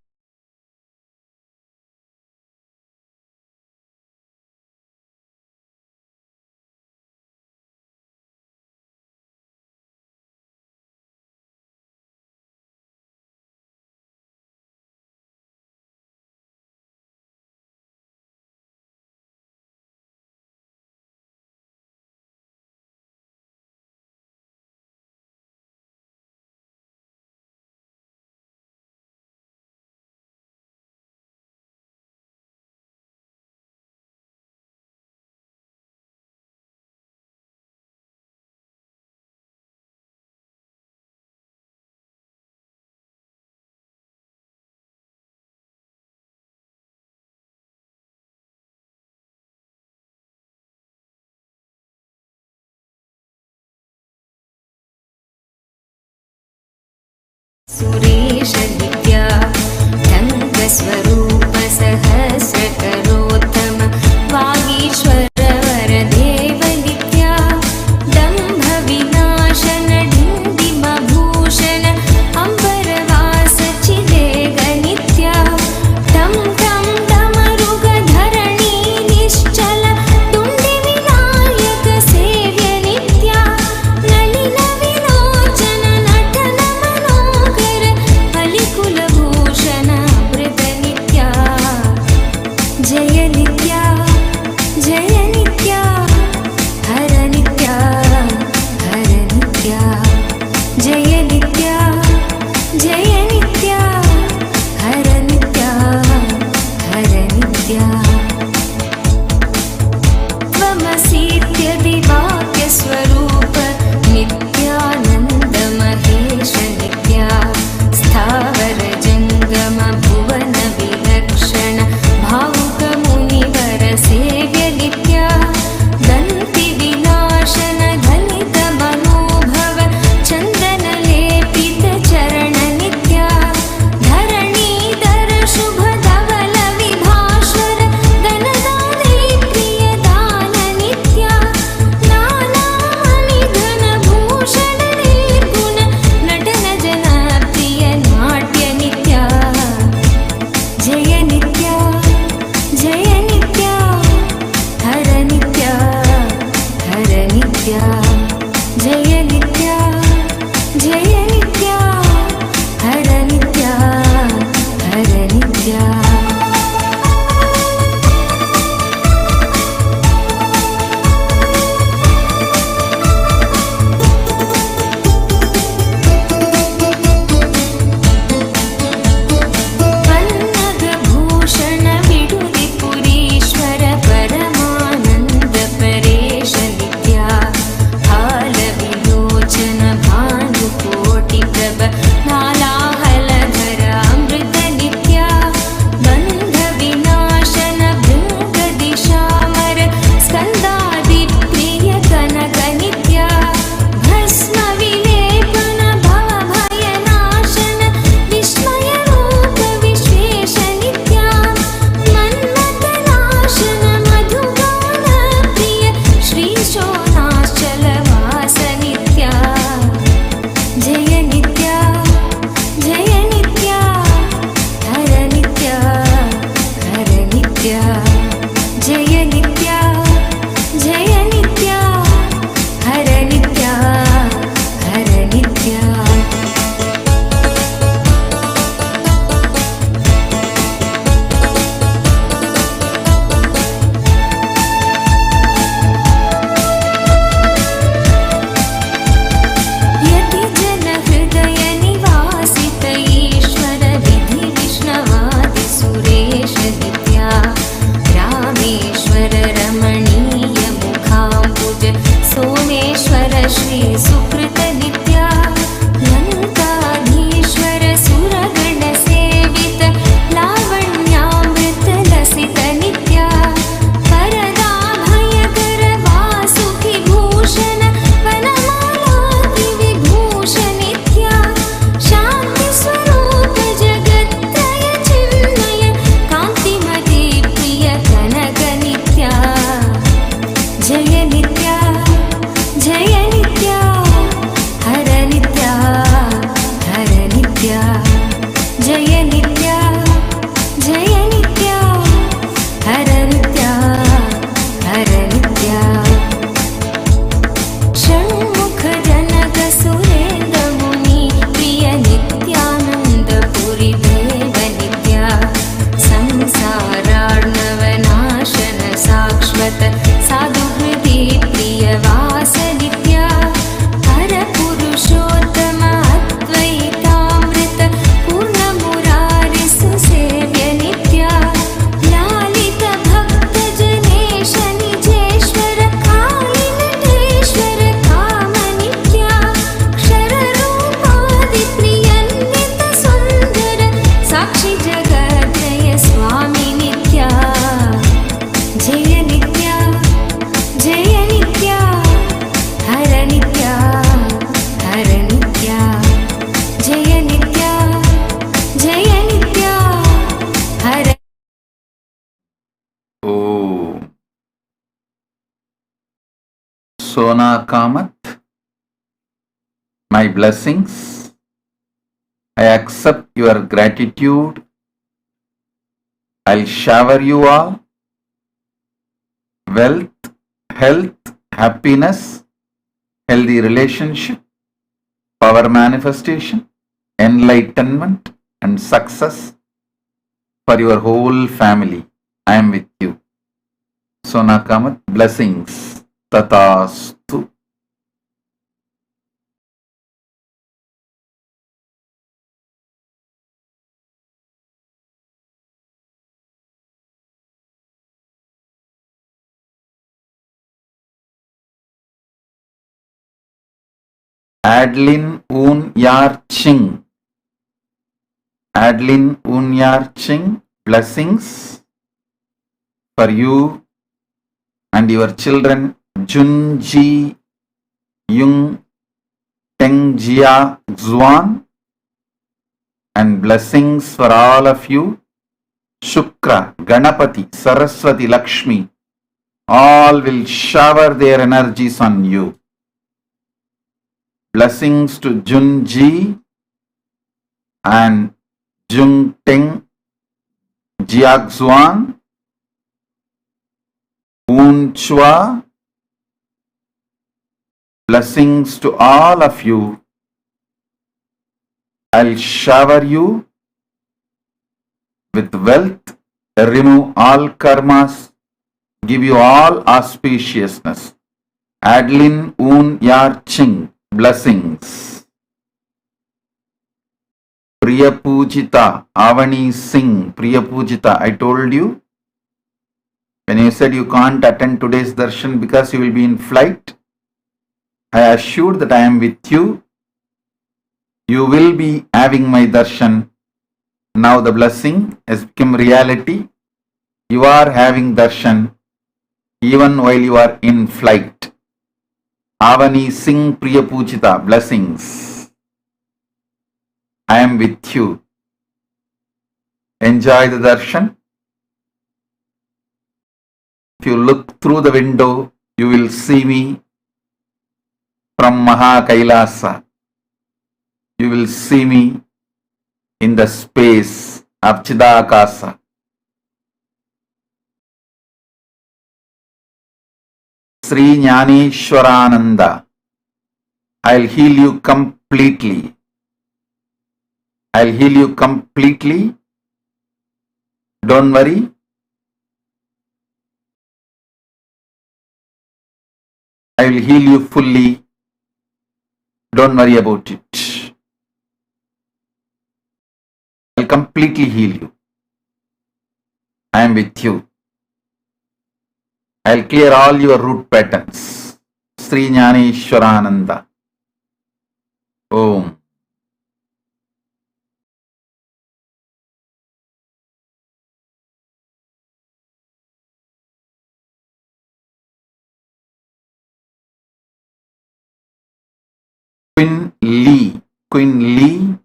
సురేశ నిత్యా, టంక స్వరూప సహస్ర కరోత్తమ వాగీశ్వర వరదేవ నిత్యా, దంభ వినాశన డిండిమ భూషణ అంబరవాస చిదేగ నిత్యా, టం టం డమరుగ ధరణీ నిశ్చల తుండి వినాయక సేవ్య నిత్యా, నళిన విలోచన నటన మనోహర బలికుల భూషణ అమృత నిత్యా, జయ Sona Kamat, my blessings. I accept your gratitude. I'll shower you all wealth, health, happiness, healthy relationship, power manifestation, enlightenment, and success for your whole family. I am with you. Sona Kamat, blessings. Tatastu. Adeline Un Yar Ching. Adeline Un Yar Ching, blessings for you and your children Junji Yung Teng Jia Xuan, and blessings for all of you. Shukra, Ganapati, Saraswati, Lakshmi, all will shower their energies on you. Blessings to Junji and Jung Teng Jiaxuan, Un Chua. Blessings to all of you. I'll shower you with wealth, remove all karmas, give you all auspiciousness. Adeline Un Yar Ching, blessings. Priya Pujita, Avani Singh, Priya Pujita, I told you, when you said you can't attend today's darshan because you will be in flight, I assured that I am with you. You will be having my darshan. Now the blessing has become reality. You are having darshan even while you are in flight. Avani Singh Priya Pujita, blessings. I am with you. Enjoy the darshan. If you look through the window, you will see me from Maha Kailasa. You will see me in the space of Chidakasa. Sri Jnaneshwarananda, I'll heal you completely. I'll heal you completely. Don't worry. I will heal you fully. Don't worry about it. I'll completely heal you. I am with you. I'll clear all your root patterns. Sri Jnaneshwarananda. Om. Queen Lee,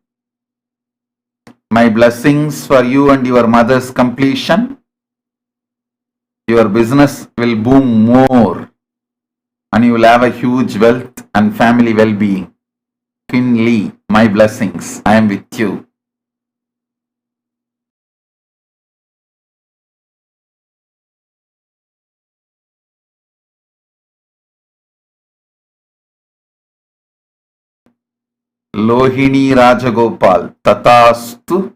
my blessings for you and your mother's completion. Your business will boom more and you will have a huge wealth and family well-being. Queen Lee, my blessings. I am with you. Lohini Rajagopal, Tatastu.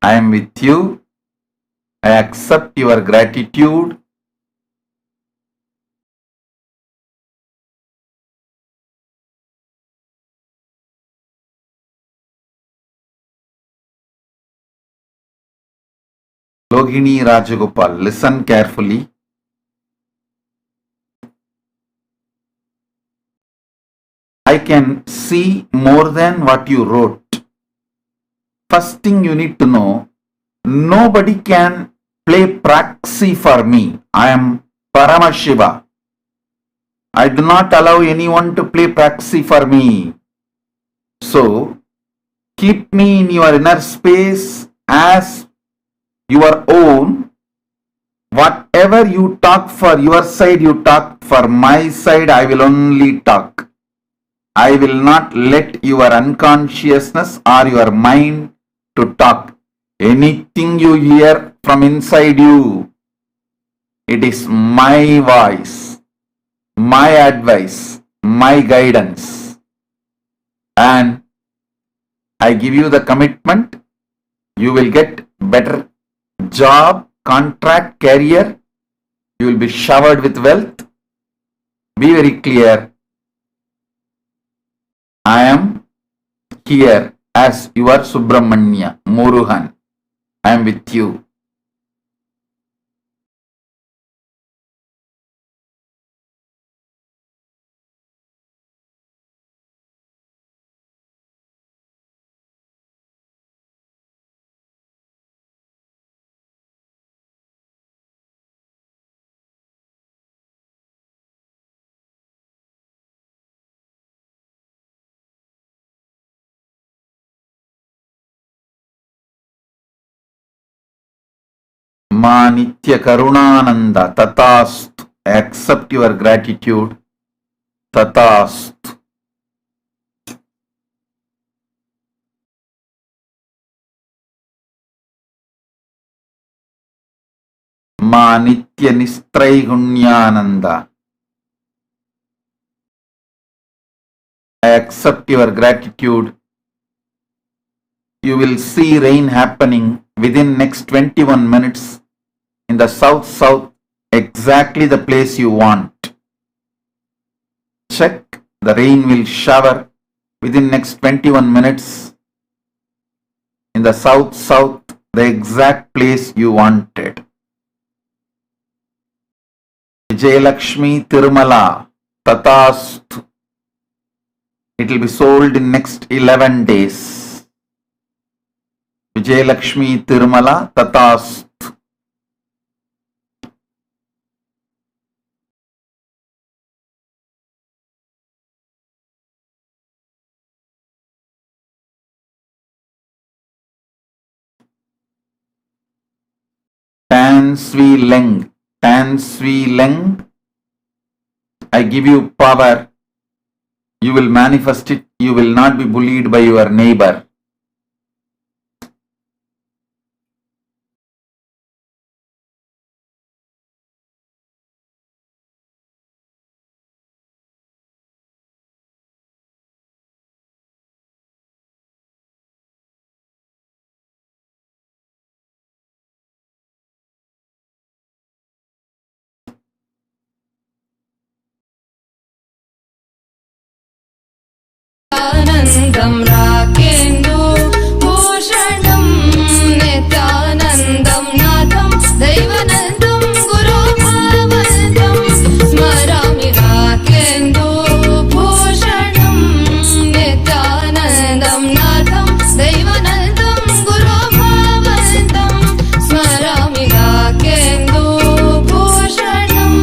I am with you. I accept your gratitude. Lohini Rajagopal, listen carefully. I can see more than what you wrote. First thing you need to know, nobody can play proxy for me. I am Paramashiva. I do not allow anyone to play proxy for me. So, keep me in your inner space as your own. Whatever you talk for your side, you talk. For my side, I will only talk. I will not let your unconsciousness or your mind to talk. Anything you hear from inside you, it is my voice, my advice, my guidance. And I give you the commitment, you will get better job, contract, career. You will be showered with wealth. Be very clear. I am here as your Subramanya, Murugan. I am with you. Ma Nitya Karunananda Tatastu. I accept your gratitude. Tatastu. Ma Nitya Nistraigunyananda. I accept your gratitude. You will see rain happening within next 21 minutes in the south, exactly the place you want. Check, the rain will shower within next 21 minutes in the south, the exact place you wanted. Vijayalakshmi Tirumala Tatastu. It will be sold in next 11 days. Vijayalakshmi Tirumala Tatastu. Tan Swi Leng, I give you power. You will manifest it. You will not be bullied by your neighbor. आनन्दं राकेन्दु भूषणं नित्यानन्दं नाथं दैवनन्दं गुरुभावन्तं स्मरामि राकेन्दु भूषणं नित्यानन्दं नाथं दैवनन्दं गुरुभावन्तं स्मरामि राकेन्दु भूषणम्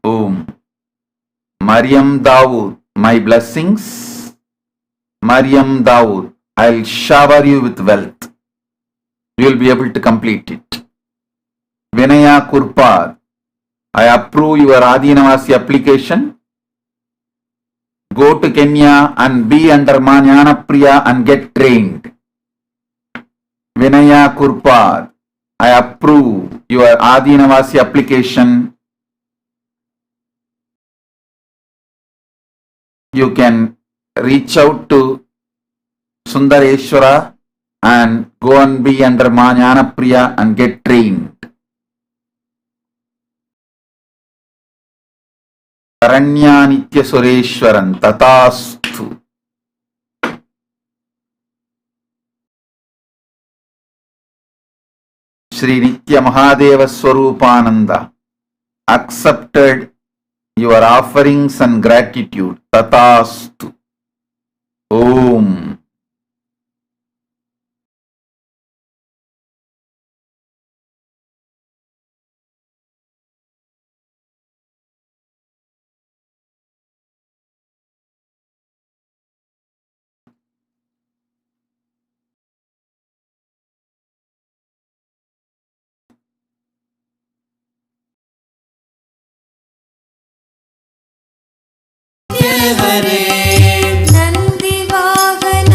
Om. Mariam Dawood, my blessings. Mariam Dawood, I'll shower you with wealth. You will be able to complete it. Vinaya Kurpad, I approve your Adhinavasi application. Go to Kenya and be under Jnana Priya and get trained. Vinaya Kurpad, I approve your Adhinavasi application. you can reach out to Sundareshwara and go and be under Ma Jnana Priya and get trained. Aranya Nitya Sureshwaran Tatastu. Sri Nitya Mahadeva Swarupananda accepted your offerings and gratitude. Tatastu. Om. Nandi Vahana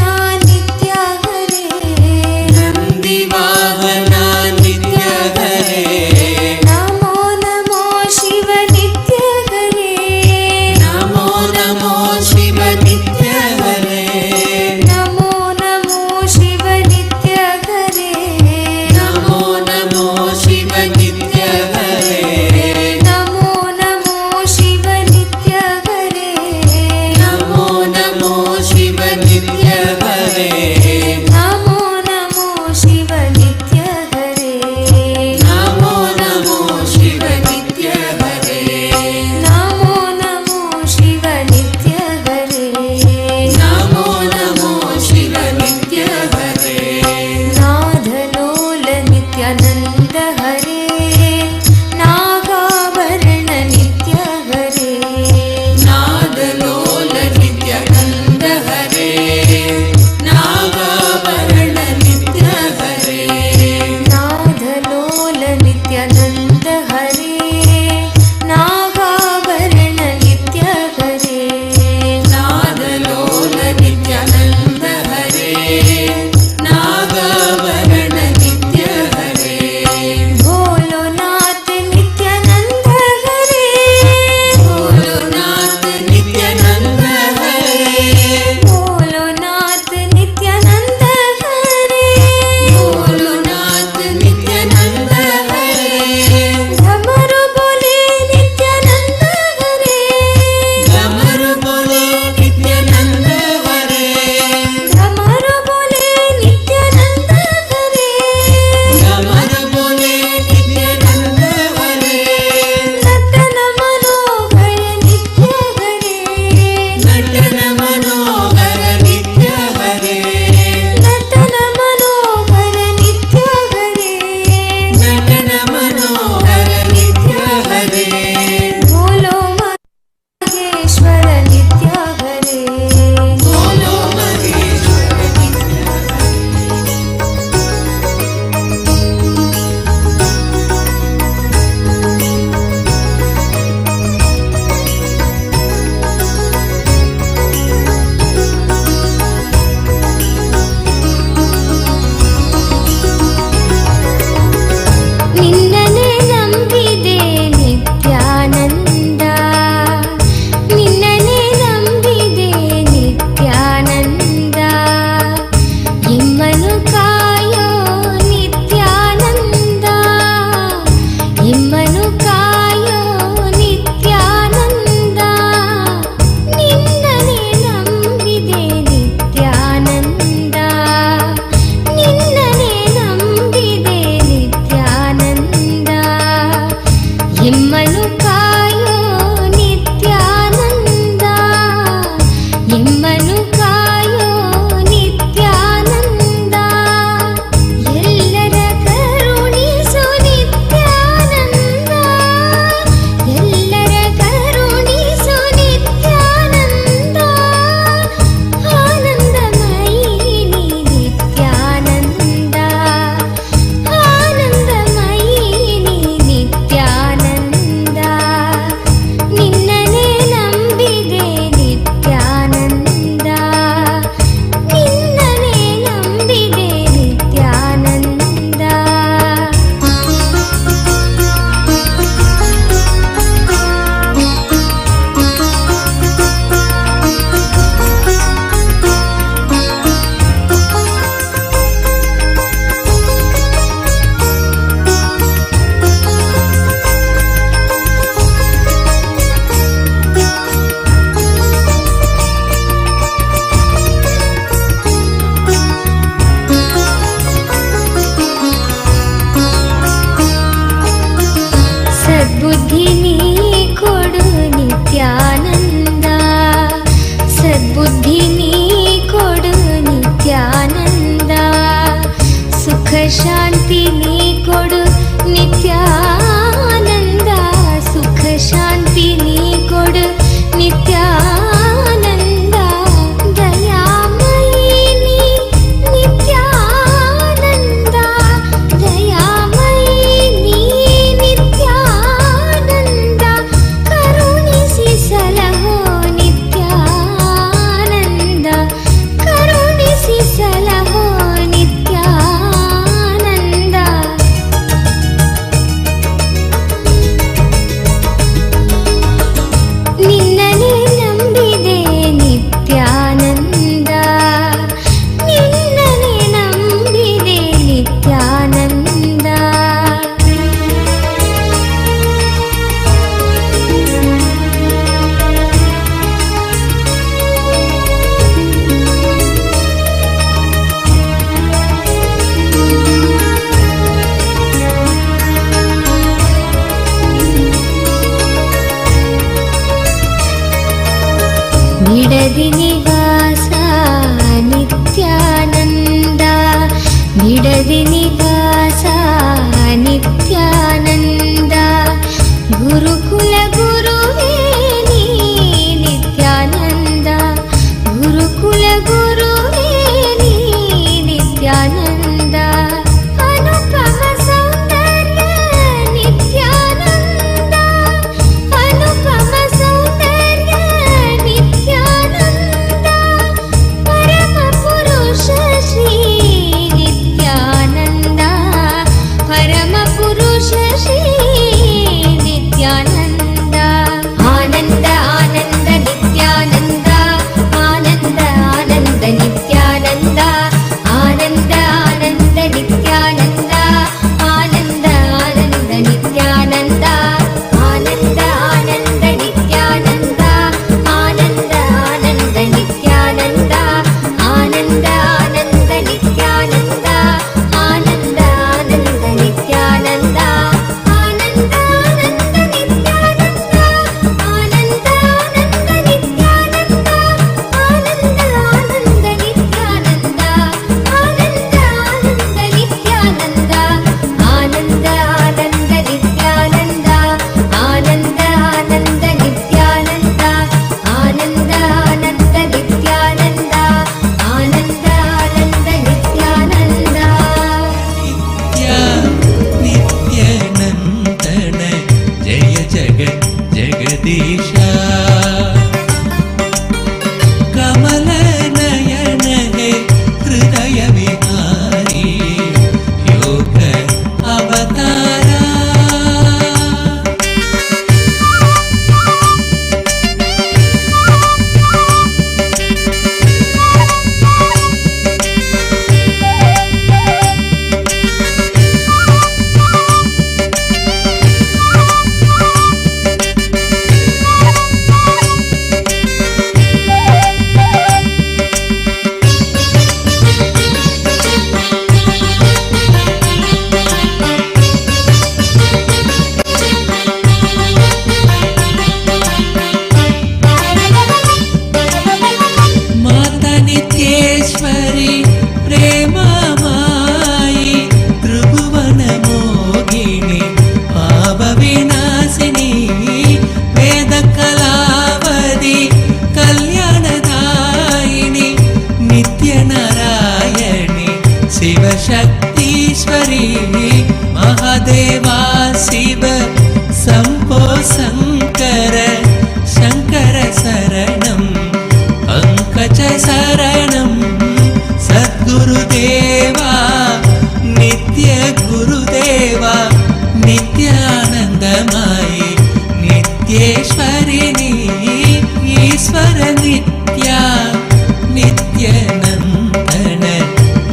नित्यनन्दन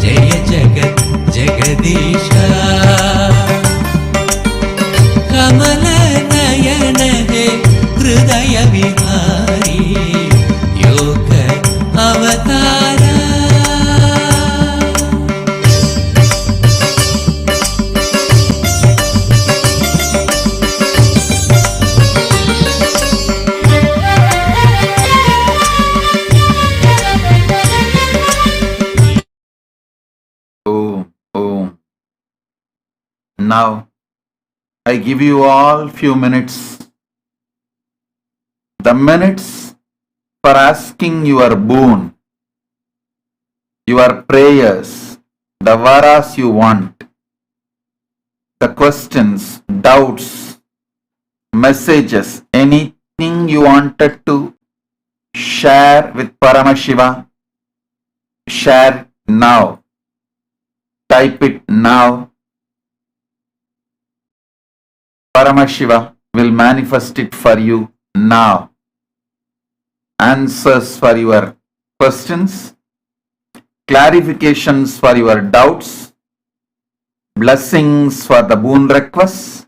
जय जगत् जगदीशा कमल नयन हे हृदय विहारी योग अवतारा Now, I give you all few minutes. The minutes for asking your boon, your prayers, the varas you want, the questions, doubts, messages, anything you wanted to share with Paramashiva, share now. Type it now. Paramashiva will manifest it for you now. Answers for your questions, clarifications for your doubts, blessings for the boon requests,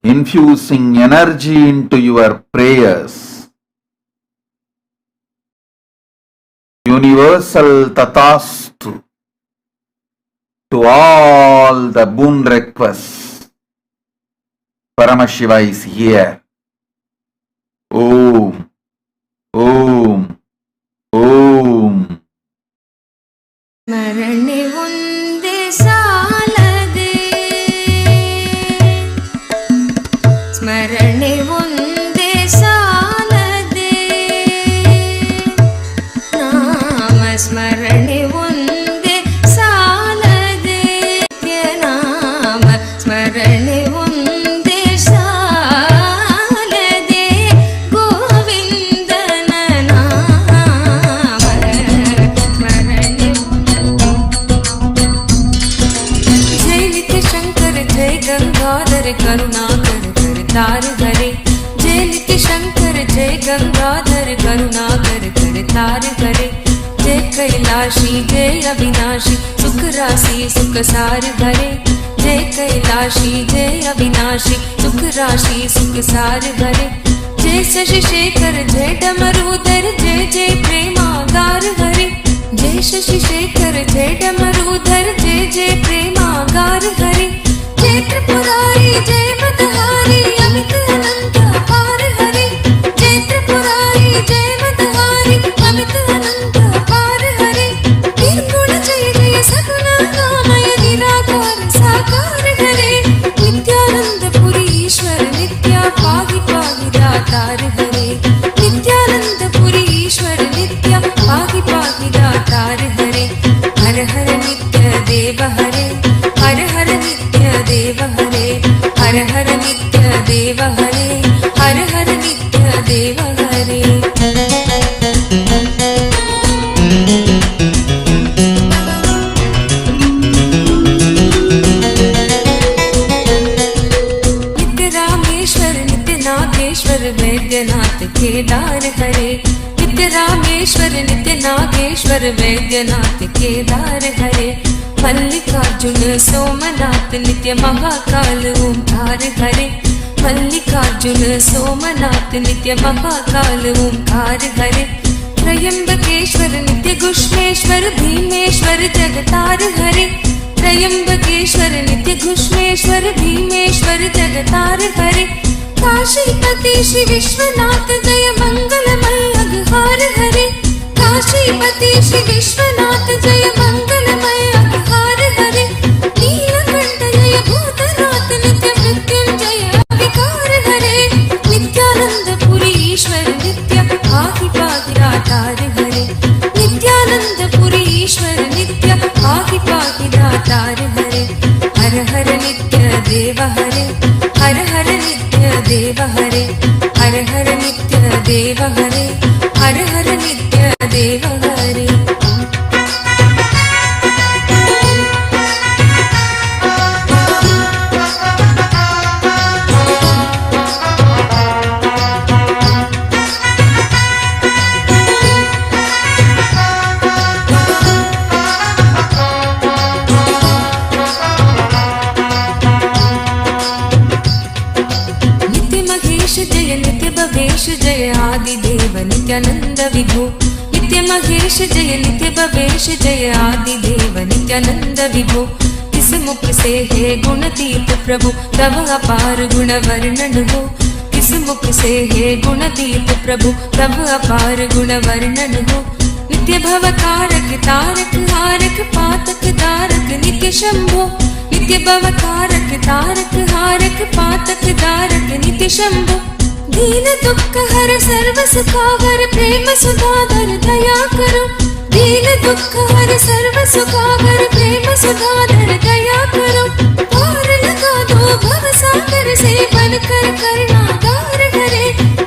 infusing energy into your prayers. Universal Tathastu to all the boon requests. Paramashiva is here. Om, Om, Om. Marane unde salade, Smarane unde salade, Nama smarane unde salade, Nama smarane unde salade, Govindana nama smarane. Jai Nitya Shankar Jai Gangadhar Karunakar Kartar Hare, Jai Nitya Shankar Jai Gangadhar Karunakar Kartar Hare, Jai Kailashi Jai Avinashi Sukh Rasi Sukh Sar Hare, Jai Kailashi Jai Avinashi Sukh Rasi Sukh Sar Hare, Jai Shashi Shekhar Jai Damarudhar Jai Jai Premagar Hare, Jai Shashi Shekhar Jai Damarudhar Jai Jai Premagar Hare, Jai Tripurari Jai Madhari Amit Ananta Par Hare, Jai Tripurari Jai Madhari Amit Ananta Par Hare, Nirguna Jai Jai Saguna Gamaya Nirakar Sakar Hare, Nityananda Puri Ishwar Nitya Pahi Pahi Datar Hare, Nityananda Puri Ishwar Nitya Pahi Pahi Datar Hare, Har Har Nitya Deva Hare, Har Har Nitya Deva Hare, Har Har Nitya Deva Hare, Har Har Nitya Deva Hare. Nitya Rameshwar Nitya Nageshwar Vaidyanath Kedar Hare, Nitya Rameshwar Nitya Nageshwar Vaidyanath Kedar Hare, Mallikarjuna Somanath Nitya Mahakal Omkar Hare, Mallikarjuna Somanath Nitya Mahakal Omkar Hare, Trayambakeshwar Nitya Gushmeshwar Bhimeshwar Jagatar Hare, Trayambakeshwar Nitya Gushmeshwar Bhimeshwar Jagatar Hare, Kashipati Shri Vishwanath Jaya Mangalamay Aghar Hare, Kashipati Shri Vishwanath Jaya Mangalamay Aghar Hare, Neelakanta Jaya Bhutanath Nitya Mrityunjaya Vikar Hare, Nityananda Puri Ishwar Nitya Pahi Pahi Datar Hare, Nityananda Puri Ishwar Nitya Pahi Pahi Datar Hare, Har Har Nitya Deva Hare, Har Har Nitya Deva Hare, Har Har Nitya Deva Hare, Har Har Nitya Deva Hare. Nityanand विभो नित्य महेश जय नित्य भवेश जय आदिदेव नित्यानन्द विभो किस मुख से है गुणतीत प्रभु तव अपार गुण वर्णन हो किस मुख से है गुणतीत प्रभु तव अपार गुण वर्णन हो नित्य भव कारक तारक हारक पातक दारक नित्य शंभो नित्य भव कारक तारक हारक पातक दारक नित्य शंभो दीन दुख हर सर्व सुखावर प्रेम सुधाधर दया करो दीन दुख हर सर्व सुखावर प्रेम सुधाधर दया करो पार लगा दो भव सागर से बन कर करुणागार हरे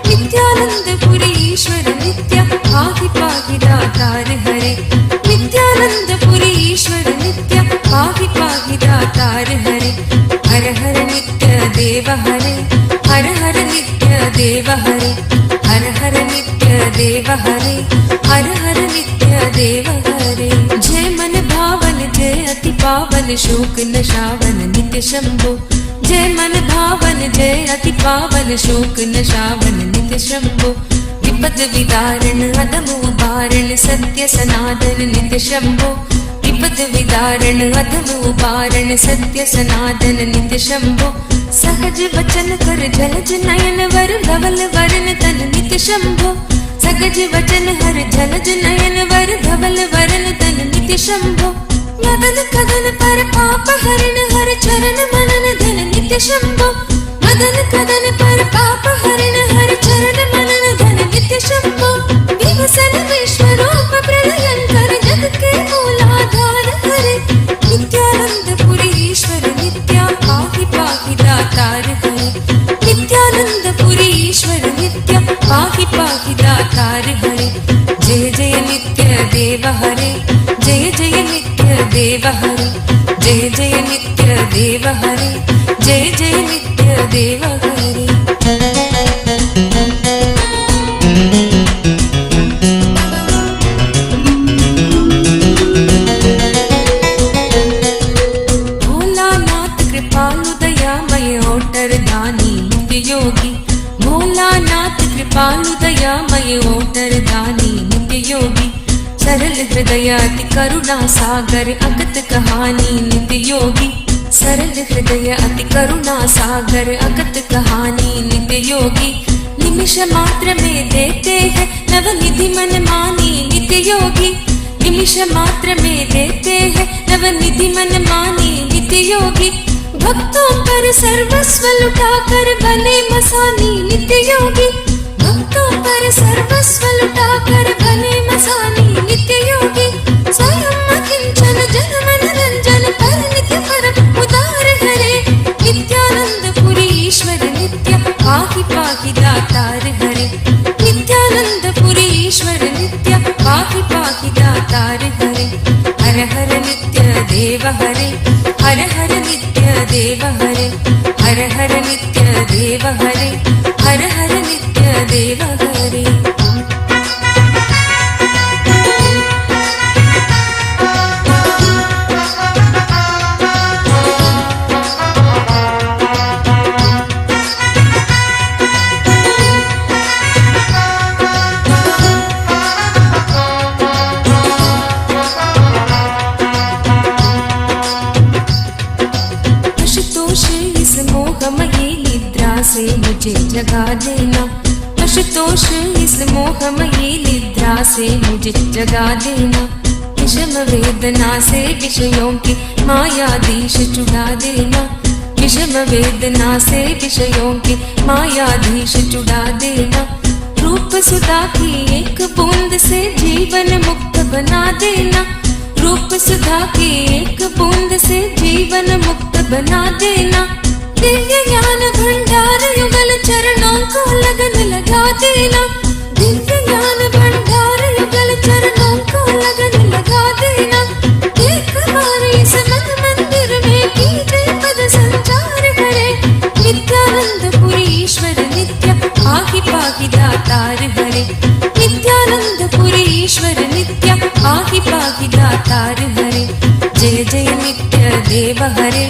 नित्यानंद पुरी ईश्वर नित्य पाहि पाहि दातार हरे नित्यानंद पुरी ईश्वर नित्य पाहि पाहि दातार हरे हर हर नित्य देव हरे हर हर नित्य देव हरे हर हर नित्य देव हरे हर हर नित्य देव हरे जय मन भावन जय अति पावन शोक नशावन नित्य शंभो जय मन भावन जय अति पावन शोक नशावन नित्य शंभो विपद विदारण अधम उबारण सत्य सनातन नित्य शंभो विपद विदारण अधम उबारण सत्य सनातन नित्य शंभो सहज वचन कर जलज नयन वर धवल वरण तन नित्य शंभो सहज वचन हर जलज नयन वर धवल वरण तन नित्य शंभो मदन कदन पर पाप हरण हर चरण मनन धन नित्य शंभो मदन कदन पर पाप हरण हर चरण मनन धन नित्य शंभो विभूषण विश्वरूप प्रलयंकर जग के मूलाधार हरे नित्यानंद पुरी ईश्वर नित्या पाहि पाहि दातार हरे नित्यानंद पुरी ईश्वर नित्य पाहि पाहि दातार हरे जय जय नित्य देव हरे जय जय नित्य देव हरे जय जय नित्य देव हरे जय जय नित्य देव हरे भोलानाथ कृपालु दयामय ओटर दानी नित्य योगी भोलानाथ कृपालु दयामय ओटर दानी नित्य योगी सरल हृदय अति करुणा सागर अगत कहानी नित्य योगी सरल हृदय अति करुणा सागर अगत कहानी नित्य योगी निमिष मात्र में देते हैं नवनिधि मन मानी नित्य योगी निमिष मात्र में देते हैं नवनिधि मन मानी नित्य योगी भक्तों पर सर्वस्व लुटा कर भले मसानी नित्य योगी भक्तों पर सर्वस्व लुटा कर भले मसानी नित्य योगी स्वयं अकिंचन जन मन रंजन पर नित्य परम उदार हरे नित्यानंद पुरी ईश्वर नित्य पाहि पाहि दातार हरे नित्यानंद पुरी ईश्वर नित्य पाहि पाहि दातार हरे हर हर नित्य देव हरे हर हर नित्य देव हरे हर हर नित्य देव हरे हर हर नित्य देव हरे से मुझे जगा देना आशुतोष इस मोहमयी निद्रा से मुझे जगा देना विषम वेदना से विषयों की मायाधीश चुड़ा देना विषम वेदना से विषयों की मायाधीश चुड़ा देना रूप सुधा की एक बूंद से जीवन मुक्त बना देना रूप सुधा की एक बूंद से जीवन मुक्त बना देना दिव्य ज्ञान भंडार युगल चरणों को लगन लगा देना दिव्य ज्ञान भंडार युगल चरणों को लगन लगा देना एक बार इस मन मंदिर में कीजिए पद संचार करे नित्यानंद पुरी ईश्वर नित्य पाहि पाहि दातार हरे नित्यानंद पुरी ईश्वर नित्य पाहि पाहि दातार हरे जय जय नित्य देव हरे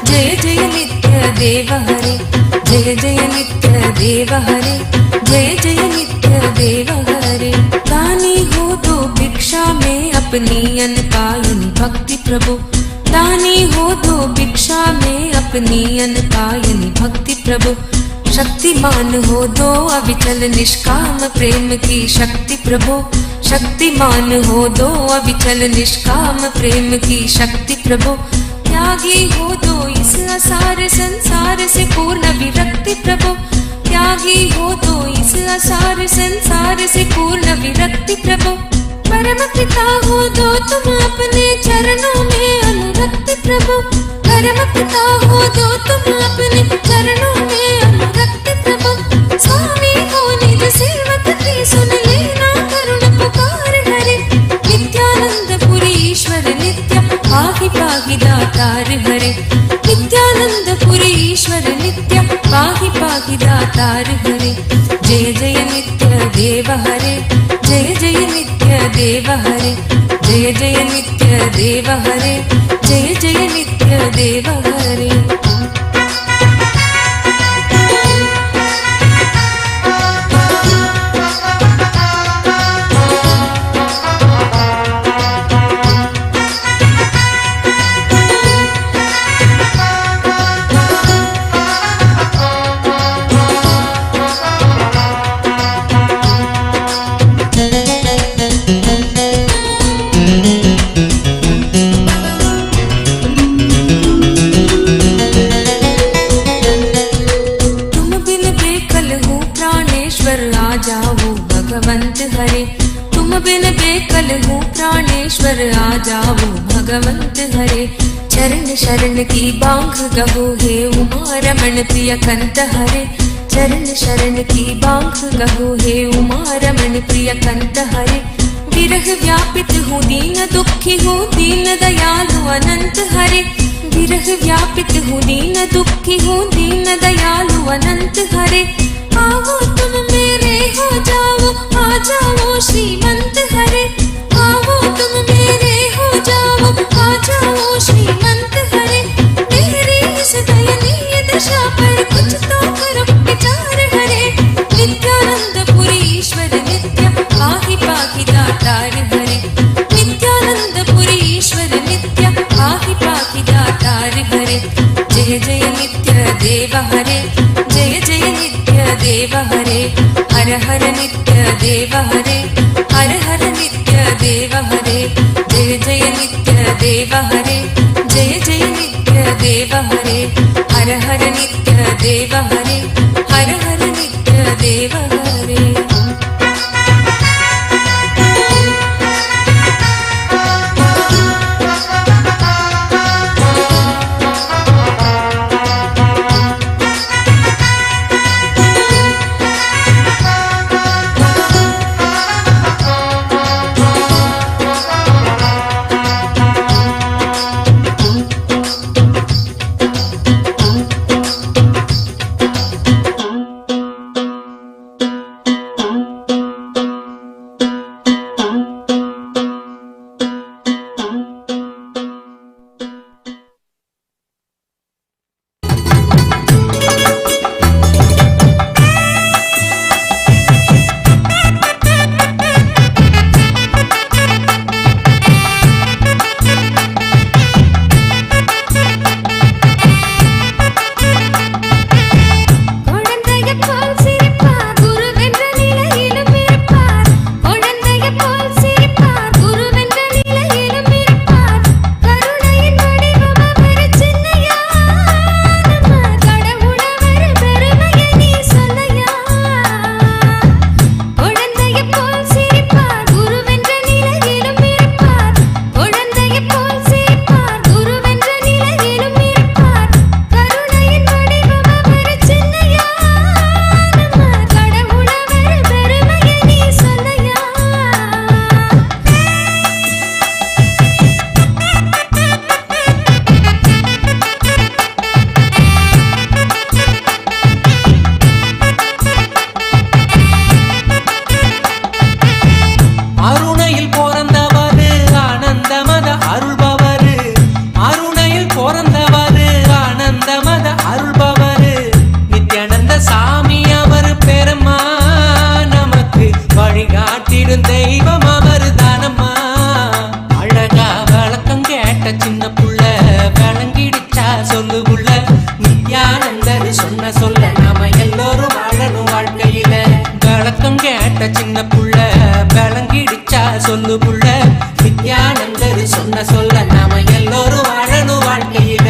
जय जय नित्य नित्य देव हरे जय जय नित्य देव हरे जय जय नित्य देव हरे दानी हो तो भिक्षा में अपनी अनपायनी भक्ति प्रभु दानी हो तो भिक्षा में अपनी अनपायनी भक्ति प्रभु शक्तिमान हो दो अविचल निष्काम प्रेम की शक्ति प्रभु शक्तिमान हो दो अविचल निष्काम प्रेम की शक्ति प्रभु त्यागी हो दो इस असार संसार से पूर्ण विरक्ति प्रभु त्यागी हो दो इस असार संसार से पूर्ण विरक्ति प्रभु परम पिता हो दो तुम अपने चरणों में अनुरक्ति प्रभु परम पिता हो दो तुम अपने चरणों में अनुरक्ति प्रभु स्वामी हो निज सेवक की सुन लेना करुण पुकार हरे नित्यानंद पुरी ईश्वर नित्य पाहि पाहि दातार हरे नित्यानंद पुरी ईश्वर नित्य पाहि पाहि दातार हरे जय जय नित्य देव हरे जय जय नित्य देव हरे जय जय नित्य देव हरे जय जय नित्य देव हरे प्राणेश्वर आ जाओ भगवंत हरे चरण शरण की बांग गहो हे उमा रमण प्रिय कंत हरे चरण शरण की बांग गहो हे उमा रमण प्रिय कंत हरे विरह व्यापित हूँ दीन दुखी हूँ दीन दयालु अनंत हरे विरह व्यापित हूँ दीन दुखी हूँ दीन दयालु अनंत हरे आओ तुम मेरे हो जाओ आ जाओ श्रीमंत हरे आओ तुम मेरे हो जाओ आ जाओ श्रीमंत हरे मेरी इस दयनीय दशा पर कुछ तो करो विचार हरे नित्यानंद पुरी ईश्वर नित्य पाहि पाहि दातार हरे नित्यानंद पुरी ईश्वर नित्य पाहि पाहि दातार हरे जय जय नित्य देव हरे जय जय नित्य देव हरे हर हर नित्य देव हरे हर हर नित्य देव हरे जय जय नित्य देव हरे जय जय नित्य देव हरे हर हर नित्य देव हरे हर हर नित्य देव हरे சொல்லு புள்ள. நித்யானந்தர் சொன்ன சொல்ல நாம எல்லோரும் வாழணும் வாழ்க்கையில.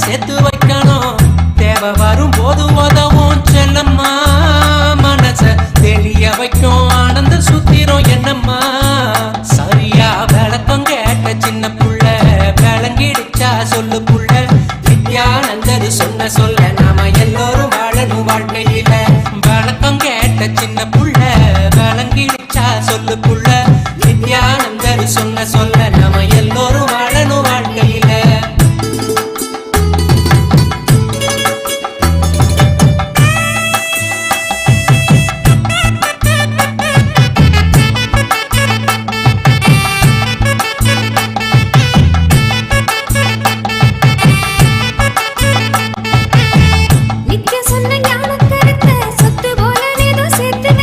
சேர்த்து வைக்கணும். தேவை வரும் போது உதவும் செல்லம்மா, மனச தெளிய வைக்கும் ஆனந்த சுத்திரம் என்னம்மா. சரியா விளக்கம் கேட்ட சின்ன புள்ள விளங்கிடுச்சா சொல்லு புள்ள. நித்யானந்தர் சொன்ன சொல்ல நாம எல்லோரும் வாழணும் வாழ்க்கையில. விளக்கம் கேட்ட சின்ன புள்ள விளங்கிடுச்சா சொல்லு புள்ள. நித்யானந்தர் சொன்ன சொல்ல நாம எல்லோரும் வாழணும் வாழ்க்கையில. நித்ய சொன்ன ஞான கருத்தை சொத்து போல ஏதோ சேர்த்து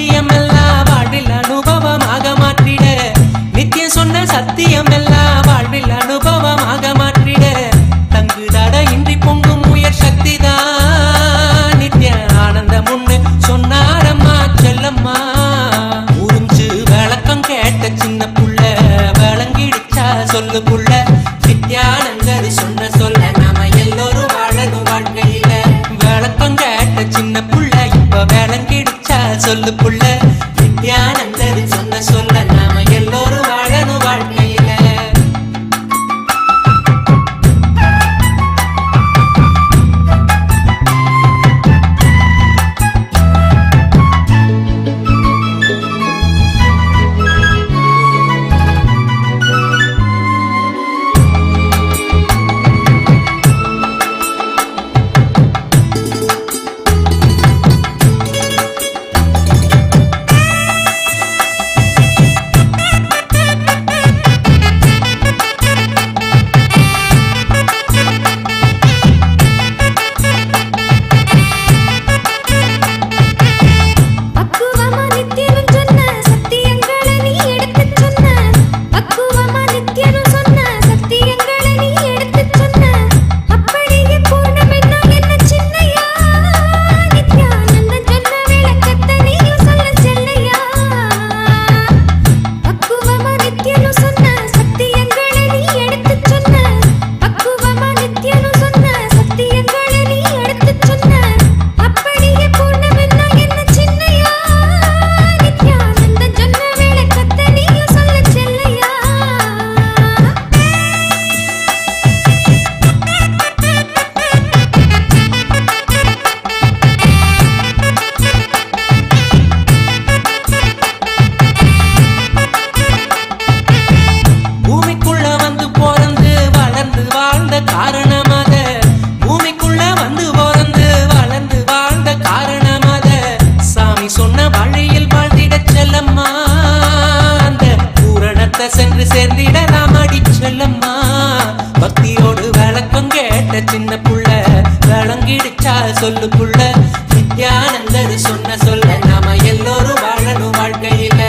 சத்தியம் எல்லாம் வாழ்வில் அனுபவமாக மாற்றிட, நித்தியம் சொன்ன சத்தியம் எல்லாம் வாழ்வில் அனுபவமாக மாற்றிட, தங்கு தட இன்றி பொங்கும் உயர் சக்தி தான் நித்திய ஆனந்தம் ஒண்ணு சொன்னாரம்மா செல்லம்மா. உறிஞ்சு விளக்கம் கேட்ட சின்ன புள்ள விளங்கிடுச்சா சொல்லு புள்ள, நித்யானந்தர் சொன்ன சொல்ல நாம எல்லோரும் வாழணும் வாழ்க்கையில. விளக்கம் கேட்ட சின்ன புள்ள இப்ப விளங்கிடுச்சா சொல்லு புள்ள, நித்யானந்தர் சொன்ன சொல்ல நாம எல்லோரும் வாழணும் வாழ்க்கையில. சென்று சேர்ந்திட நாம் அடி செல்லம்மா. பக்தியோடு விளக்கம் கேட்ட சின்ன புள்ள விளங்கிடுச்சா சொல்லு புள்ள, நித்யானந்தர் சொன்ன சொல்ல நாம எல்லோரும் வாழணும் வாழ்க்கையில.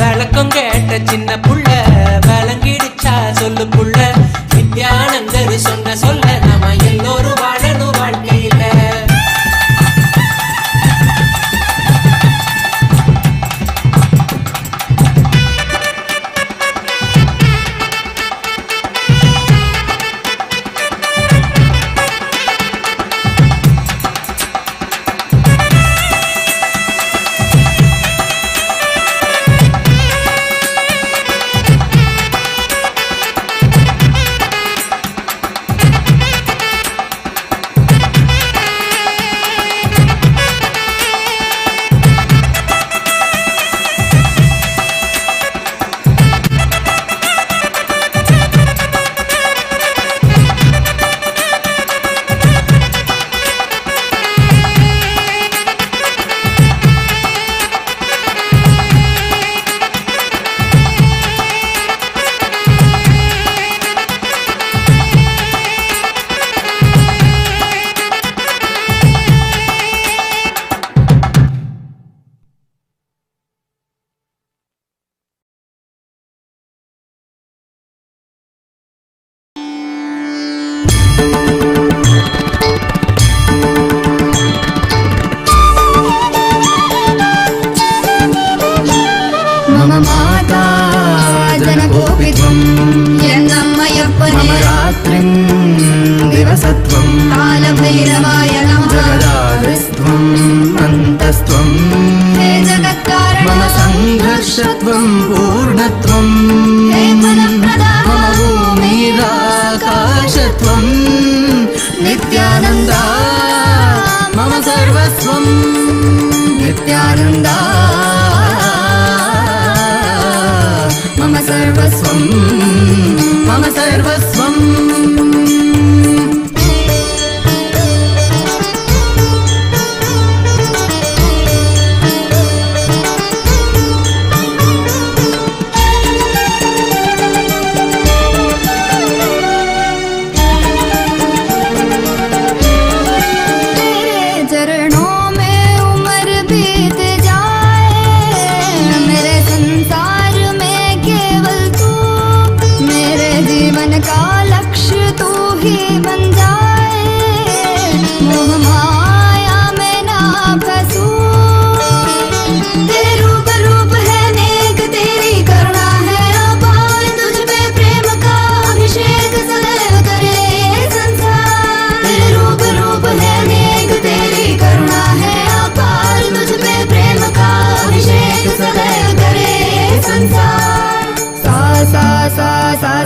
விளக்கம் கேட்ட சின்ன புள்ள விளங்கிடுச்சா சொல்லு புள்ள, நித்யானந்தர் சொன்ன சொல்ல நாம எல்லோரும் வாழணும் வாழ்க்கையில.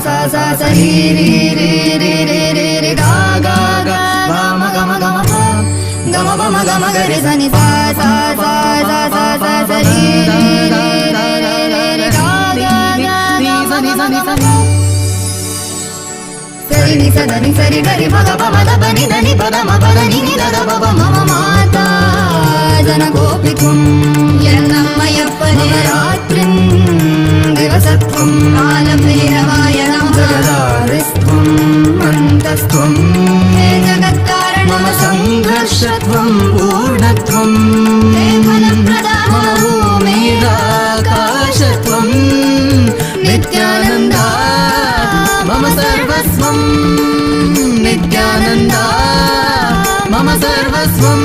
sa sa sa ri ri ri ri ri ri ri ga ga ga ga ma ga ma ga ma pa ga ma pa ma ga ma ga re sa ni sa sa sa sa sa sa sa ri ri ri ri ri ri ga ga ga ga sa ni sa ni sa ni sari ni sa da ni sari ga ri ma ga pa ma da pa ni da ni pa da ma pa da ni ni da da pa pa ma ma mata jana gopikvam yannammayappane ratrim divasatvam kalamairavaya namah antastvam he jagatkaranam mama sangharshatvam purnatvam he phalampradaha bhumidakashatvam nityananda mama sarvasvam nityananda mama sarvasvam.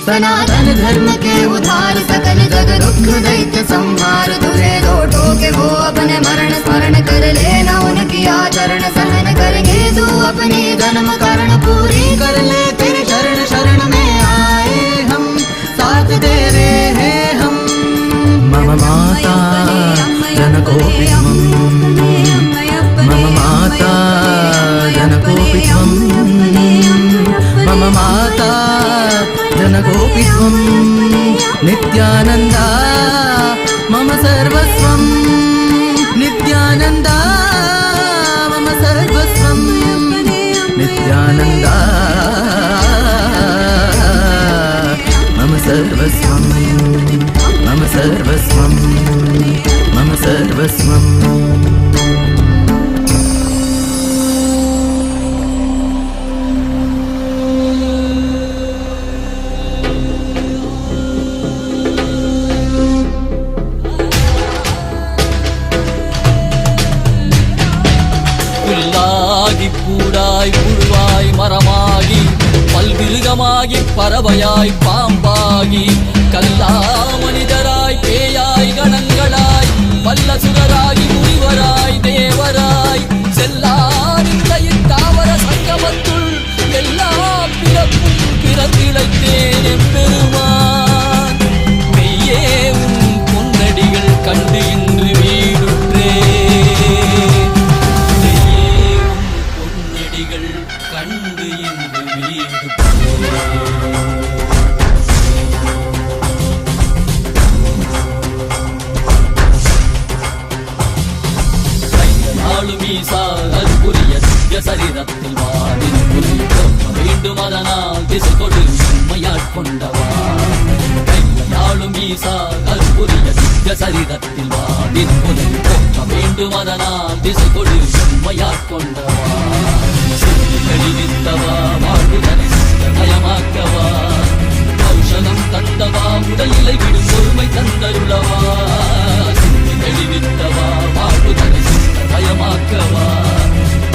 सनातन धर्म के उद्धार सकल जग दुख दैत्य संहार तुझे दो टोके वो अपने मरण स्मरण कर लेना उनकी आचरण सहन करेंगे तू अपनी जन्म कारण पूरी कर ले तेरे शरण शरण में आए हम साथ दे रहे हैं हम मम माता जनकोपित्वं मम माता जनकोपित्वं मम माता जनकोपित्वं नित्यानन्दा मम सर्वस्वं नित्यानन्दा मम सर्वस्वं नित्यानन्दा मम सर्वस्वं मम सर्वस्वं मम सर्वस्वं. பூடாய் புழுவாய் மரமாகி பல்விருகமாகி பறவையாய் பாம்பாகி கல்லா மனிதராய் பேயாய் கணங்களாய் வல்லசுரராகி முனிவராய் தேவராய் செல்லாரிந்த இத்தாவர சங்கமத்துள் எல்லா பிறப்பும் பிறந்திழைத்தேன் எம்பெருமான் மெய்யே உன் பொன்னடிகள் கண்டு இன்று வீடுற்றே கண்டு இன்று வீடு கையாளும் ஈசா அற்புரிய திவ்ய சரிதத்தில் வாடின் வேண்டும் அதனால் திசை கொடு உண்மையாட்கொண்டவா கையாளும் ஈசா அற்புரிய திவ்ய சரிதத்தில் வாடின் வேண்டும் அதனால் திசை கொடு உண்மையாட்கொண்டவா கழிவித்தவா வாழ்வுதனை பயமாக்கவா ஔஷதம் தந்தவா உடலிலை விடும் பொறுமை தந்தருளவா சிந்தி கழிவித்தவா வாழ்வுதனை பயமாக்கவா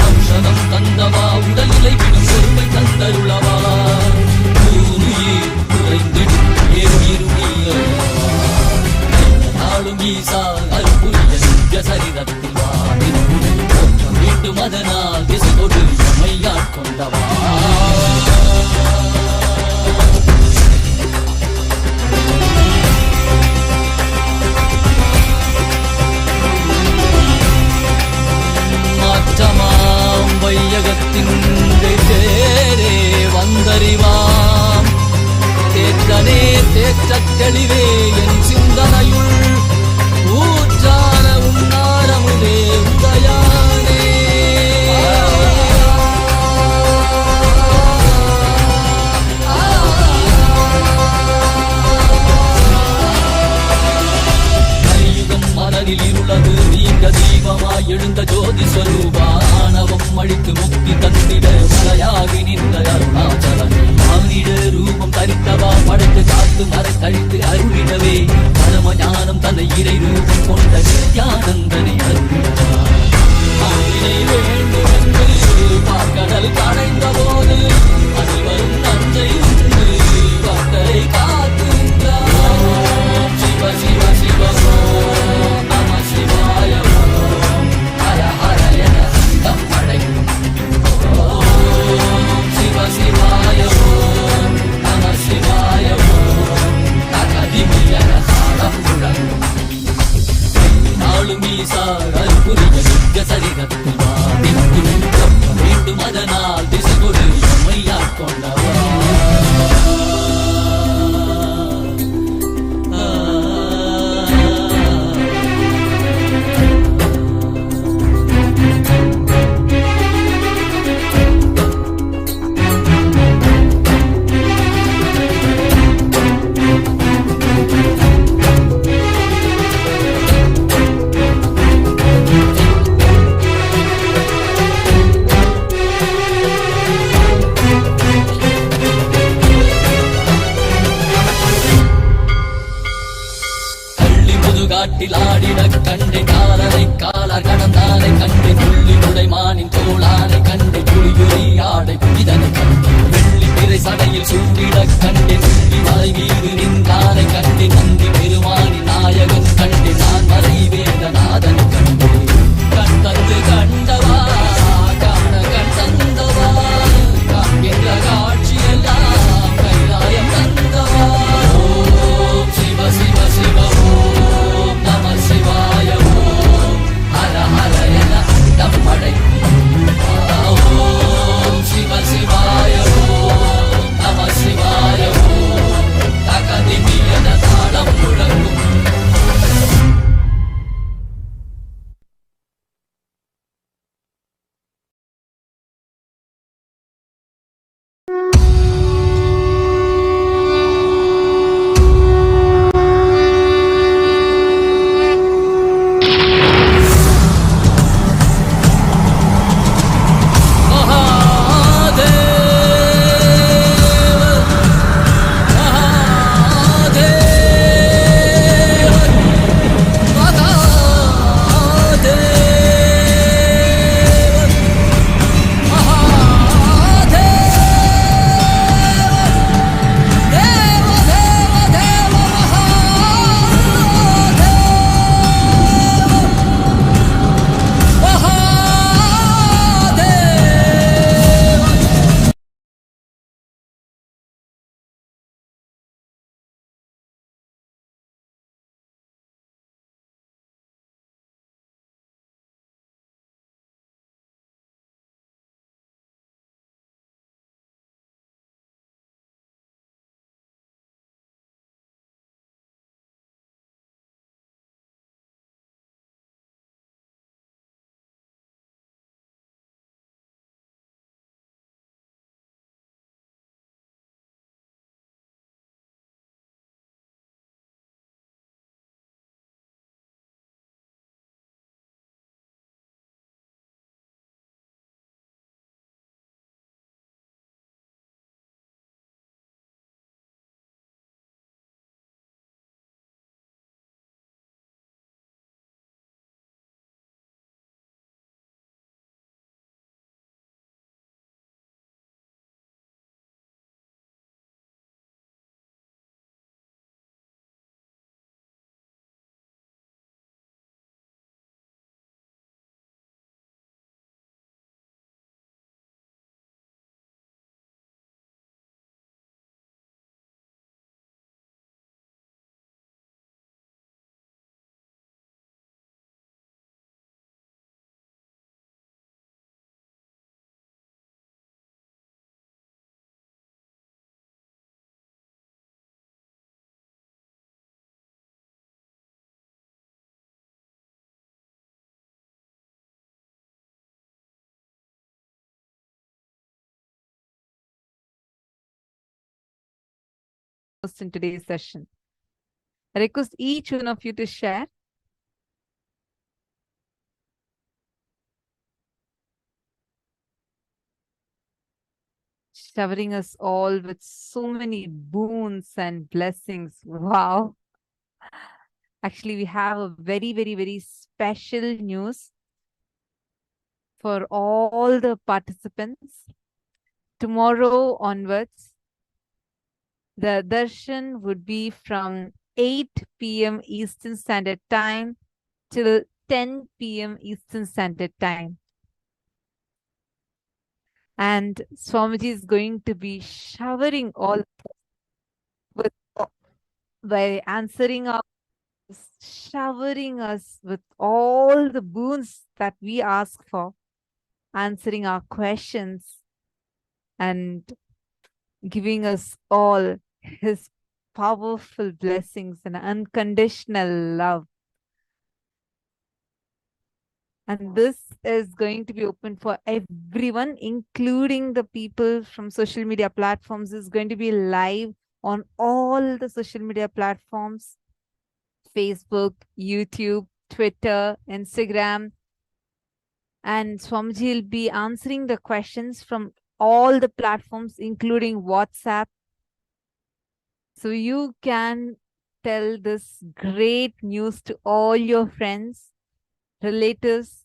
ஔஷதம் தந்தவா உடலிலை விடும் பொறுமை தந்தருளவா பூமியே குறைந்திடும் ஏறுயிருமியவா நாளும் ஈசா அற்புரிய நித்ய சரிதத்தில் வாடின் வேண்டும் அதனால் திசை கொடு மையாட்கொண்டவா மாற்றமாம் வையகத்தின் தேரே வந்தறிவாம் தேற்றனே தேற்றத் தெளிவே என் சிந்தனையுள் ஊற்றான உன்னாரமுதே உதயானே இருளது நீங்க தீபமாய் எழுந்த ஜோதி ஸ்வரூபானவம் அழித்து முக்தி தந்திட மலையாகி நின்ற அருணாச்சலம் மானிட ரூபம் தரித்தவா படைத்து காத்து மறை கழித்து அருளிடவே பரம ஞானம் தன் தொட்டிலாடிட கண்டே காலரை காலர் கடந்தானை கண்டே புள்ளி உடைமானின் தோளானை கண்டே புலியுரி ஆடை இதனை கண்டே வெள்ளி பிறை சடையில் சூடிட கண்டே நந்தி மலை மீது நின்றானை கண்டே நந்தி பெருமானின் நாயகன் கண்டே நான் மறை வேதநாதன் கண்டே கண் தந்து கண்டவா காண கண் தந்தவா காண்கின்ற காட்சியெல்லாம் கைலாயம் தந்தவா ஓம் சிவ சிவ சிவ ஓம் நம சிவாய ஓம் ஹர ஹர என அண்டம் படைக்கும் ஓம் சிவ சிவாய ஓம் நம சிவாய ஓம் தகதிமி என தாளம் முழங்கும். In today's session. I request each one of you to share showering us all with so many boons and blessings. Wow. Actually, we have a very, very, very special news for all the participants. Tomorrow onwards, the darshan would be from 8 p.m. Eastern Standard Time till 10 p.m. Eastern Standard Time. And Swamiji is going to be showering all with by answering our, showering us with all the boons that we ask for, answering our questions, and giving us all his powerful blessings and unconditional love. And this is going to be open for everyone, including the people from social media platforms. Is going to be live on all the social media platforms: Facebook, YouTube, Twitter, Instagram. And Swamiji will be answering the questions from all the platforms, including WhatsApp. So you can tell this great news to all your friends, relatives,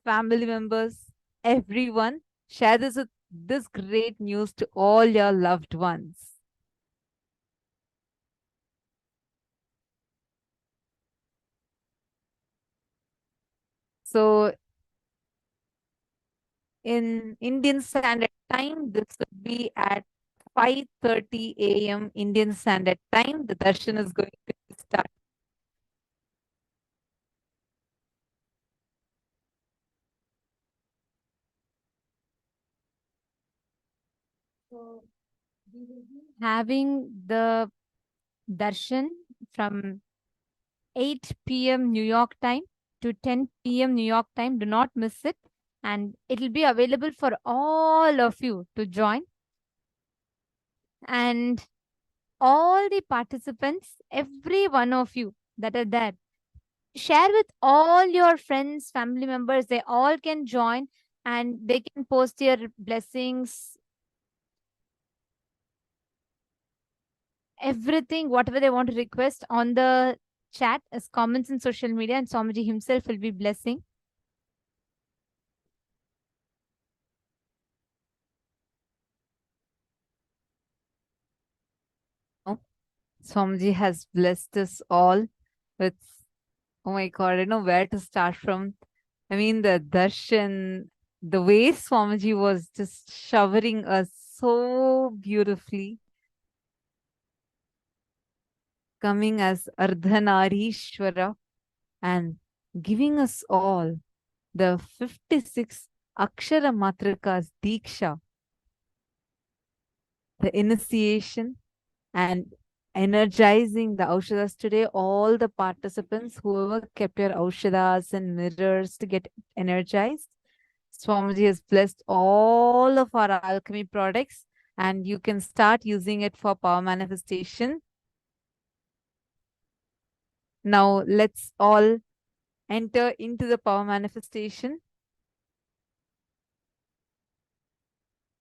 family members, everyone. Share this great news to all your loved ones. So in Indian Standard Time, this would be at 5:30 a.m. Indian Standard Time. The darshan is going to start. So we will be having the darshan from 8 p.m. New York time to 10 p.m. New York time. Do not miss it. And it will be available for all of you to join. And all the participants, every one of you that are there, share with all your friends, family members. They all can join and they can post their blessings, everything, whatever they want to request on the chat as comments in social media, and Swamiji himself will be blessing. Swamiji has blessed us all with, oh my God, I don't know where to start from. I mean, the darshan, the way Swamiji was just showering us so beautifully, coming as Ardhanarishvara and giving us all the 56 Akshara Matrikas Diksha, the initiation, and energizing the Aushadas today. All the participants, whoever kept your Aushadas and mirrors to get energized, Swamiji has blessed all of our alchemy products, and you can start using it for power manifestation. Now, let's all enter into the power manifestation.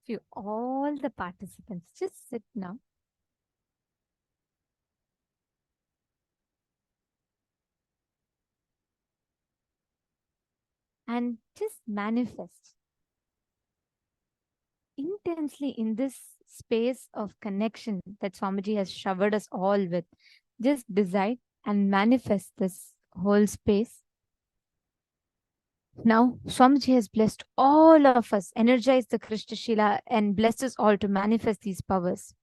You all the participants, just sit now. And just manifest intensely in this space of connection that Swamiji has showered us all with. Just decide and manifest this whole space. Now, Swamiji has blessed all of us, energized the Krishna Shila, and blessed us all to manifest these powers.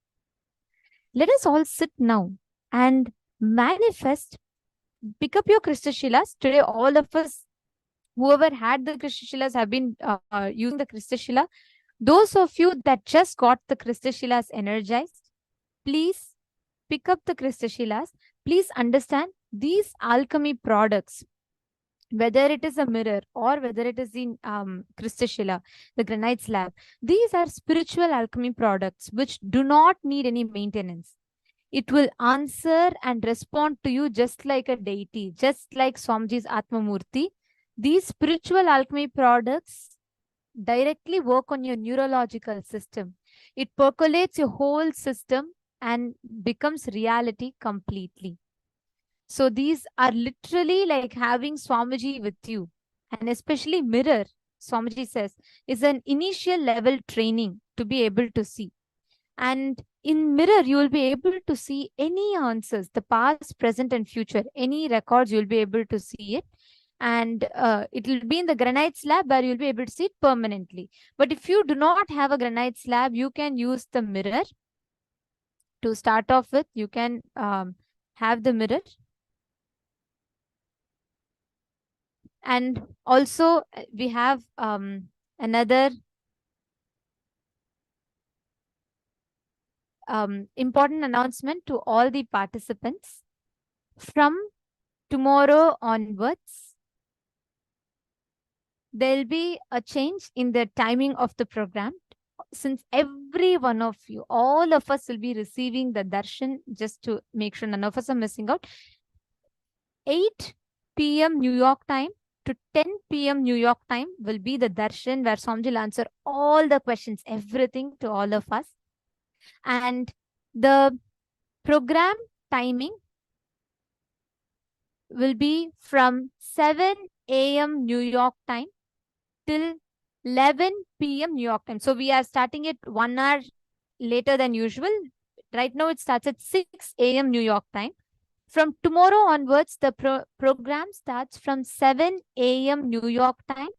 Let us all sit now and manifest. Pick up your Krishna Shilas. Today, all of us, whoever had the Krishna Shilas, have been using the Krishna Shila. Those of you that just got the Krishna Shilas energized, please pick up the Krishna Shilas. Please understand these alchemy products, whether it is a mirror or whether it is in Krishna Shila, the granite slab, these are spiritual alchemy products which do not need any maintenance. It will answer and respond to you just like a deity, just like Swamiji's Atma Murti. These spiritual alchemy products directly work on your neurological system. It percolates your whole system and becomes reality completely. So these are literally like having Swamiji with you. And especially mirror, Swamiji says, is an initial level training to be able to see. And in mirror, you will be able to see any answers, the past, present, and future. Any records, you'll be able to see it. And it will be in the granite slab where you'll be able to see it permanently. But if you do not have a granite slab, you can use the mirror. To start off with, you can have the mirror. And also, we have another important announcement to all the participants. From tomorrow onwards, there'll be a change in the timing of the program. Since every one of you, all of us will be receiving the darshan, just to make sure none of us are missing out. 8 p.m. New York time to 10 p.m. New York time will be the darshan where Swamiji will answer all the questions, everything to all of us. And the program timing will be from 7 a.m. New York time till 11 p.m. New York time. So we are starting it 1 hour later than usual. Right now it starts at 6 a.m. New York time. From tomorrow onwards, the program starts from 7 a.m. New York time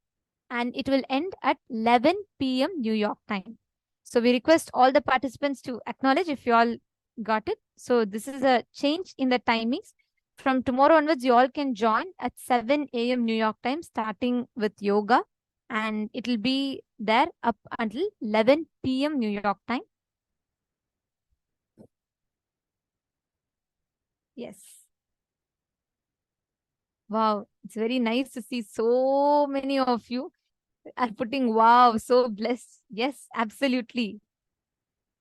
and it will end at 11 p.m. New York time. So we request all the participants to acknowledge if you all got it. So this is a change in the timings. From tomorrow onwards, you all can join at 7 a.m. New York time, starting with yoga. And it will be there up until 11 p.m. New York time. Yes. Wow, it's very nice to see so many of you are putting wow, so blessed. Yes, absolutely.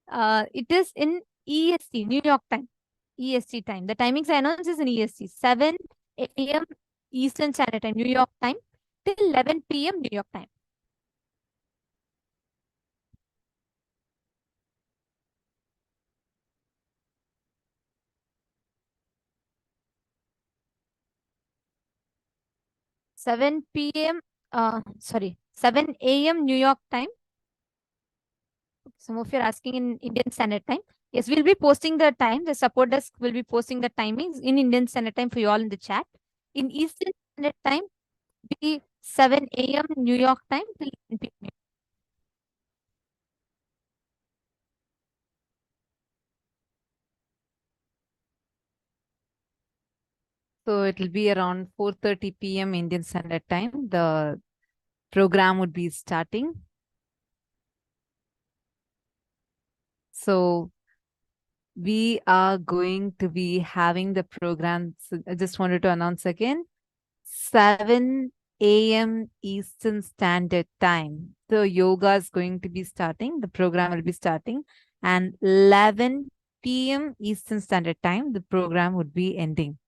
It is in EST, New York time. EST time. The timings I announced is in EST, 7 a.m. Eastern Standard Time, New York time, till 11 p.m. New York time. Seven p.m. 7 a.m. New York time. Some of you are asking in Indian Standard Time. Yes, we'll be posting the time. The support desk will be posting the timings in Indian Standard Time for you all in the chat. In Eastern Standard Time, be 7 a.m. New York time till 11 p.m. So it will be around 4:30 p.m. Indian Standard Time. The program would be starting. So we are going to be having the program. So I just wanted to announce again, 7 a.m. Eastern Standard Time. The yoga is going to be starting. The program will be starting. And 11 p.m. Eastern Standard Time, the program would be ending.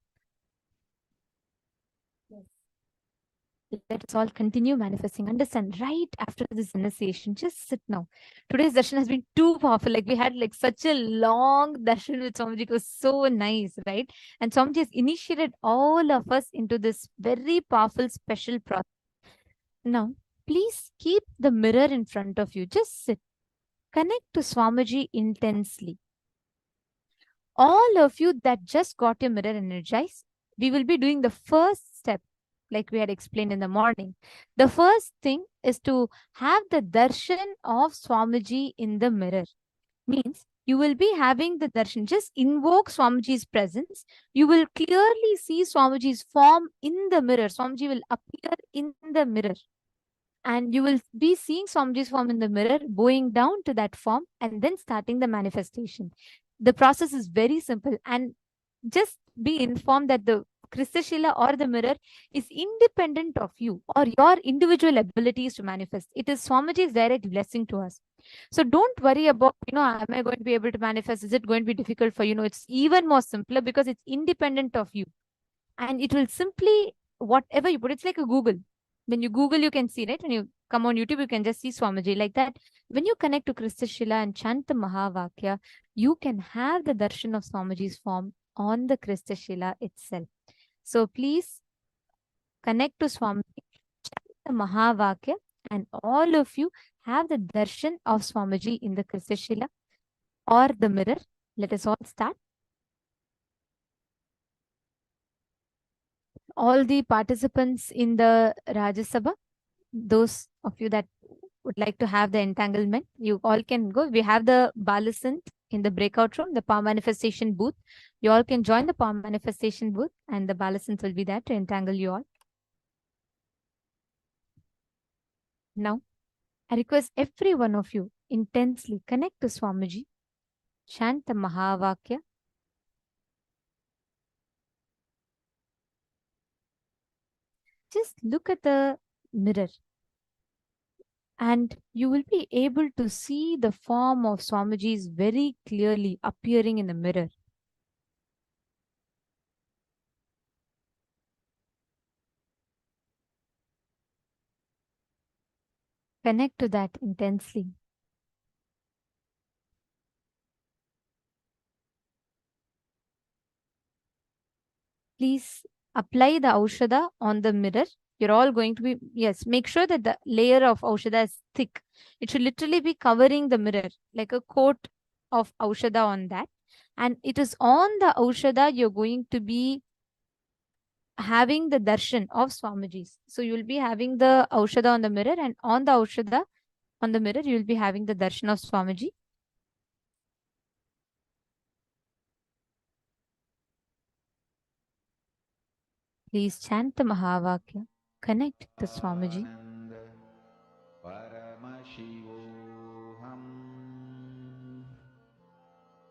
Let us all continue manifesting. Understand, right after this initiation, just sit now. Today's darshan has been too powerful. Like we had like such a long darshan with Swamiji. It was so nice, right? And Swamiji has initiated all of us into this very powerful special process. Now, please keep the mirror in front of you. Just sit. Connect to Swamiji intensely. All of you that just got your mirror energized, we will be doing the first step like we had explained in the morning. The first thing is to have the darshan of Swamiji in the mirror. Means you will be having the darshan. Just invoke Swamiji's presence. You will clearly see Swamiji's form in the mirror. Swamiji will appear in the mirror. And you will be seeing Swamiji's form in the mirror, bowing down to that form, and then starting the manifestation. The process is very simple. And just be informed that the Kristashila or the mirror is independent of you or your individual abilities to manifest. It is Swamiji's direct blessing to us. So don't worry about, am I going to be able to manifest? Is it going to be difficult for you? No, it's even more simpler because it's independent of you. And it will simply, whatever you put, it's like a Google. When you Google, you can see, right? When you come on YouTube, you can just see Swamiji like that. When you connect to Kristashila and chant the Mahavakya, you can have the darshan of Swamiji's form on the Kristashila itself. So please connect to Swamiji, chant the Mahavakya, and all of you have the darshan of Swamiji in the Kristashila or the mirror. Let us all start. All the participants in the Rajya Sabha, those of you that would like to have the entanglement, you all can go. We have the Balasant in the breakout room, the power manifestation booth. You all can join the power manifestation booth and the Balasant will be there to entangle you all. Now, I request every one of you intensely connect to Swamiji, chant the Mahavakya. Just look at the mirror and you will be able to see the form of Swamiji's very clearly appearing in the mirror. Connect to that intensely. Please apply the Aushadha on the mirror, you're all going to be, yes, make sure that the layer of Aushadha is thick. It should literally be covering the mirror, like a coat of Aushadha on that. And it is on the Aushadha you're going to be having the darshan of Swamijis. So you'll be having the Aushadha on the mirror, and on the Aushadha on the mirror, you'll be having the darshan of Swamiji. Please chant the Mahavakya. Connect the Swamiji. Paramashivoham.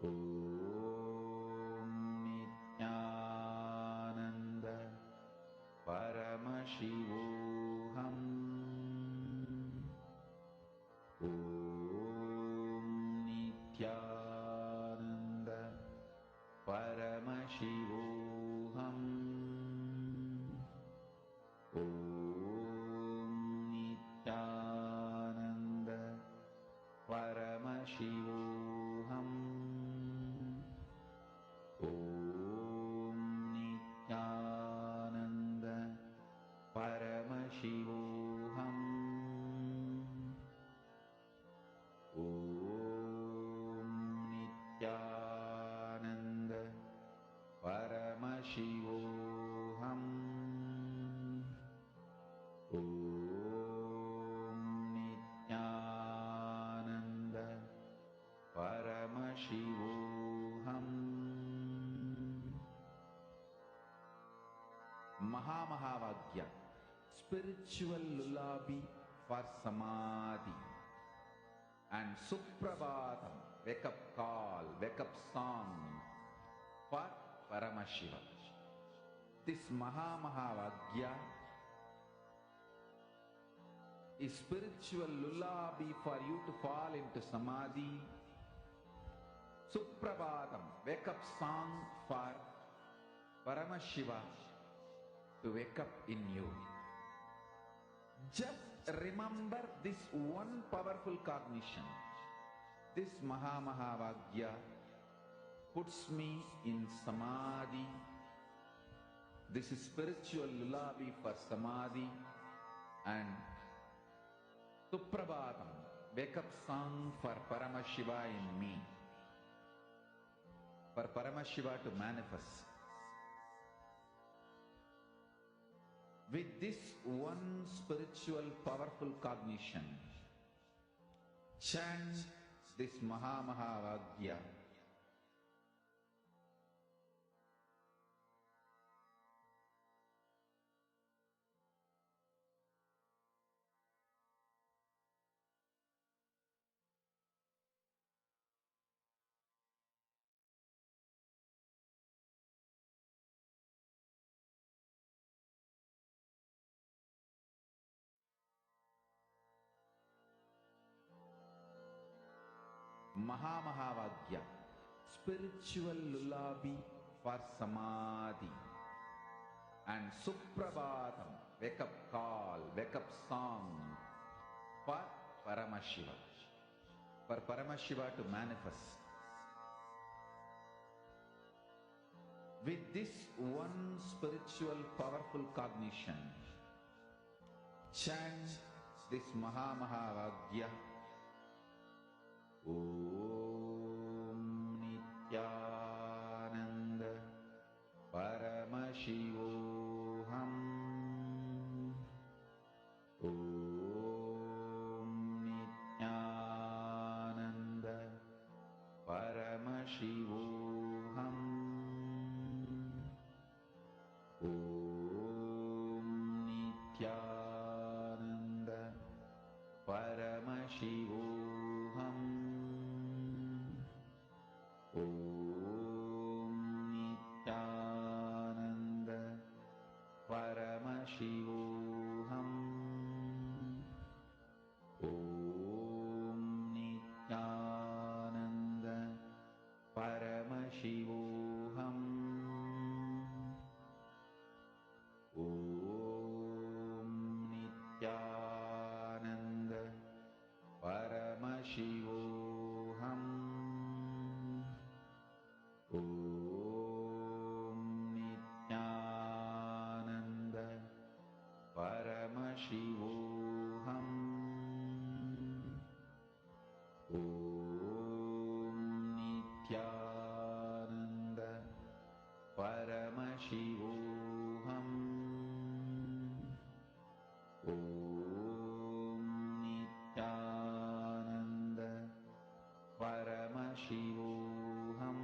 Om Nithyananda Paramashivoham. Om Nithyananda Paramashivoham. Om Nithyananda Paramashivoham. Om Nithyananda Paramashivoham. Om Nithyananda Paramashivoham. Om Nithyananda Paramashivoham. Mahavagya, spiritual lullaby for samadhi, and Suprabhatam, wake up call, wake up song for Paramashiva. This Mahavagya is spiritual lullaby for you to fall into samadhi. Suprabhatam, wake up song for Paramashiva to wake up in you. Just remember this one powerful cognition. This Mahavagya puts me in samadhi. This is spiritual lullaby for samadhi, and Suprabhatam, wake up song for Paramashiva in me, for Paramashiva to manifest. With this one spiritual powerful cognition, chant this Mahavagya. Mahavagya, spiritual lullaby for samadhi, and Suprabhatam, wake up call, wake up song for Paramashiva, for Paramashiva to manifest. With this one spiritual powerful cognition, chant this Mahavagya. Om Nithyananda Paramashivoham. Om Nithyananda Paramashivoham. Om Nithyananda Paramashivoham. Om Nithyananda Paramashivoham. Om Nithyananda Paramashivoham. Om Nithyananda Paramashivoham. Om Nithyananda Paramashivoham. Om Nithyananda Paramashivoham.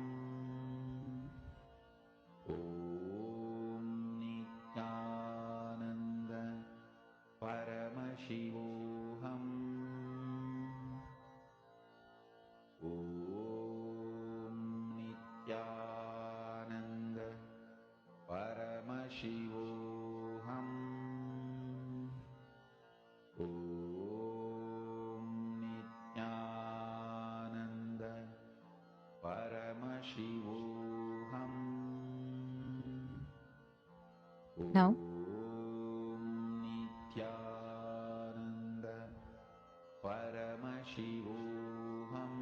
Om Nithyananda Paramashivoham. Om Nithyananda Paramashivoham. Om Nithyananda Paramashivoham. Now, Om Nithyananda Paramashivoham.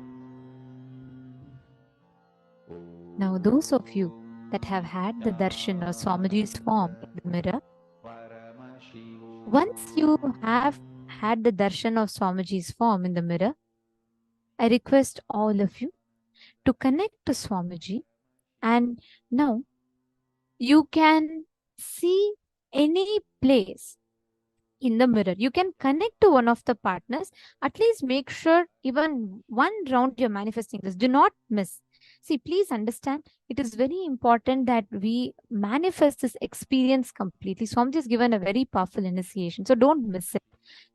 now those of you that have had the darshan or Swamiji's form in the mirror, once you have had the darshan of Swamiji's form in the mirror, I request all of you to connect to Swamiji, and now you can see any place in the mirror. You can connect to one of the partners. At least make sure even one round you're manifesting this. Do not miss. See, please understand, it is very important that we manifest this experience completely. Swamiji has given a very powerful initiation, so don't miss it.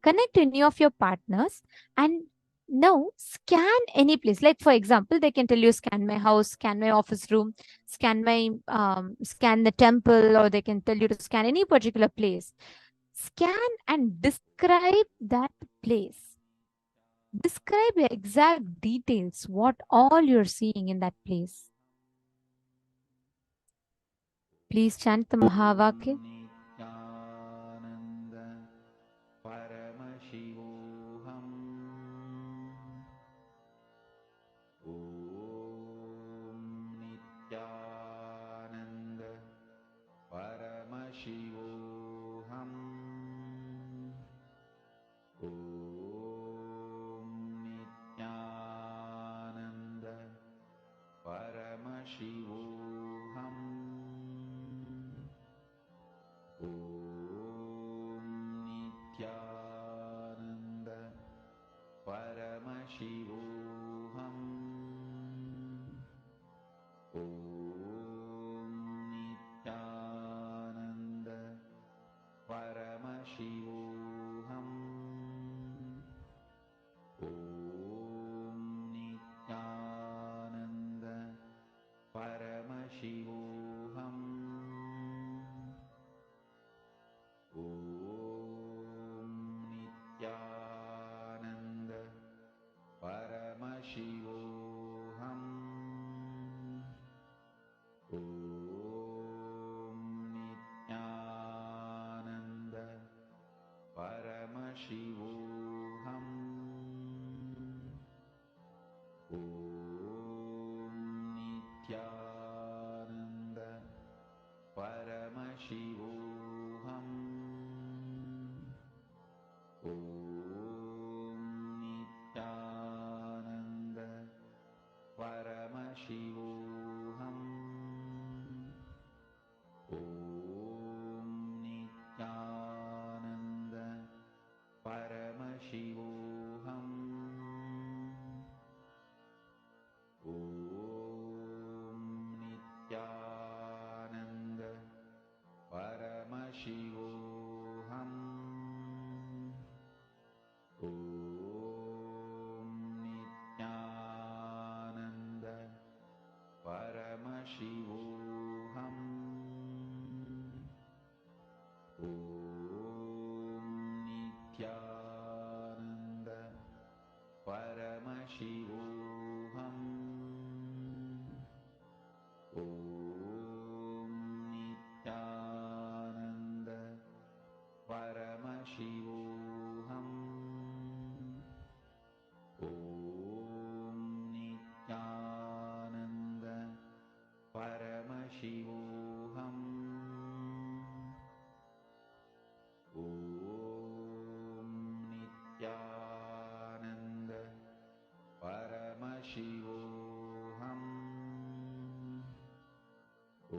Connect to any of your partners and now scan any place. Like for example, they can tell you scan my house, scan my office room, scan my scan the temple, or they can tell you to scan any particular place. Scan and describe that place. Describe the exact details, what all you're seeing in that place. Please chant the Mahavakya. Nithyananda Paramashivoham. Om Nithyananda Paramashivoham. Om Nithyananda Paramashivoham. Om Nithyananda Paramashivoham. Om Nithyananda Paramashivoham. Om Nithyananda Paramashivoham. Om Nithyananda Paramashivoham. Om Nithyananda Paramashivoham. Om Nithyananda Paramashivoham. Om Nithyananda Paramashivoham. Om Nithyananda Paramashivoham. Om Nithyananda Paramashivoham. Om Nithyananda Paramashivoham. Om Nithyananda Paramashivoham. Om Nithyananda Paramashivoham. Om Nithyananda Paramashivoham. Om Nithyananda Paramashivoham. Om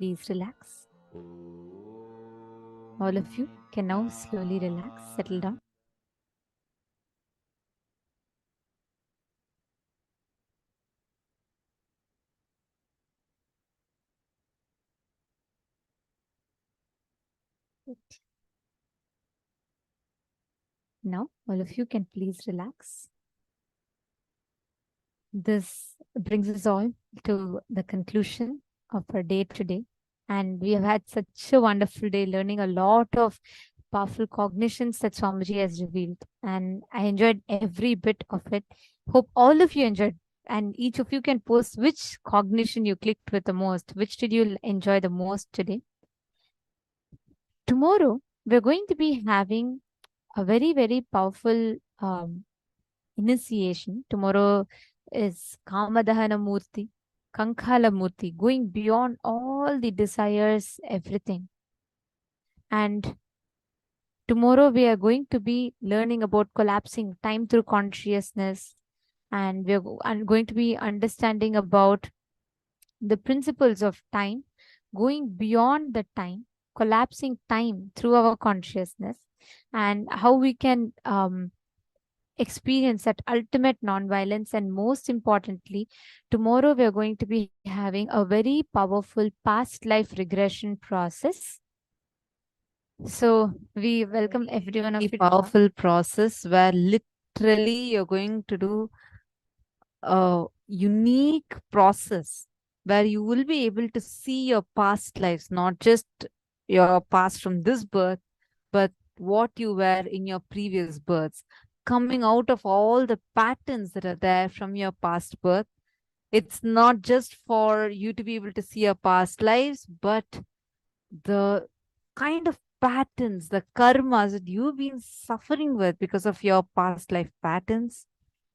please relax. All of you can now slowly relax, settle down. Now, all of you can please relax. This brings us all to the conclusion of our day today. And we have had such a wonderful day learning a lot of powerful cognitions that Swamiji has revealed. And I enjoyed every bit of it. Hope all of you enjoyed. And each of you can post which cognition you clicked with the most. Which did you enjoy the most today? Tomorrow, we're going to be having a very, very powerful initiation. Tomorrow is Kamadahana Murti, Kankhala Murti, going beyond all the desires, everything. And tomorrow we are going to be learning about collapsing time through consciousness. And we're going to be understanding about the principles of time, going beyond the time, collapsing time through our consciousness, and how we can experience that ultimate nonviolence. And most importantly, tomorrow we are going to be having a very powerful past life regression process. So we welcome everyone of you. Powerful process where literally you're going to do a unique process where you will be able to see your past lives, not just your past from this birth, but what you were in your previous births, coming out of all the patterns that are there from your past birth. It's not just for you to be able to see your past lives, but the kind of patterns, the karmas that you've been suffering with because of your past life patterns,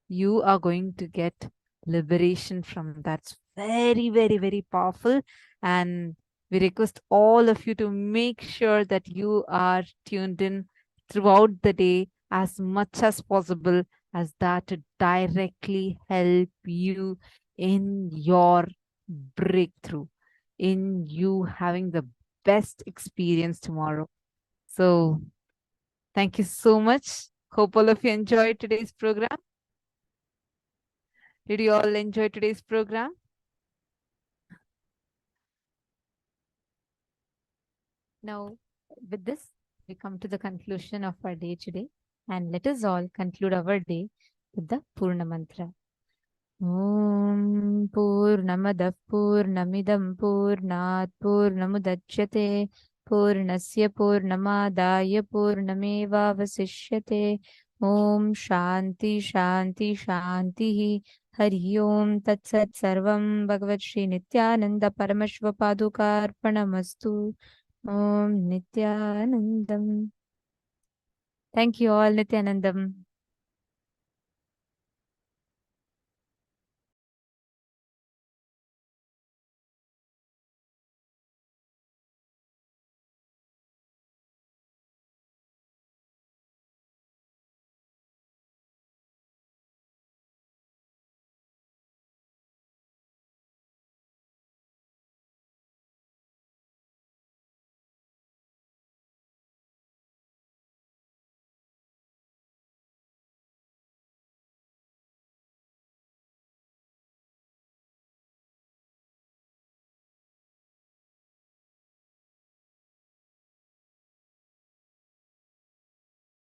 you are going to get liberation from that. It's very, very, very powerful. And we request all of you to make sure that you are tuned in throughout the day as much as possible, as that to directly help you in your breakthrough, in you having the best experience tomorrow. So thank you so much. Hope all of you enjoyed today's program. Did you all enjoy today's program? Now, with this, we come to the conclusion of our day today. And let us all conclude our day with the Purna Mantra. Om Purnamadav Purnamidam Purnat Purnamudachyate Purnasya Purnamadaya Purnameva Vasishyate. Om Shanti Shanti Shanti Hari Om Tat Sat Sarvam Bhagavat Shri Nithyananda Paramashiva Padukarpanamastu. Om Nithyanandam. Thank you all, Nithyanandam.